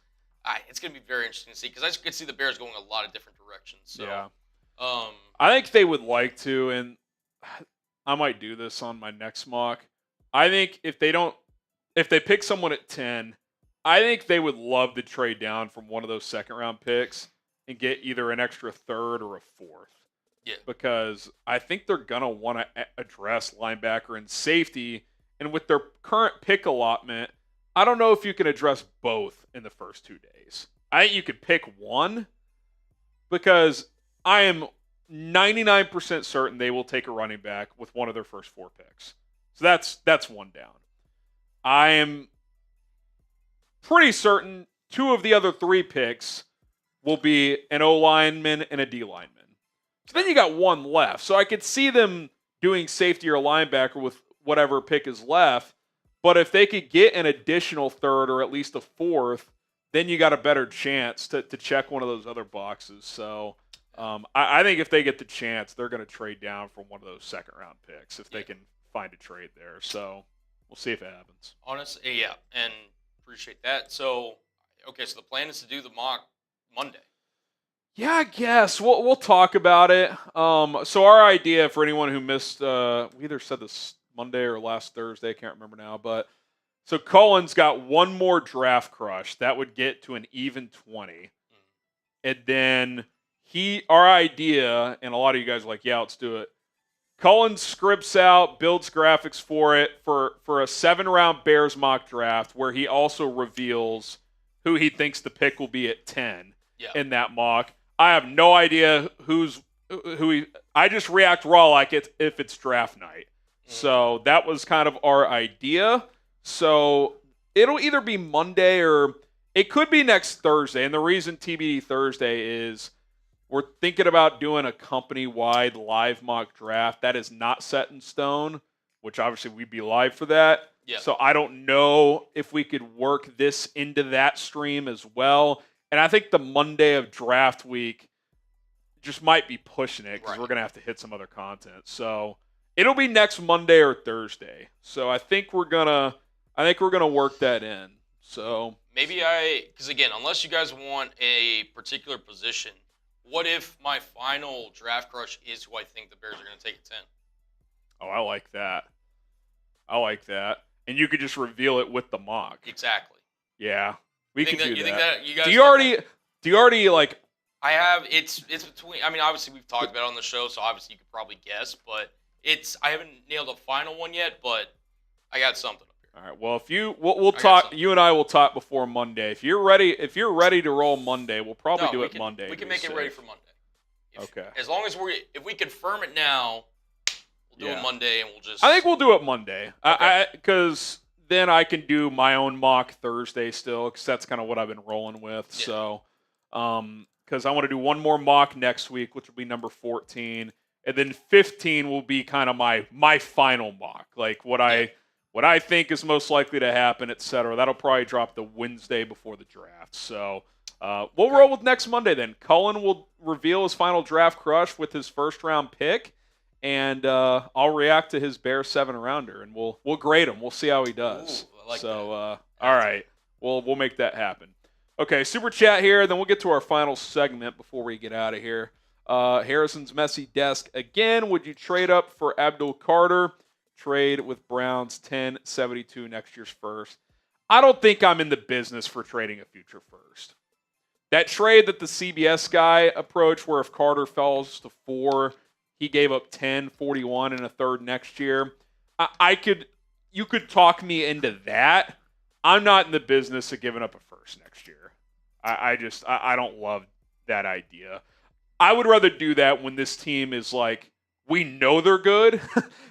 It's going to be very interesting to see because I could see the Bears going a lot of different directions. So, yeah. I think they would like to, and I might do this on my next mock. I think if they pick someone at 10, I think they would love to trade down from one of those second round picks and get either an extra third or a fourth. Yeah. Because I think they're going to want to address linebacker and safety. And with their current pick allotment, I don't know if you can address both in the first 2 days. I think you could pick one because I am 99% certain they will take a running back with one of their first 4 picks. So that's one down. I am pretty certain 2 of the other 3 picks will be an O lineman and a D lineman. So then you got 1 left. So I could see them doing safety or linebacker with whatever pick is left. But if they could get an additional third or at least a fourth, then you got a better chance to check one of those other boxes. So I think if they get the chance, they're going to trade down from one of those second round picks if they can find a trade there. So we'll see if it happens. Honestly, yeah, and appreciate that. So, okay, so the plan is to do the mock Monday. Yeah, I guess we'll talk about it. So our idea for anyone who missed, we either said this Monday or last Thursday, I can't remember now, but so Cullen's got one more draft crush that would get to an even 20, and then our idea, and a lot of you guys are like, yeah, let's do it. Cullen scripts out, builds graphics for it for a 7-round Bears mock draft where he also reveals who he thinks the pick will be at 10 in that mock. I have no idea I just react raw like it if it's draft night. So that was kind of our idea. So it'll either be Monday or it could be next Thursday. And the reason TBD Thursday is we're thinking about doing a company-wide live mock draft. That is not set in stone, which obviously we'd be live for that. Yeah. So I don't know if we could work this into that stream as well. And I think the Monday of draft week just might be pushing it because we're going to have to hit some other content. So it'll be next Monday or Thursday. So I think we're gonna work that in. So maybe because again, unless you guys want a particular position, what if my final draft crush is who I think the Bears are going to take at 10? Oh, I like that. And you could just reveal it with the mock. Exactly. Yeah, we can do that. You think that you guys? Do you already like? I have. It's between. I mean, obviously we've talked about it on the show, so obviously you could probably guess, but I haven't nailed a final one yet, but I got something up here. All right. Well, we'll talk. You and I will talk before Monday. If you're ready to roll Monday, we'll probably do it Monday. We can make it ready for Monday. Okay. As long as if we confirm it now, we'll do it Monday, and we'll just. I think we'll do it Monday. Okay. Because then I can do my own mock Thursday still, because that's kind of what I've been rolling with. Yeah. So, because I want to do one more mock next week, which will be number 14. And then 15 will be kind of my final mock, like what I think is most likely to happen, et cetera. That'll probably drop the Wednesday before the draft. So we'll roll with next Monday then. Cullen will reveal his final draft crush with his first-round pick, and I'll react to his Bear 7-rounder, and we'll grade him. We'll see how he does. Ooh, I like that. All right. We'll make that happen. Okay, super chat here, then we'll get to our final segment before we get out of here. Harrison's messy desk again. Would you trade up for Abdul Carter? Trade with Browns 10-72 next year's first. I don't think I'm in the business for trading a future first. That trade that the CBS guy approached, where if Carter falls to 4, he gave up 10-41 and a third next year. You could talk me into that. I'm not in the business of giving up a first next year. I don't love that idea. I would rather do that when this team is like, we know they're good.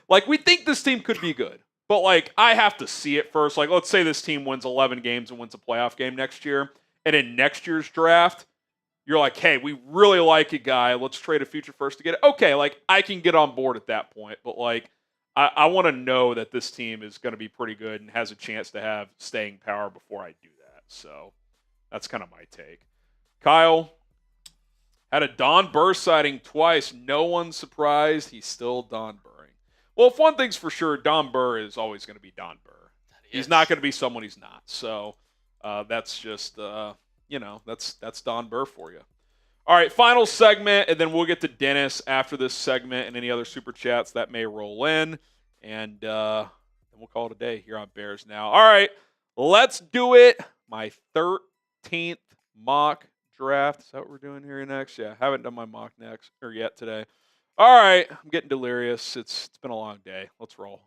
Like, we think this team could be good. But, like, I have to see it first. Like, let's say this team wins 11 games and wins a playoff game next year. And in next year's draft, you're like, hey, we really like a guy. Let's trade a future first to get it. Okay, like, I can get on board at that point. But, like, I want to know that this team is going to be pretty good and has a chance to have staying power before I do that. So that's kind of my take. Kyle had a Don Burr sighting twice. No one's surprised. He's still Don Burring. Well, if one thing's for sure, Don Burr is always going to be Don Burr. He's not going to be someone he's not. So that's just, that's Don Burr for you. All right, final segment, and then we'll get to Dennis after this segment and any other super chats that may roll in. And then we'll call it a day here on Bears Now. All right, let's do it. My 13th mock draft. Is that what we're doing here next? Yeah, haven't done my mock yet today. All right, I'm getting delirious. It's been a long day. Let's roll.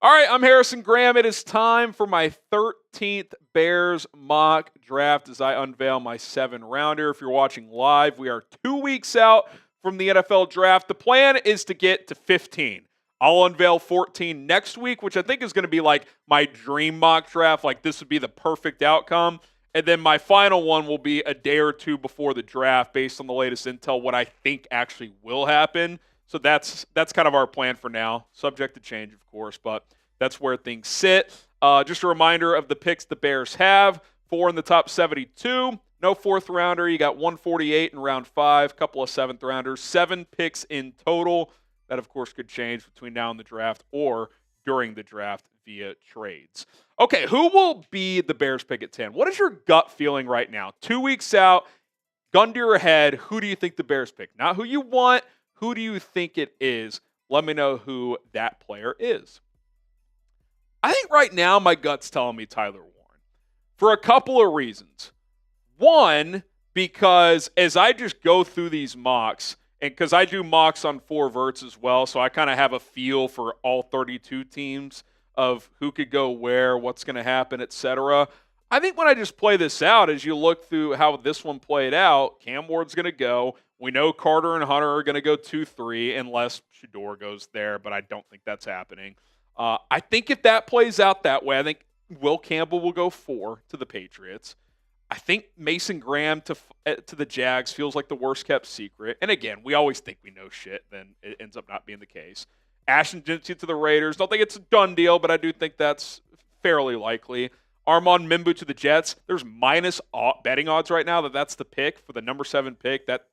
All right, I'm Harrison Graham. It is time for my 13th Bears mock draft as I unveil my 7-rounder. If you're watching live, we are 2 weeks out from the NFL draft. The plan is to get to 15. I'll unveil 14 next week, which I think is going to be like my dream mock draft. Like, this would be the perfect outcome. And then my final one will be a day or two before the draft based on the latest intel, what I think actually will happen. So that's kind of our plan for now, subject to change, of course, but that's where things sit. Just a reminder of the picks the Bears have. 4 in the top 72. No 4th rounder. You got 148 in round 5, couple of 7th rounders. 7 picks in total. That, of course, could change between now and the draft or during the draft via trades. Okay, who will be the Bears pick at 10? What is your gut feeling right now? 2 weeks out, gun to your head, who do you think the Bears pick? Not who you want. Who do you think it is? Let me know who that player is. I think right now my gut's telling me Tyler Warren for a couple of reasons. One, because as I just go through these mocks, and because I do mocks on 4verts as well, so I kind of have a feel for all 32 teams of who could go where, what's going to happen, etc. I think when I just play this out, as you look through how this one played out, Cam Ward's going to go. We know Carter and Hunter are going to go 2-3 unless Shedeur goes there, but I don't think that's happening. I think if that plays out that way, I think Will Campbell will go 4 to the Patriots. I think Mason Graham to the Jags feels like the worst-kept secret. And again, we always think we know shit, then it ends up not being the case. Ashton Jeanty to the Raiders. Don't think it's a done deal, but I do think that's fairly likely. Armand Membou to the Jets. There's minus betting odds right now that's the pick for the number 7 pick. That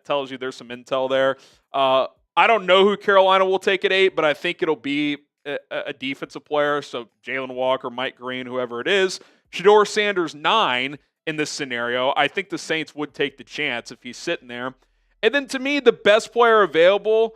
tells you there's some intel there. I don't know who Carolina will take at 8, but I think it'll be a defensive player. So Jalen Walker, Mike Green, whoever it is. Shedeur Sanders 9 in this scenario. I think the Saints would take the chance if he's sitting there. And then to me, the best player available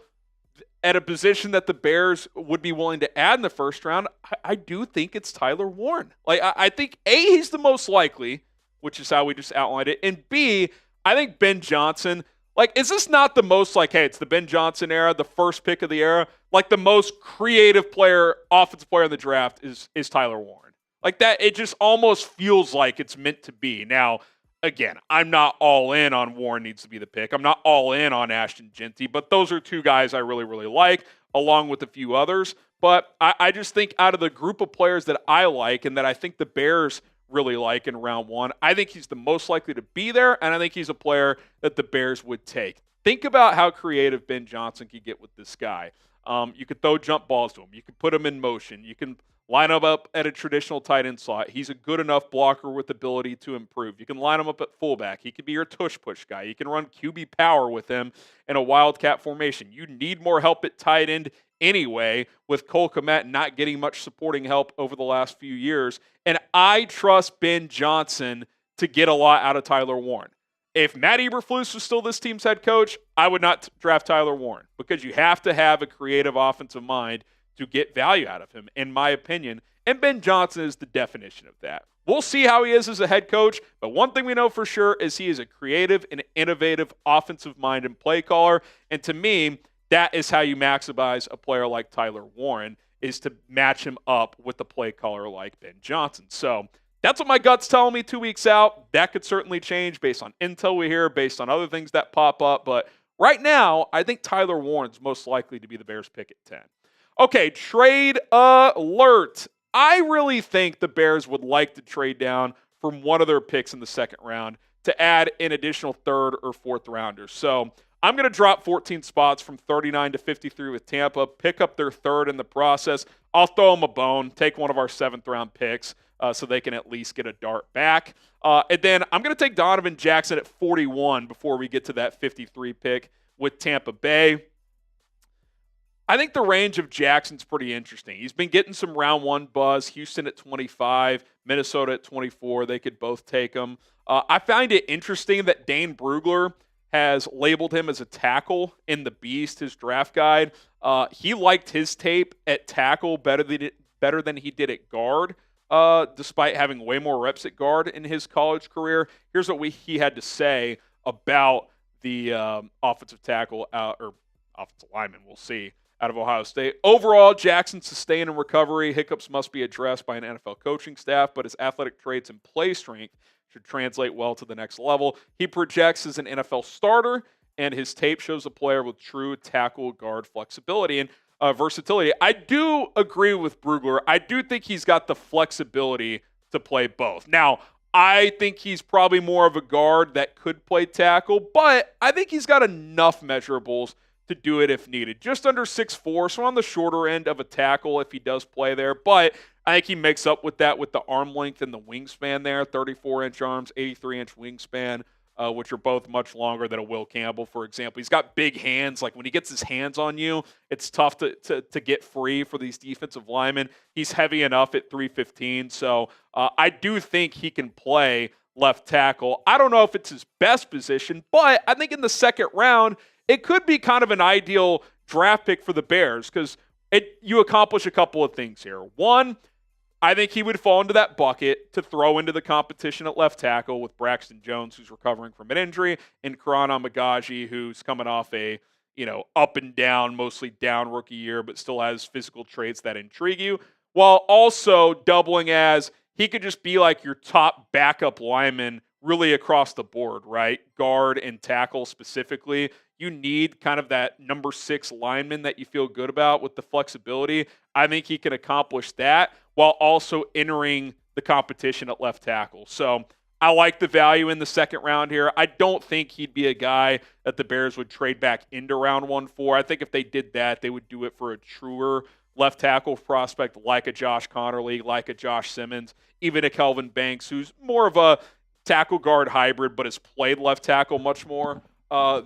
at a position that the Bears would be willing to add in the first round, I do think it's Tyler Warren. Like, I think A, he's the most likely, which is how we just outlined it. And B, I think Ben Johnson, like, is this not the most, like, hey, it's the Ben Johnson era, the first pick of the era? Like, the most creative player, offensive player in the draft is Tyler Warren. Like that, it just almost feels like it's meant to be. Now, again, I'm not all in on Warren needs to be the pick. I'm not all in on Ashton Jeanty, but those are 2 guys I really, really like, along with a few others. But I just think out of the group of players that I like and that I think the Bears really like in round 1, I think he's the most likely to be there, and I think he's a player that the Bears would take. Think about how creative Ben Johnson could get with this guy. You could throw jump balls to him. You could put him in motion. You can Line him up at a traditional tight end slot. He's a good enough blocker with ability to improve. You can line him up at fullback. He could be your tush push guy. You can run QB power with him in a wildcat formation. You need more help at tight end anyway, with Cole Kmet not getting much supporting help over the last few years. And I trust Ben Johnson to get a lot out of Tyler Warren. If Matt Eberflus was still this team's head coach, I would not draft Tyler Warren, because you have to have a creative offensive mind to get value out of him, in my opinion. And Ben Johnson is the definition of that. We'll see how he is as a head coach, but one thing we know for sure is he is a creative and innovative offensive mind and play caller. And to me, that is how you maximize a player like Tyler Warren, is to match him up with a play caller like Ben Johnson. So that's what my gut's telling me 2 weeks out. That could certainly change based on intel we hear, based on other things that pop up. But right now, I think Tyler Warren's most likely to be the Bears' pick at 10. Okay, trade alert. I really think the Bears would like to trade down from one of their picks in the second round to add an additional third or fourth rounder. So I'm going to drop 14 spots from 39 to 53 with Tampa, pick up their third in the process. I'll throw them a bone, take one of our seventh-round picks so they can at least get a dart back. And then I'm going to take Donovan Jackson at 41 before we get to that 53 pick with Tampa Bay. I think the range of Jackson's pretty interesting. He's been getting some round one buzz. Houston at 25, Minnesota at 24. They could both take him. I find it interesting that Dane Brugler has labeled him as a tackle in the Beast, his draft guide. He liked his tape at tackle better than he did at guard, despite having way more reps at guard in his college career. Here's what he had to say about the offensive tackle or offensive lineman, we'll see, out of Ohio State. Overall, Jackson's sustained in recovery. Hiccups must be addressed by an NFL coaching staff, but his athletic traits and play strength should translate well to the next level. He projects as an NFL starter, and his tape shows a player with true tackle guard flexibility and versatility. I do agree with Brugler. I do think he's got the flexibility to play both. Now, I think he's probably more of a guard that could play tackle, but I think he's got enough measurables to do it if needed. Just under 6'4", so on the shorter end of a tackle if he does play there. But I think he makes up with that with the arm length and the wingspan there, 34-inch arms, 83-inch wingspan, which are both much longer than a Will Campbell, for example. He's got big hands. Like when he gets his hands on you, it's tough to get free for these defensive linemen. He's heavy enough at 315, so I do think he can play left tackle. I don't know if it's his best position, but I think in the second round, it could be kind of an ideal draft pick for the Bears because you accomplish a couple of things here. One, I think he would fall into that bucket to throw into the competition at left tackle with Braxton Jones, who's recovering from an injury, and Karan Amagaji, who's coming off a up and down, mostly down rookie year, but still has physical traits that intrigue you, while also doubling as he could just be like your top backup lineman really across the board, right? Guard and tackle specifically. You need kind of that number 6 lineman that you feel good about with the flexibility. I think he can accomplish that while also entering the competition at left tackle. So I like the value in the second round here. I don't think he'd be a guy that the Bears would trade back into round 1 for. I think if they did that, they would do it for a truer left tackle prospect like a Josh Connerly, like a Josh Simmons, even a Kelvin Banks, who's more of a tackle guard hybrid but has played left tackle much more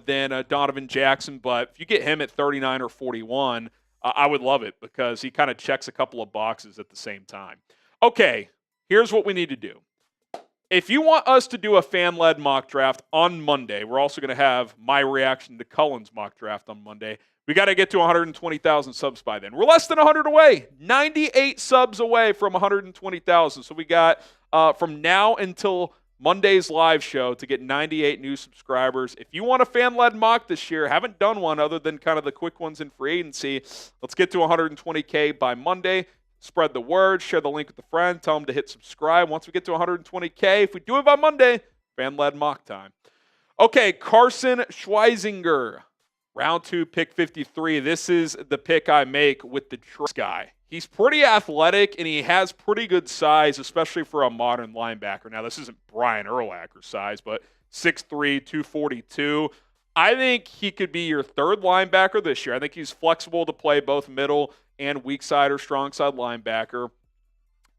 than Donovan Jackson. But if you get him at 39 or 41, I would love it because he kind of checks a couple of boxes at the same time. Okay, here's what we need to do. If you want us to do a fan-led mock draft on Monday, we're also going to have my reaction to Cullen's mock draft on Monday. We got to get to 120,000 subs by then. We're less than 100 away, 98 subs away from 120,000. So we got from now until Monday's live show to get 98 new subscribers. If you want a fan-led mock this year, haven't done one other than kind of the quick ones in free agency, let's get to 120K by Monday. Spread the word, share the link with a friend, tell them to hit subscribe. Once we get to 120K, if we do it by Monday, fan-led mock time. Okay, Carson Schwesinger, round 2, pick 53. This is the pick I make with the guy. He's pretty athletic, and he has pretty good size, especially for a modern linebacker. Now, this isn't Brian Urlacher size, but 6'3", 242. I think he could be your third linebacker this year. I think he's flexible to play both middle and weak side or strong side linebacker.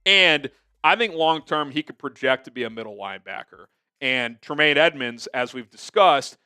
And I think long-term he could project to be a middle linebacker. And Tremaine Edmunds, as we've discussed,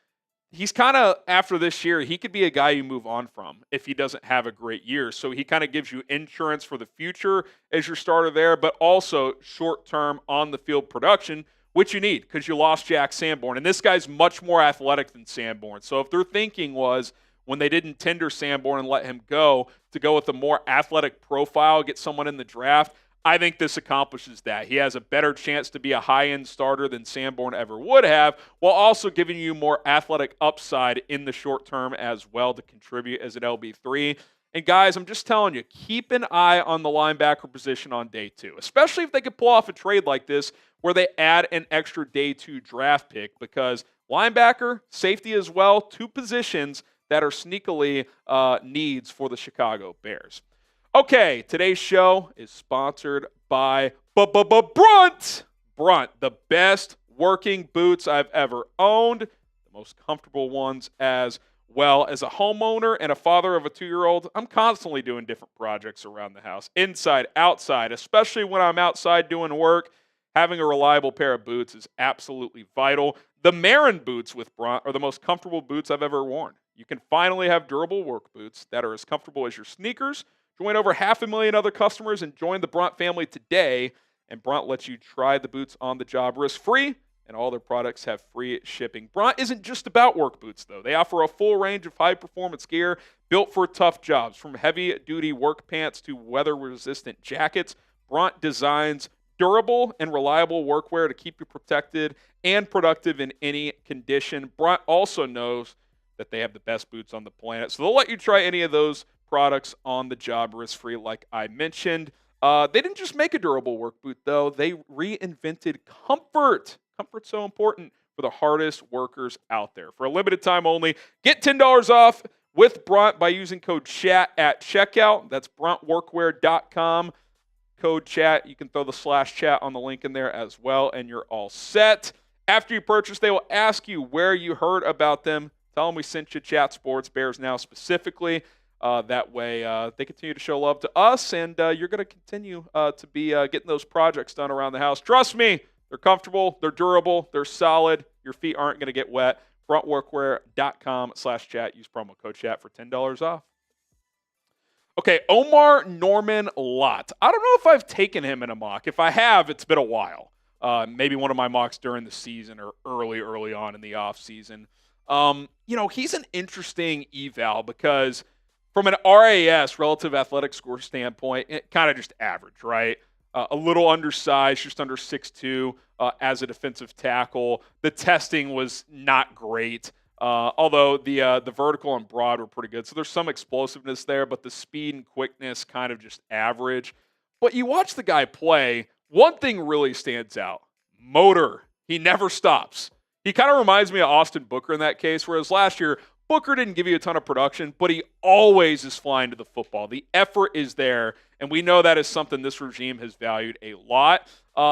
he's kind of, after this year, he could be a guy you move on from if he doesn't have a great year. So he kind of gives you insurance for the future as your starter there, but also short-term on-the-field production, which you need because you lost Jack Sanborn. And this guy's much more athletic than Sanborn. So if their thinking was, when they didn't tender Sanborn and let him go, to go with a more athletic profile, get someone in the draft, I think this accomplishes that. He has a better chance to be a high-end starter than Sanborn ever would have, while also giving you more athletic upside in the short term as well to contribute as an LB3. And guys, I'm just telling you, keep an eye on the linebacker position on day 2, especially if they could pull off a trade like this where they add an extra day 2 draft pick, because linebacker, safety as well, 2 positions that are sneakily needs for the Chicago Bears. Okay, today's show is sponsored by Brunt. Brunt, the best working boots I've ever owned, the most comfortable ones as well. As a homeowner and a father of a 2-year-old, I'm constantly doing different projects around the house, inside, outside, especially when I'm outside doing work. Having a reliable pair of boots is absolutely vital. The Marin boots with Brunt are the most comfortable boots I've ever worn. You can finally have durable work boots that are as comfortable as your sneakers. Join over 500,000 other customers and join the Brunt family today. And Brunt lets you try the boots on the job risk-free, and all their products have free shipping. Brunt isn't just about work boots, though. They offer a full range of high-performance gear built for tough jobs. From heavy-duty work pants to weather-resistant jackets, Brunt designs durable and reliable workwear to keep you protected and productive in any condition. Brunt also knows that they have the best boots on the planet, so they'll let you try any of those products on the job risk-free like I mentioned. They didn't just make a durable work boot, though. They reinvented comfort. Comfort's so important for the hardest workers out there. For a limited time only, get $10 off with Brunt by using code CHAT at checkout. That's bruntworkwear.com. Code CHAT. You can throw the /chat on the link in there as well, and you're all set. After you purchase, they will ask you where you heard about them. Tell them we sent you Chat Sports, Bears Now specifically. That way they continue to show love to us, and you're going to continue to be getting those projects done around the house. Trust me, they're comfortable, they're durable, they're solid. Your feet aren't going to get wet. Bruntworkwear.com/chat. Use promo code chat for $10 off. Okay, Omarr Norman-Lott. I don't know if I've taken him in a mock. If I have, it's been a while. Maybe one of my mocks during the season or early on in the offseason. He's an interesting eval because from an RAS, relative athletic score standpoint, kind of just average, right? A little undersized, just under 6'2", as a defensive tackle. The testing was not great, although the vertical and broad were pretty good. So there's some explosiveness there, but the speed and quickness kind of just average. But you watch the guy play, one thing really stands out. Motor. He never stops. He kind of reminds me of Austin Booker in that case, whereas last year, Booker didn't give you a ton of production, but he always is flying to the football. The effort is there, and we know that is something this regime has valued a lot.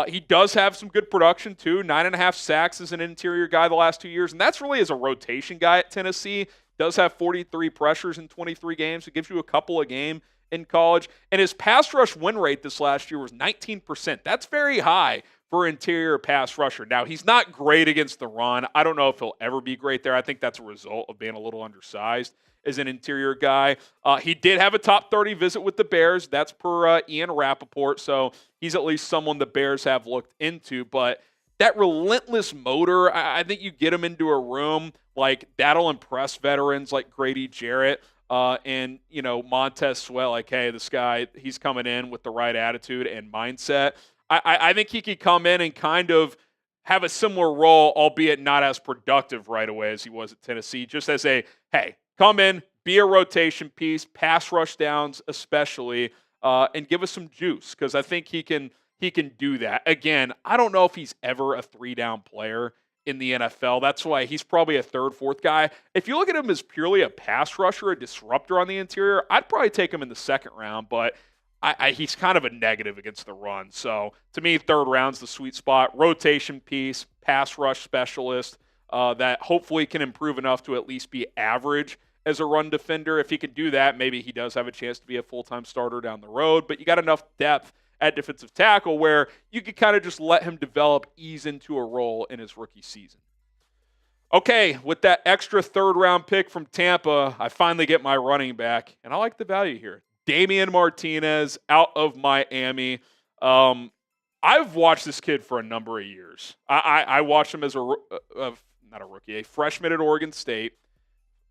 He does have some good production, too. 9.5 sacks as an interior guy the last 2 years, and that's really as a rotation guy at Tennessee. Does have 43 pressures in 23 games. It gives you a couple a game in college. And his pass rush win rate this last year was 19%. That's very high for interior pass rusher. Now, he's not great against the run. I don't know if he'll ever be great there. I think that's a result of being a little undersized as an interior guy. He did have a top 30 visit with the Bears. That's per Ian Rappaport, so he's at least someone the Bears have looked into. But that relentless motor, I think you get him into a room, like that'll impress veterans like Grady Jarrett and, Montez Sweat. Like, hey, this guy, he's coming in with the right attitude and mindset. I think he could come in and kind of have a similar role, albeit not as productive right away as he was at Tennessee, just as a, hey, come in, be a rotation piece, pass rush downs especially, and give us some juice, because I think he can do that. Again, I don't know if he's ever a 3-down player in the NFL. That's why he's probably a 3rd, 4th guy. If you look at him as purely a pass rusher, a disruptor on the interior, I'd probably take him in the 2nd round, but he's kind of a negative against the run. So to me, 3rd round's the sweet spot. Rotation piece, pass rush specialist that hopefully can improve enough to at least be average as a run defender. If he can do that, maybe he does have a chance to be a full-time starter down the road. But you got enough depth at defensive tackle, where you could kind of just let him develop, ease into a role in his rookie season. Okay, with that extra third-round pick from Tampa, I finally get my running back, and I like the value here. Damien Martinez out of Miami. I've watched this kid for a number of years. I watched him as a freshman at Oregon State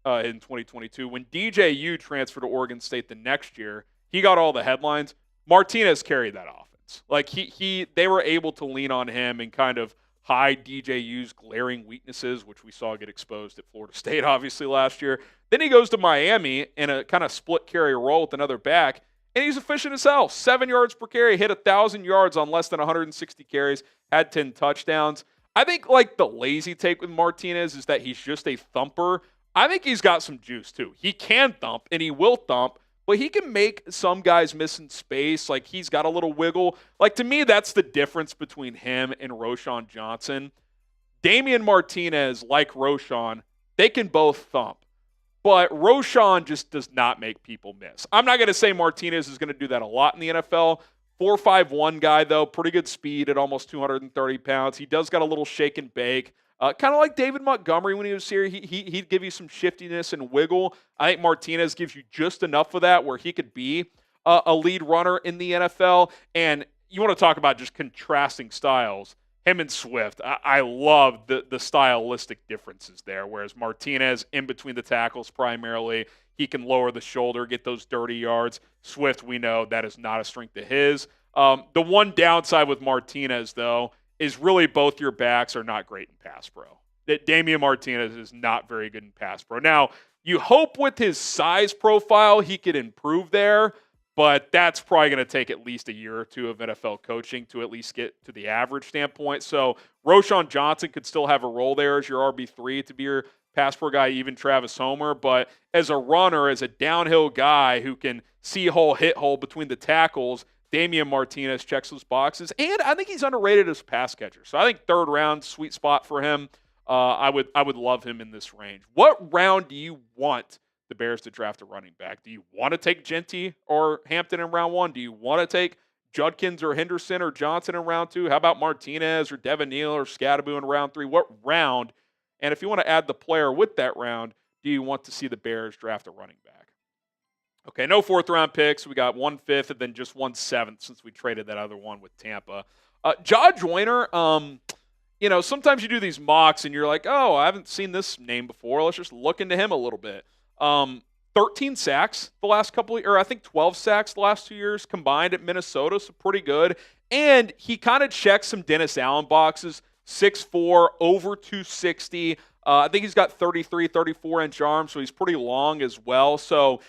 in 2022. When DJU transferred to Oregon State the next year, he got all the headlines. Martinez carried that offense. Like they were able to lean on him and kind of hide DJU's glaring weaknesses, which we saw get exposed at Florida State, obviously, last year. Then he goes to Miami in a kind of split carry role with another back, and he's efficient as hell. 7 yards per carry, hit 1,000 yards on less than 160 carries, had 10 touchdowns. I think, like, the lazy take with Martinez is that he's just a thumper. I think he's got some juice, too. He can thump, and he will thump, but he can make some guys miss in space. Like, he's got a little wiggle. Like, to me, that's the difference between him and Roschon Johnson. Damien Martinez, like Roschon, they can both thump. But Roschon just does not make people miss. I'm not going to say Martinez is going to do that a lot in the NFL. 4.51 guy, though. Pretty good speed at almost 230 pounds. He does got a little shake and bake. Kind of like David Montgomery when he was here. He'd give you some shiftiness and wiggle. I think Martinez gives you just enough of that where he could be a lead runner in the NFL. And you want to talk about just contrasting styles. Him and Swift, I love the stylistic differences there. Whereas Martinez, in between the tackles primarily, he can lower the shoulder, get those dirty yards. Swift, we know that is not a strength of his. The one downside with Martinez, though, is really both your backs are not great in pass pro. That Damien Martinez is not very good in pass pro. Now, you hope with his size profile he could improve there, but that's probably going to take at least a year or two of NFL coaching to at least get to the average standpoint. So Roschon Johnson could still have a role there as your RB3 to be your pass pro guy, even Travis Homer. But as a runner, as a downhill guy who can see hole, hit hole between the tackles, Damien Martinez checks those boxes. And I think he's underrated as a pass catcher. So I think third round, sweet spot for him. I would love him in this range. What round do you want the Bears to draft a running back? Do you want to take Jeanty or Hampton in round 1? Do you want to take Judkins or Henderson or Johnson in round 2? How about Martinez or Devin Neal or Scadaboo in round 3? What round? And if you want to add the player with that round, do you want to see the Bears draft a running back? Okay, no fourth-round picks. We got 1/5 and then just 1/7 since we traded that other one with Tampa. Joyner, sometimes you do these mocks and you're like, oh, I haven't seen this name before. Let's just look into him a little bit. 13 sacks the last I think 12 sacks the last 2 years combined at Minnesota, so pretty good. And he kind of checks some Dennis Allen boxes, 6'4", over 260. I think he's got 33, 34-inch arms, so he's pretty long as well. So,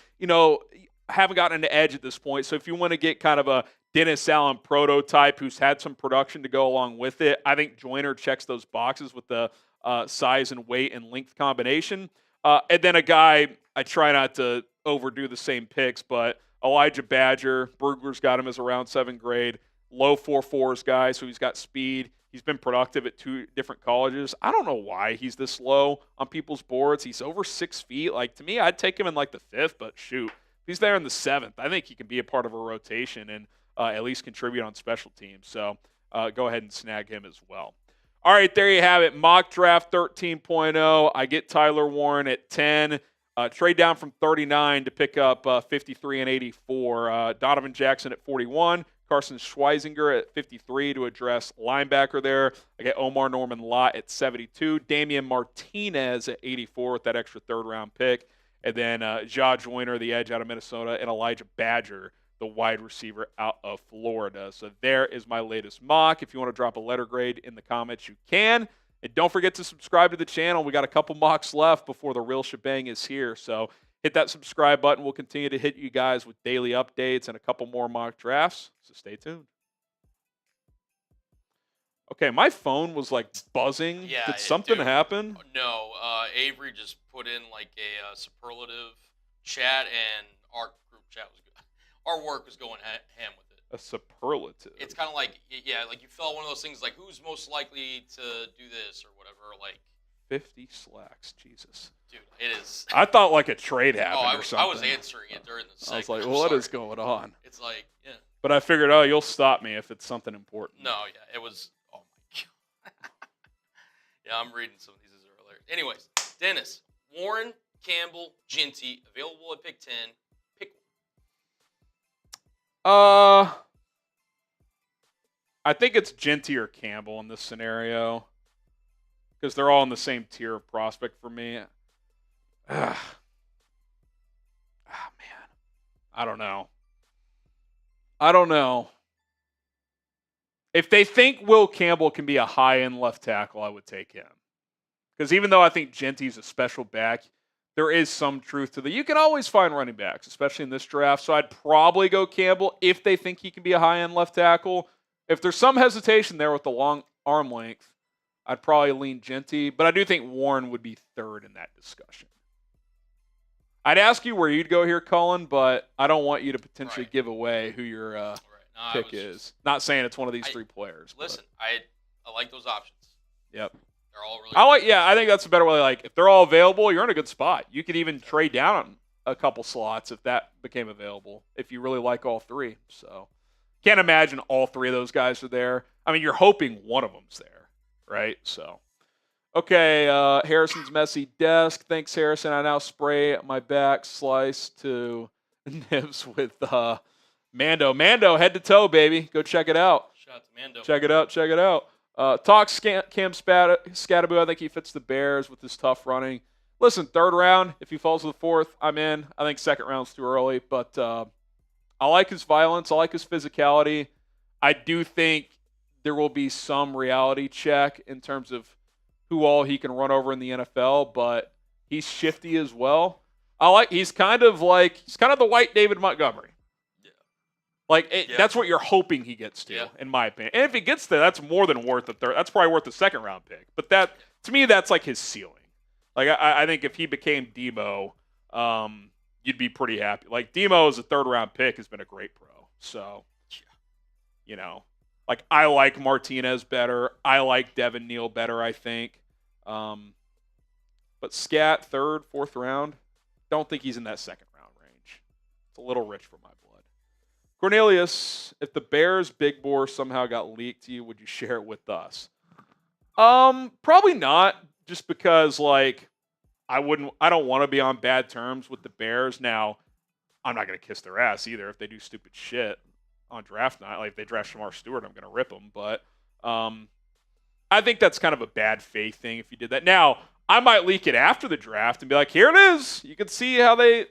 haven't gotten an edge at this point. So if you want to get kind of a Dennis Allen prototype who's had some production to go along with it, I think Joyner checks those boxes with the size and weight and length combination. And then a guy, I try not to overdo the same picks, but Elijhah Badger, Brugler's got him as a round 7 grade, low 4.4s guy, so he's got speed. He's been productive at 2 different colleges. I don't know why he's this low on people's boards. He's over 6 feet. Like, to me, I'd take him in like the 5th, but shoot, if he's there in the 7th, I think he can be a part of a rotation and at least contribute on special teams. So go ahead and snag him as well. All right, there you have it. Mock Draft 13.0. I get Tyler Warren at 10. Trade down from 39 to pick up 53 and 84. Donovan Jackson at 41. Carson Schwesinger at 53 to address linebacker there. I get Omarr Norman-Lott at 72. Damien Martinez at 84 with that extra third-round pick. And then Joyner, the edge out of Minnesota, and Elijhah Badger, the wide receiver out of Florida. So there is my latest mock. If you want to drop a letter grade in the comments, you can. And don't forget to subscribe to the channel. We got a couple mocks left before the real shebang is here. So hit that subscribe button. We'll continue to hit you guys with daily updates and a couple more mock drafts. So stay tuned. Okay, my phone was like buzzing. Yeah, Did something happen? No, Avery just put in like a superlative chat, and our group chat was good. Our work was going ham with it. A superlative. It's kind of like, like you fill out one of those things like who's most likely to do this or whatever. Like 50 slacks, Jesus. Dude, it is. I thought like a trade happened or something. I was answering it during the segment. I was like, well, what is going on? It's like, But I figured, oh, you'll stop me if it's something important. No, yeah, it was. Oh my god. Yeah, I'm reading some of these earlier. Anyways, Dennis, Warren, Campbell, Jeanty, available at pick 10. Pick one. I think it's Jeanty or Campbell in this scenario because they're all in the same tier of prospect for me. Man, I don't know. If they think Will Campbell can be a high-end left tackle, I would take him. Because even though I think Jeanty's a special back, there is some truth to that. You can always find running backs, especially in this draft. So I'd probably go Campbell if they think he can be a high-end left tackle. If there's some hesitation there with the long arm length, I'd probably lean Jeanty. But I do think Warren would be third in that discussion. I'd ask you where you'd go here, Cullen, but I don't want you to potentially give away who your pick is. Not saying it's one of these three players. Listen, I like those options. Yep. They're all really I think that's a better way. Like, if they're all available, you're in a good spot. You could even trade down a couple slots if that became available, if you really like all three. So, can't imagine all three of those guys are there. I mean, you're hoping one of them's there, right? So, okay, Harrison's messy desk. Thanks, Harrison. I now spray my back slice to nibs with Mando. Mando, head to toe, baby. Go check it out. Shout out to Mando. Check it out. Talk Cam Scattaboo. I think he fits the Bears with his tough running. Listen, third round, if he falls to the fourth, I'm in. I think second round's too early, but I like his violence. I like his physicality. I do think there will be some reality check in terms of who all he can run over in the NFL, but he's shifty as well. He's kind of the white David Montgomery. That's what you're hoping he gets to, in my opinion. And if he gets there, that's more than worth the third. That's probably worth the second round pick. But to me, that's like his ceiling. Like I think if he became Demo, you'd be pretty happy. Like Demo as a third round pick has been a great pro. So, I like Martinez better. I like Devin Neal better. I think, but Scat third, fourth round, don't think he's in that second round range. It's a little rich for my blood. Cornelius, if the Bears big board somehow got leaked to you, would you share it with us? Probably not, just because I don't want to be on bad terms with the Bears. Now, I'm not going to kiss their ass either if they do stupid shit on draft night. Like if they draft Shamar Stewart, I'm going to rip them. But I think that's kind of a bad faith thing if you did that. Now, I might leak it after the draft and be like, here it is. You can see how they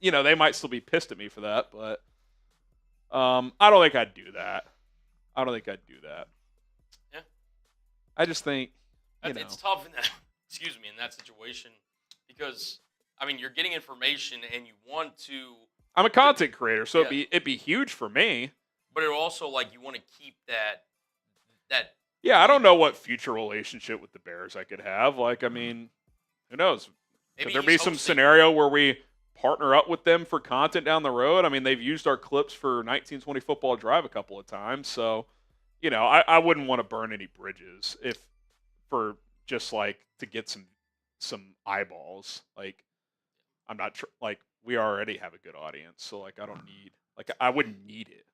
might still be pissed at me for that, but I don't think I'd do that. Yeah. I just think it's tough in that in that situation because you're getting information and you want to. I'm a content creator, so it'd be huge for me. But it also you want to keep that. Yeah, I don't know what future relationship with the Bears I could have. Who knows? Could there be some scenario where we partner up with them for content down the road? They've used our clips for 1920 Football Drive a couple of times, so I wouldn't want to burn any bridges for just to get some eyeballs. I'm not we already have a good audience, so I don't need I wouldn't need it.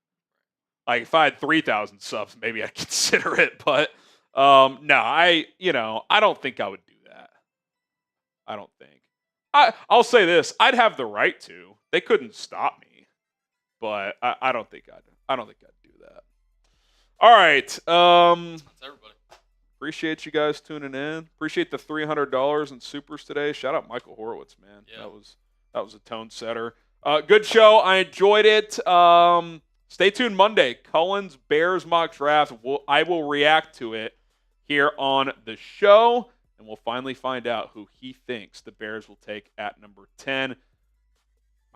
If I had 3,000 subs, maybe I'd consider it, but no, I don't think I would do that. I don't think. I'll say this: I'd have the right to. They couldn't stop me, but I don't think I'd do that. All right. That's everybody. Appreciate you guys tuning in. Appreciate the $300 in supers today. Shout out Michael Horowitz, man. Yeah. That was a tone setter. Good show. I enjoyed it. Stay tuned Monday. Cullen's Bears mock draft. I will react to it here on the show. And we'll finally find out who he thinks the Bears will take at number 10.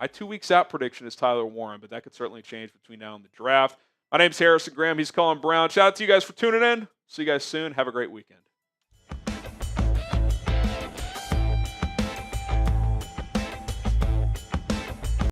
My 2 weeks out prediction is Tyler Warren, but that could certainly change between now and the draft. My name's Harrison Graham. He's Cullen Brown. Shout out to you guys for tuning in. See you guys soon. Have a great weekend.